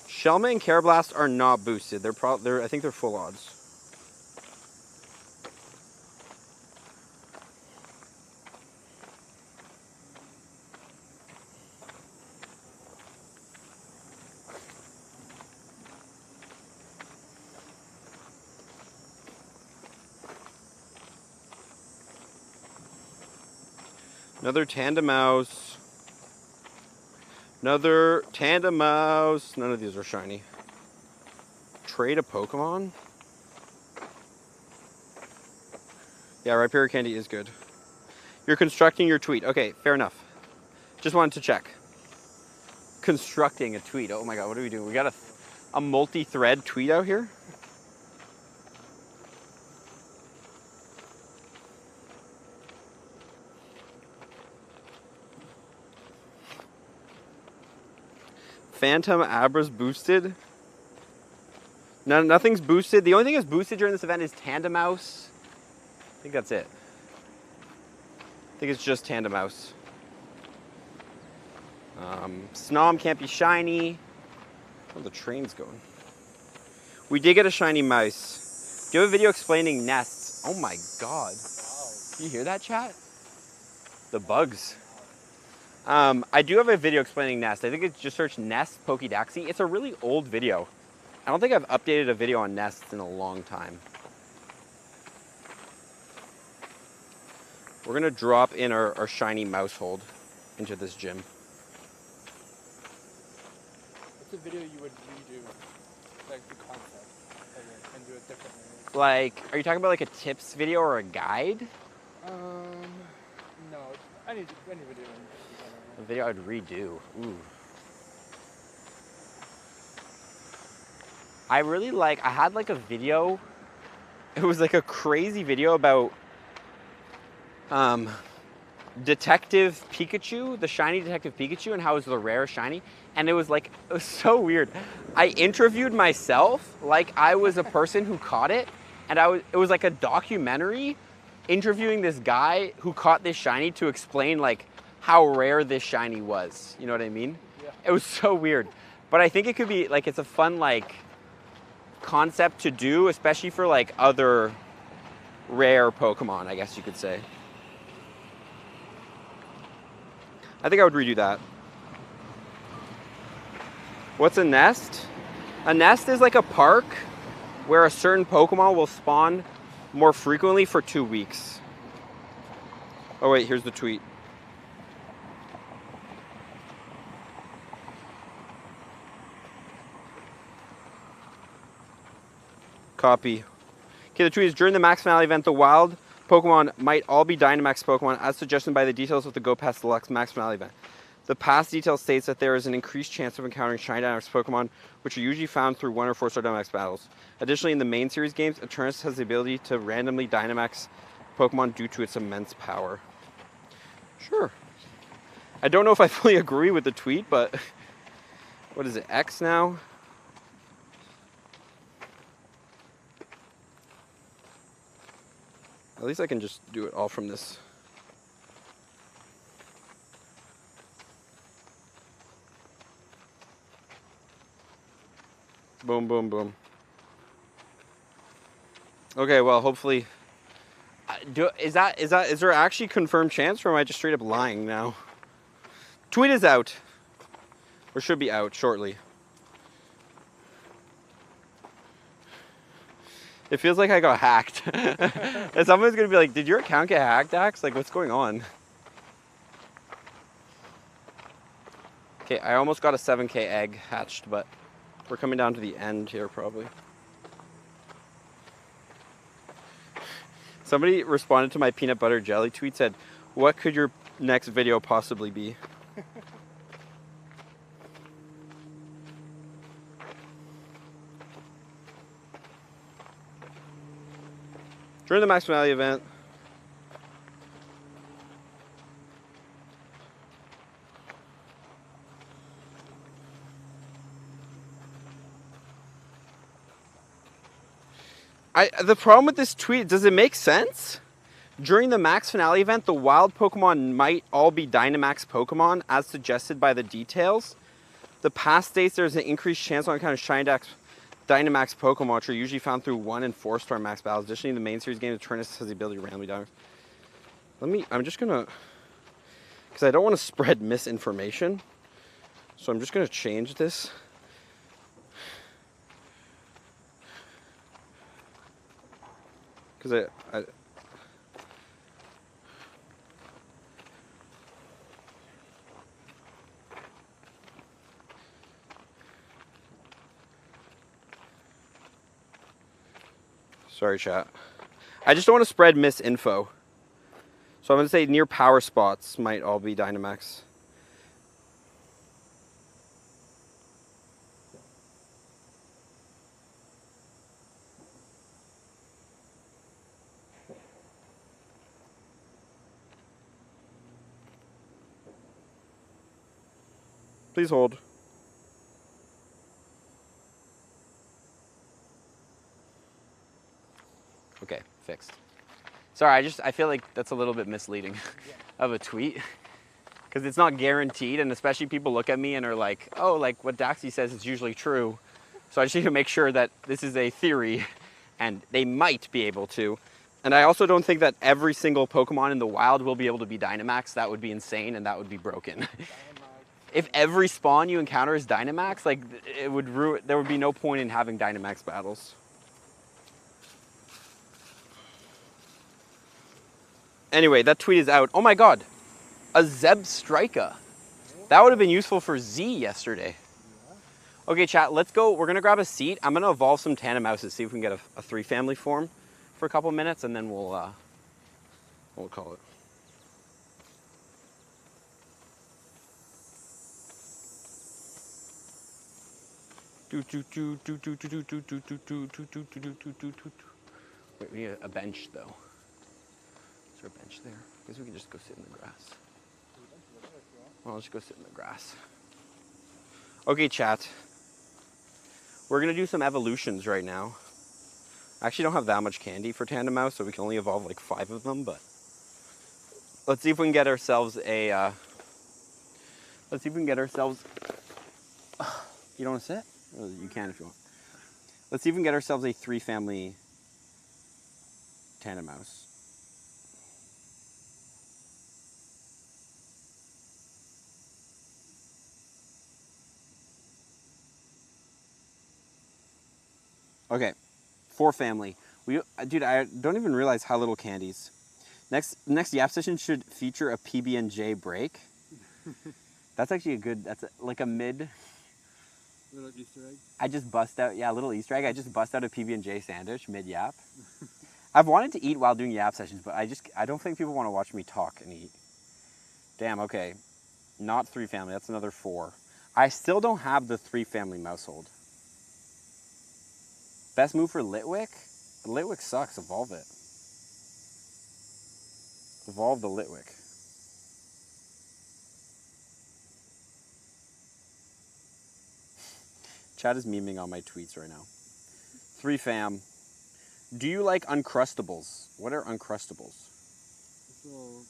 A: Shelmet and Carablast are not boosted. I think they're full odds. Another Tandemaus. Another Tandemaus. None of these are shiny. Trade a Pokemon? Yeah, Rhyperior Candy is good. You're constructing your tweet. Okay, fair enough. Just wanted to check. Constructing a tweet. Oh my god, what are we doing? We got a multi-thread tweet out here? Phantom Abra's boosted. No, nothing's boosted. The only thing that's boosted during this event is Tandemaus. I think that's it. I think it's just Tandemaus. Snom can't be shiny. Oh, the train's going. We did get a shiny mouse. Do you have a video explaining nests? Oh my god. Wow. You hear that, chat? The bugs. I do have a video explaining Nest. I think it's just search Nest Pokédaxi. It's a really old video. I don't think I've updated a video on Nests in a long time. We're gonna drop in our shiny mouse hold into this gym.
B: What's a video you would redo, like the concept of it, and do it differently?
A: Like, are you talking about like a tips video or a guide?
B: No, any video.
A: A video I'd redo. Ooh. I really like, I had like a video, it was like a crazy video about Detective Pikachu, the shiny Detective Pikachu, and how it was the rare shiny. And it was like, it was so weird. I interviewed myself like I was a person who caught it, and it was like a documentary interviewing this guy who caught this shiny to explain like how rare this shiny was. You know what I mean? Yeah. It was so weird. But I think it could be like, it's a fun like concept to do, especially for like other rare Pokemon, I guess you could say. I think I would redo that. What's a nest? A nest is like a park where a certain Pokemon will spawn more frequently for 2 weeks. Oh wait, here's the tweet. Copy. Okay, the tweet is, during the Max Finale event, the wild Pokemon might all be Dynamax Pokemon, as suggested by the details of the Go Pass Deluxe Max Finale event. The past detail states that there is an increased chance of encountering shiny Dynamax Pokemon, which are usually found through 1 or 4-star Dynamax battles. Additionally, in the main series games, Eternus has the ability to randomly Dynamax Pokemon due to its immense power. Sure. I don't know if I fully agree with the tweet, but what is it, X now? At least I can just do it all from this. Boom, boom, boom. Okay, well, hopefully, is there actually confirmed chance, or am I just straight up lying now? Tweet is out, or should be out shortly. It feels like I got hacked. And someone's gonna be like, did your account get hacked, Dax? Like, what's going on? Okay, I almost got a 7K egg hatched, but we're coming down to the end here, probably. Somebody responded to my peanut butter jelly tweet, said, what could your next video possibly be? During the Max Finale event, the problem with this tweet, does it make sense? During the Max Finale event, the wild Pokemon might all be Dynamax Pokemon, as suggested by the details. The past states there's an increased chance on kind of Dynamax Pokemon, which are usually found through 1 and 4-star max battles. Additionally, in the main series game, Eternus has the ability to randomly Dynamax. I'm just gonna, because I don't want to spread misinformation, so I'm just gonna change this. Because Sorry, chat. I just don't want to spread misinfo. So I'm going to say near power spots might all be Dynamax. Please hold. Okay, fixed. Sorry, I feel like that's a little bit misleading of a tweet. Because it's not guaranteed, and especially people look at me and are like, oh, like what Daxy says is usually true. So I just need to make sure that this is a theory, and they might be able to. And I also don't think that every single Pokemon in the wild will be able to be Dynamax. That would be insane, and that would be broken. If every spawn you encounter is Dynamax, like it would ruin. There would be no point in having Dynamax battles. Anyway, that tweet is out. Oh my god, a Zebstrika. That would have been useful for Z yesterday. Okay, chat, let's go. We're gonna grab a seat. I'm gonna evolve some Tandemouses, see if we can get a 3-family form for a couple minutes, and then we'll call it. Wait, we need a bench though. Is there a bench there? I guess we can just go sit in the grass. Well, let's just go sit in the grass. Okay, chat. We're gonna do some evolutions right now. I actually don't have that much candy for Tandemaus, so we can only evolve like 5 of them, but let's see if we can get ourselves a, let's see if we can get ourselves, you don't wanna sit? Or you can if you want. Let's see if we can get ourselves a 3-family Tandemaus. Okay, 4-family. Dude, I don't even realize how little candies. Next Yap session should feature a PB&J break. That's actually a good, like a mid.
B: Little Easter egg?
A: I just bust out, yeah, a little Easter egg. I just bust out a PB&J sandwich mid-Yap. I've wanted to eat while doing Yap sessions, but I don't think people want to watch me talk and eat. Damn, okay. Not 3-family, that's another 4. I still don't have the 3-family Mousehold. Best move for Litwick? Litwick sucks, evolve it. Evolve the Litwick. Chad is memeing on my tweets right now. 3-fam. Do you like Uncrustables? What are Uncrustables?
B: This little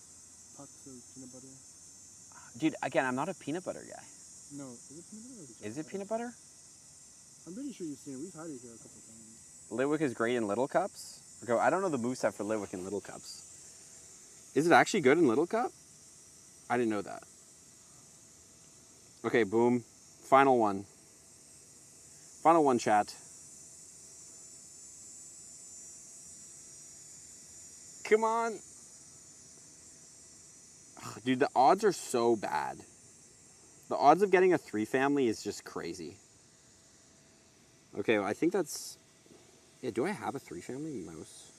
B: pucks of peanut butter.
A: Dude, again, I'm not a peanut butter guy.
B: No, is it peanut butter?
A: Is it peanut butter?
B: I'm pretty sure you've seen it. We've had it here a couple times.
A: Litwick is great in little cups? Okay, I don't know the moveset for Litwick in little cups. Is it actually good in little cup? I didn't know that. Okay, boom. Final one. Final one, chat. Come on. Ugh, dude, the odds are so bad. The odds of getting a 3-family is just crazy. Okay, well, I think that's... Yeah, do I have a 3-family mouse?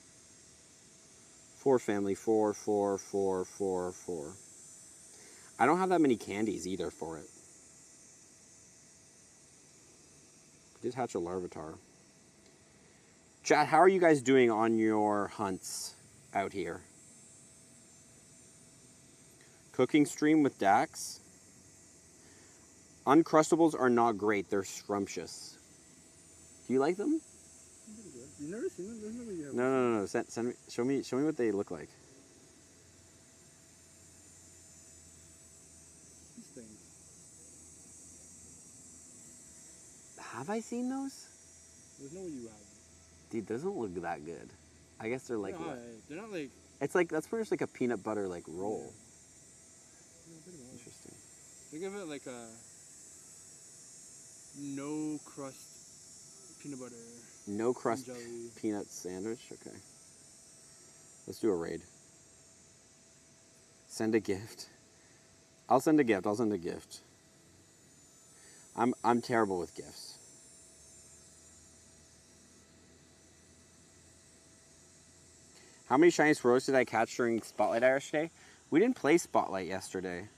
A: 4-family, 4, 4, 4, 4, 4. I don't have that many candies either for it. I did hatch a Larvitar. Chat, how are you guys doing on your hunts out here? Cooking stream with Dax. Uncrustables are not great. They're scrumptious. Do you like them?
B: You've never seen them? There's no way you have.
A: No. Send me. Show me what they look like.
B: These things.
A: Have I seen those?
B: There's no way you have.
A: Dude, those don't look that good. I guess they're like.
B: They're not like.
A: It's like that's pretty much like a peanut butter like roll.
B: Yeah,
A: Interesting.
B: Think of it like a no crust peanut butter.
A: No crust
B: jelly.
A: peanut sandwich. Okay. Let's do a raid. Send a gift. I'll send a gift. I'm terrible with gifts. How many shiny Swirls did I catch during Spotlight yesterday? We didn't play Spotlight yesterday.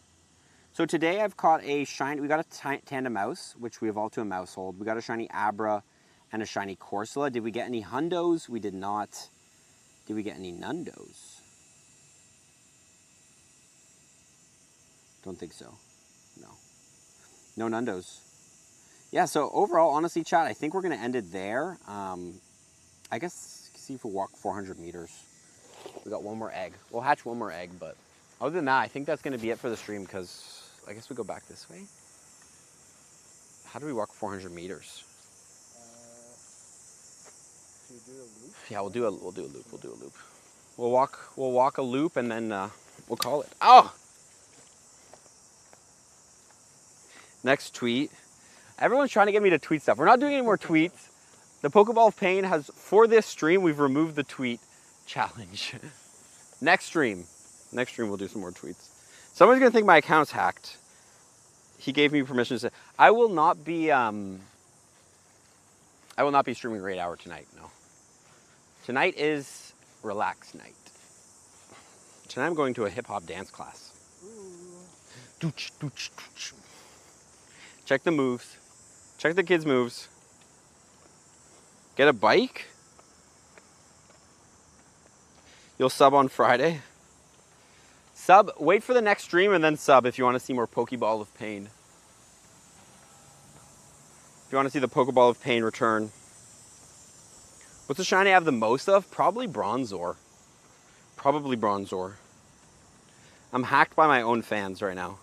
A: So today I've caught a shiny, we got a Tandemaus, which we evolved to a Mousehold. We got a shiny Abra and a shiny Corsola. Did we get any Hundos? We did not. Did we get any Nundos? Don't think so. No. No Nundos. Yeah, so overall, honestly, chat, I think we're going to end it there. I guess, see if we walk 400 meters. We got one more egg. We'll hatch one more egg, but other than that, I think that's going to be it for the stream because I guess we go back this way. How do we walk 400 meters?
B: Do you do a loop?
A: Yeah, we'll do a loop. We'll walk a loop and then we'll call it. Oh! Next tweet. Everyone's trying to get me to tweet stuff. We're not doing any more tweets. The Pokeball of Pain has, for this stream, we've removed the tweet challenge. Next stream we'll do some more tweets. Someone's gonna think my account's hacked. He gave me permission to say, I will not be streaming Raid Hour tonight, no. Tonight is relax night. Tonight I'm going to a hip hop dance class. Dooch, dooch, dooch. Check the moves. Check the kids' moves. Get a bike? You'll sub on Friday? Sub, wait for the next stream and then sub if you want to see more Pokeball of Pain. If you want to see the Pokeball of Pain return. What's the shiny I have the most of? Probably Bronzor. Probably Bronzor. I'm hacked by my own fans right now.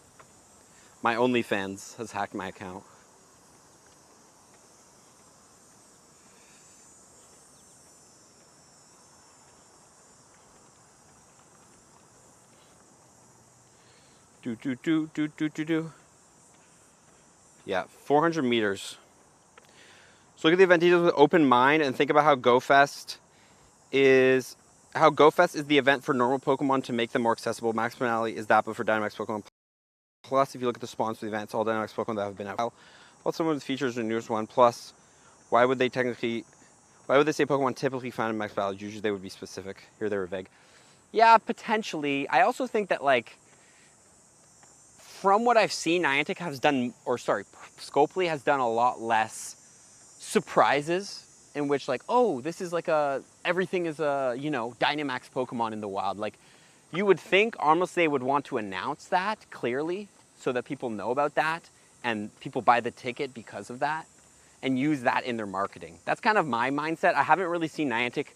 A: My OnlyFans has hacked my account. Do. Yeah, 400 meters. So look at the event details with open mind and think about how GoFest is the event for normal Pokemon to make them more accessible. Max finale is that, but for Dynamax Pokemon. Plus, if you look at the spawns for the event, it's all Dynamax Pokemon that have been out. Well, some of the features are the newest one. Plus, why would they say Pokemon typically found in Max Battles? Usually they would be specific. Here they were vague. Yeah, potentially. I also think that, like, from what I've seen, Niantic has done, Scopely has done a lot less surprises in which, like, oh, this is like everything is a, Dynamax Pokemon in the wild. Like, you would think almost they would want to announce that clearly so that people know about that and people buy the ticket because of that and use that in their marketing. That's kind of my mindset. I haven't really seen Niantic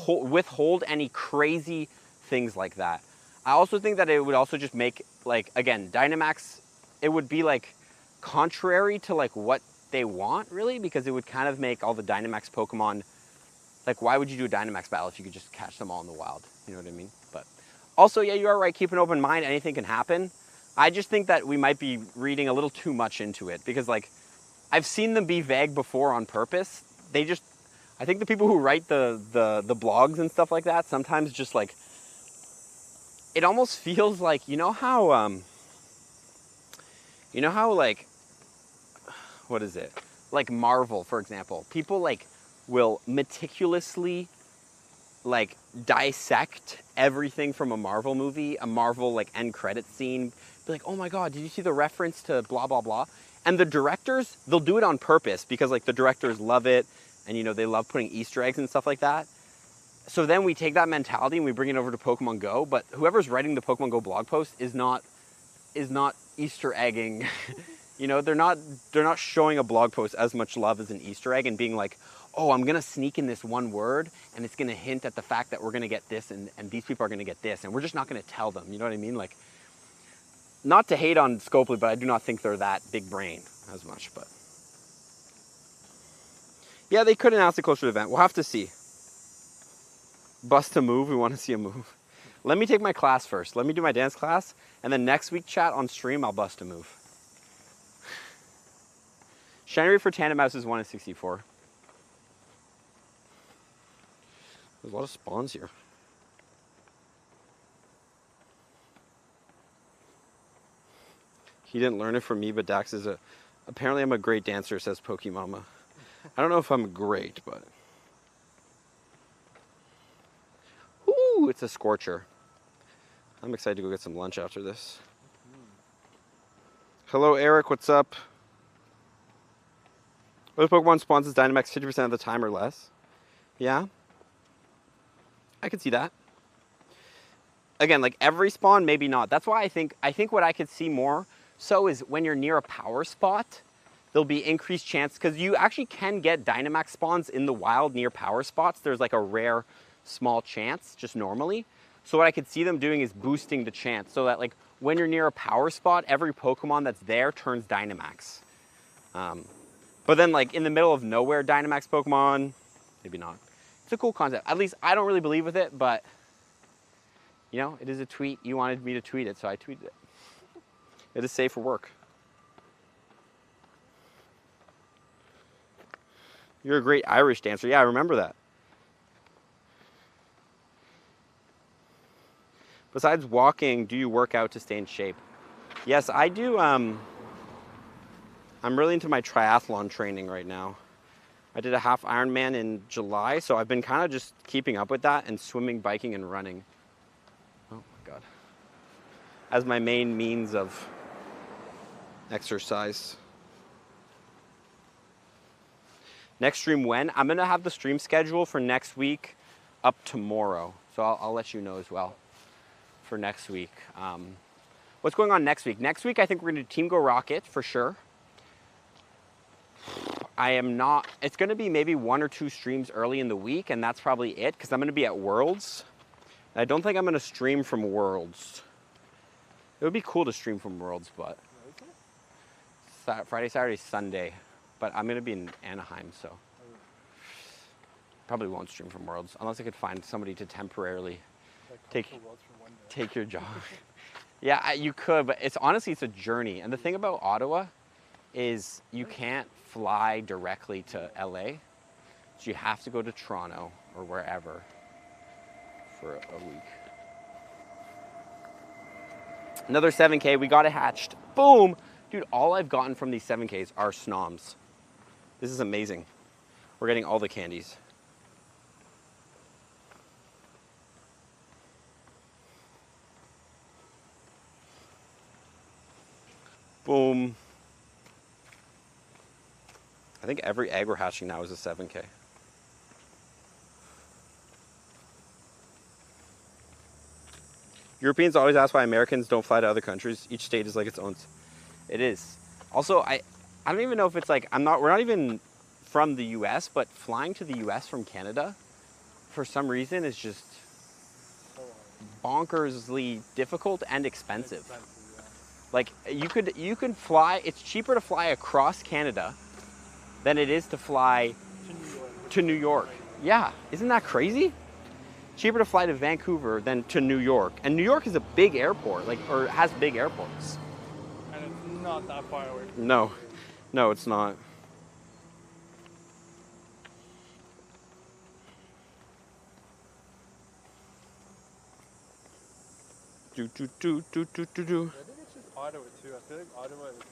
A: withhold any crazy things like that. I also think that it would also just make, like, again, Dynamax, it would be, like, contrary to, like, what they want, really, because it would kind of make all the Dynamax Pokemon, like, why would you do a Dynamax battle if you could just catch them all in the wild? You know what I mean? But also, yeah, you are right, keep an open mind, anything can happen. I just think that we might be reading a little too much into it, because, like, I've seen them be vague before on purpose. I think the people who write the blogs and stuff like that sometimes just, like, it almost feels like, you know how, like, what is it? Like Marvel, for example. People, like, will meticulously, like, dissect everything from a Marvel movie, a Marvel, like, end credit scene. Be like, oh my God, did you see the reference to blah, blah, blah? And the directors, they'll do it on purpose because, like, the directors love it and, they love putting Easter eggs and stuff like that. So then we take that mentality and we bring it over to Pokemon Go, but whoever's writing the Pokemon Go blog post is not Easter egging. They're not showing a blog post as much love as an Easter egg and being like, oh, I'm gonna sneak in this one word and it's gonna hint at the fact that we're gonna get this and these people are gonna get this and we're just not gonna tell them. You know what I mean? Like, not to hate on Scopely, but I do not think they're that big brain as much. But yeah, they could announce it closer to the event. We'll have to see. Bust a move, we want to see a move. Let me take my class first. Let me do my dance class, and then next week, chat, on stream, I'll bust a move. Shiny rate for Tandemaus is 1 in 64. There's a lot of spawns here. He didn't learn it from me, but Dax is apparently I'm a great dancer, says Pokemama. I don't know if I'm great, but... Ooh, It's a scorcher. I'm excited to go get some lunch after this. Hello, Eric. What's up? What Pokemon spawns as Dynamax 50% of the time or less? Yeah. I could see that. Again, like every spawn, maybe not. That's why I think what I could see more so is when you're near a power spot, there'll be increased chance, because you actually can get Dynamax spawns in the wild near power spots. There's like a rare small chance just normally. So what I could see them doing is boosting the chance so that like when you're near a power spot, every Pokemon that's there turns Dynamax. But then like in the middle of nowhere Dynamax Pokemon, maybe not. It's a cool concept. At least I don't really believe with it, but you know, it is a tweet. You wanted me to tweet it, so I tweeted it. It is safe for work. You're a great Irish dancer. Yeah, I remember that. Besides walking, do you work out to stay in shape? Yes, I do. I'm really into my triathlon training right now. I did a half Ironman in July, so I've been kind of just keeping up with that and swimming, biking, and running. Oh my God. As my main means of exercise. Next stream when? I'm gonna have the stream schedule for next week up tomorrow. So I'll let you know as well for next week. What's going on next week? Next week, I think we're gonna do Team Go Rocket for sure. It's gonna be maybe 1 or 2 streams early in the week, and that's probably it, because I'm gonna be at Worlds. I don't think I'm gonna stream from Worlds. It would be cool to stream from Worlds, but Friday, Saturday, Sunday. But I'm gonna be in Anaheim, so probably won't stream from Worlds unless I could find somebody to temporarily take your job. Yeah, you could, but honestly it's a journey. And the thing about Ottawa is you can't fly directly to LA, so you have to go to Toronto or wherever for a week. Another 7K, we got it hatched. Boom! Dude, all I've gotten from these 7Ks are snoms. This is amazing. We're getting all the candies. Boom. I think every egg we're hatching now is a 7K. Europeans always ask why Americans don't fly to other countries. Each state is like its own. It is. Also, I don't even know if it's like, we're not even from the US, but flying to the US from Canada, for some reason, is just bonkersly difficult and expensive.
B: Yeah.
A: Like, you can fly, it's cheaper to fly across Canada than it is to fly to New York. Yeah, isn't that crazy? Cheaper to fly to Vancouver than to New York. And New York is a big airport, or has big airports.
B: And it's not that far away.
A: No, it's not.
B: I think it's just Ottawa too. I feel like Ottawa is like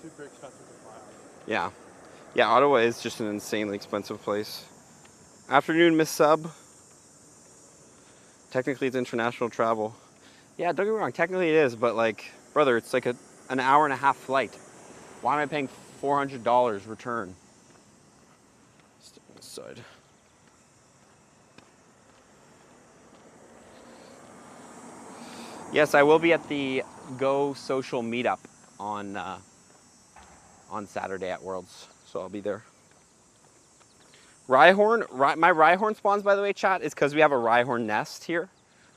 B: super expensive to fly out.
A: Yeah, Ottawa is just an insanely expensive place. Afternoon, Miss Sub. Technically, it's international travel. Yeah, don't get me wrong, technically it is, but like, brother, it's like an hour-and-a-half flight. Why am I paying $400 return? Stick on this side. Yes, I will be at the Go Social meetup on Saturday at Worlds, so I'll be there. Rhyhorn, my Rhyhorn spawns, by the way, chat, is because we have a Rhyhorn nest here.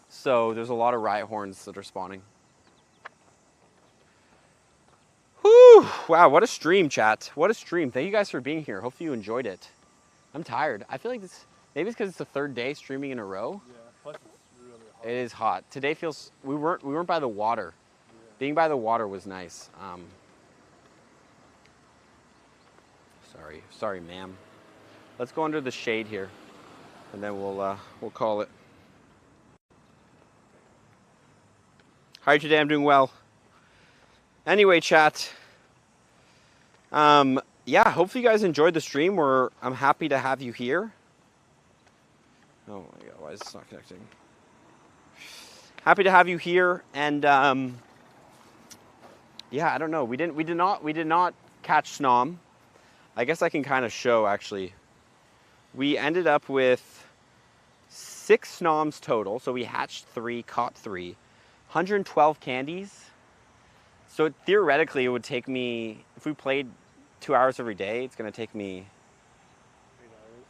A: So there's a lot of Rhyhorns that are spawning. Whew! Wow, what a stream, chat. What a stream. Thank you guys for being here. Hopefully you enjoyed it. I'm tired. I feel like maybe it's because it's the 3rd day streaming in a row.
B: Yeah, plus it's really hot.
A: It is hot. Today feels, we weren't by the water. Yeah. Being by the water was nice. Sorry, ma'am. Let's go under the shade here, and then we'll call it. How are you today? I'm doing well. Anyway, chat. Yeah, hopefully you guys enjoyed the stream. I'm happy to have you here. Oh my god, why is this not connecting? Happy to have you here, and yeah, I don't know. We did not catch Snom. I guess I can kind of show actually. We ended up with 6 Snoms total, so we hatched 3, caught 3, 112 candies. So theoretically, it would take me, if we played 2 hours every day, it's gonna take me
B: 8 hours.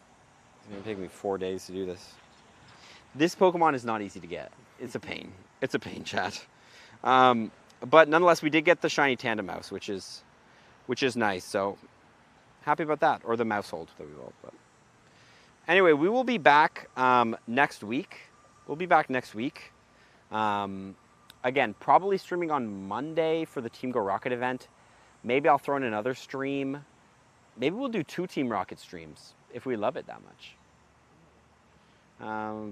A: It's gonna take me 4 days to do this. This Pokemon is not easy to get. It's a pain. It's a pain, chat. But nonetheless, we did get the shiny Tandemaus, which is nice. So happy about that, or the Mousehold that we will. But anyway, we will be back next week. We'll be back next week. Again, probably streaming on Monday for the Team Go Rocket event. Maybe I'll throw in another stream. Maybe we'll do 2 Team Rocket streams if we love it that much.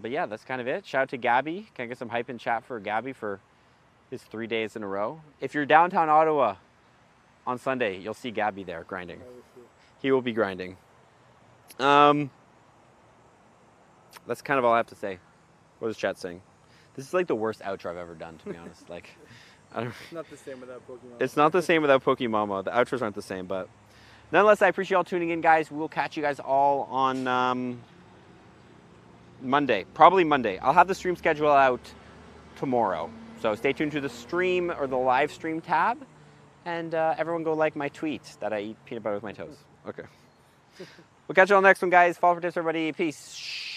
A: But yeah, that's kind of it. Shout out to Gabby. Can I get some hype in chat for Gabby for his 3 days in a row? If you're downtown Ottawa on Sunday, you'll see Gabby there grinding. He will be grinding. That's kind of all I have to say. What is chat saying? This is like the worst outro I've ever done, to be honest. Like,
B: It's not the same without Pokemon.
A: It's not the same without Pokemon. The outros aren't the same, but nonetheless, I appreciate y'all tuning in, guys. We will catch you guys all on Monday. Probably Monday. I'll have the stream schedule out tomorrow. So stay tuned to the stream or the live stream tab. And everyone go like my tweet that I eat peanut butter with my toes. Okay. We'll catch you all next one, guys. Follow for tips, everybody. Peace.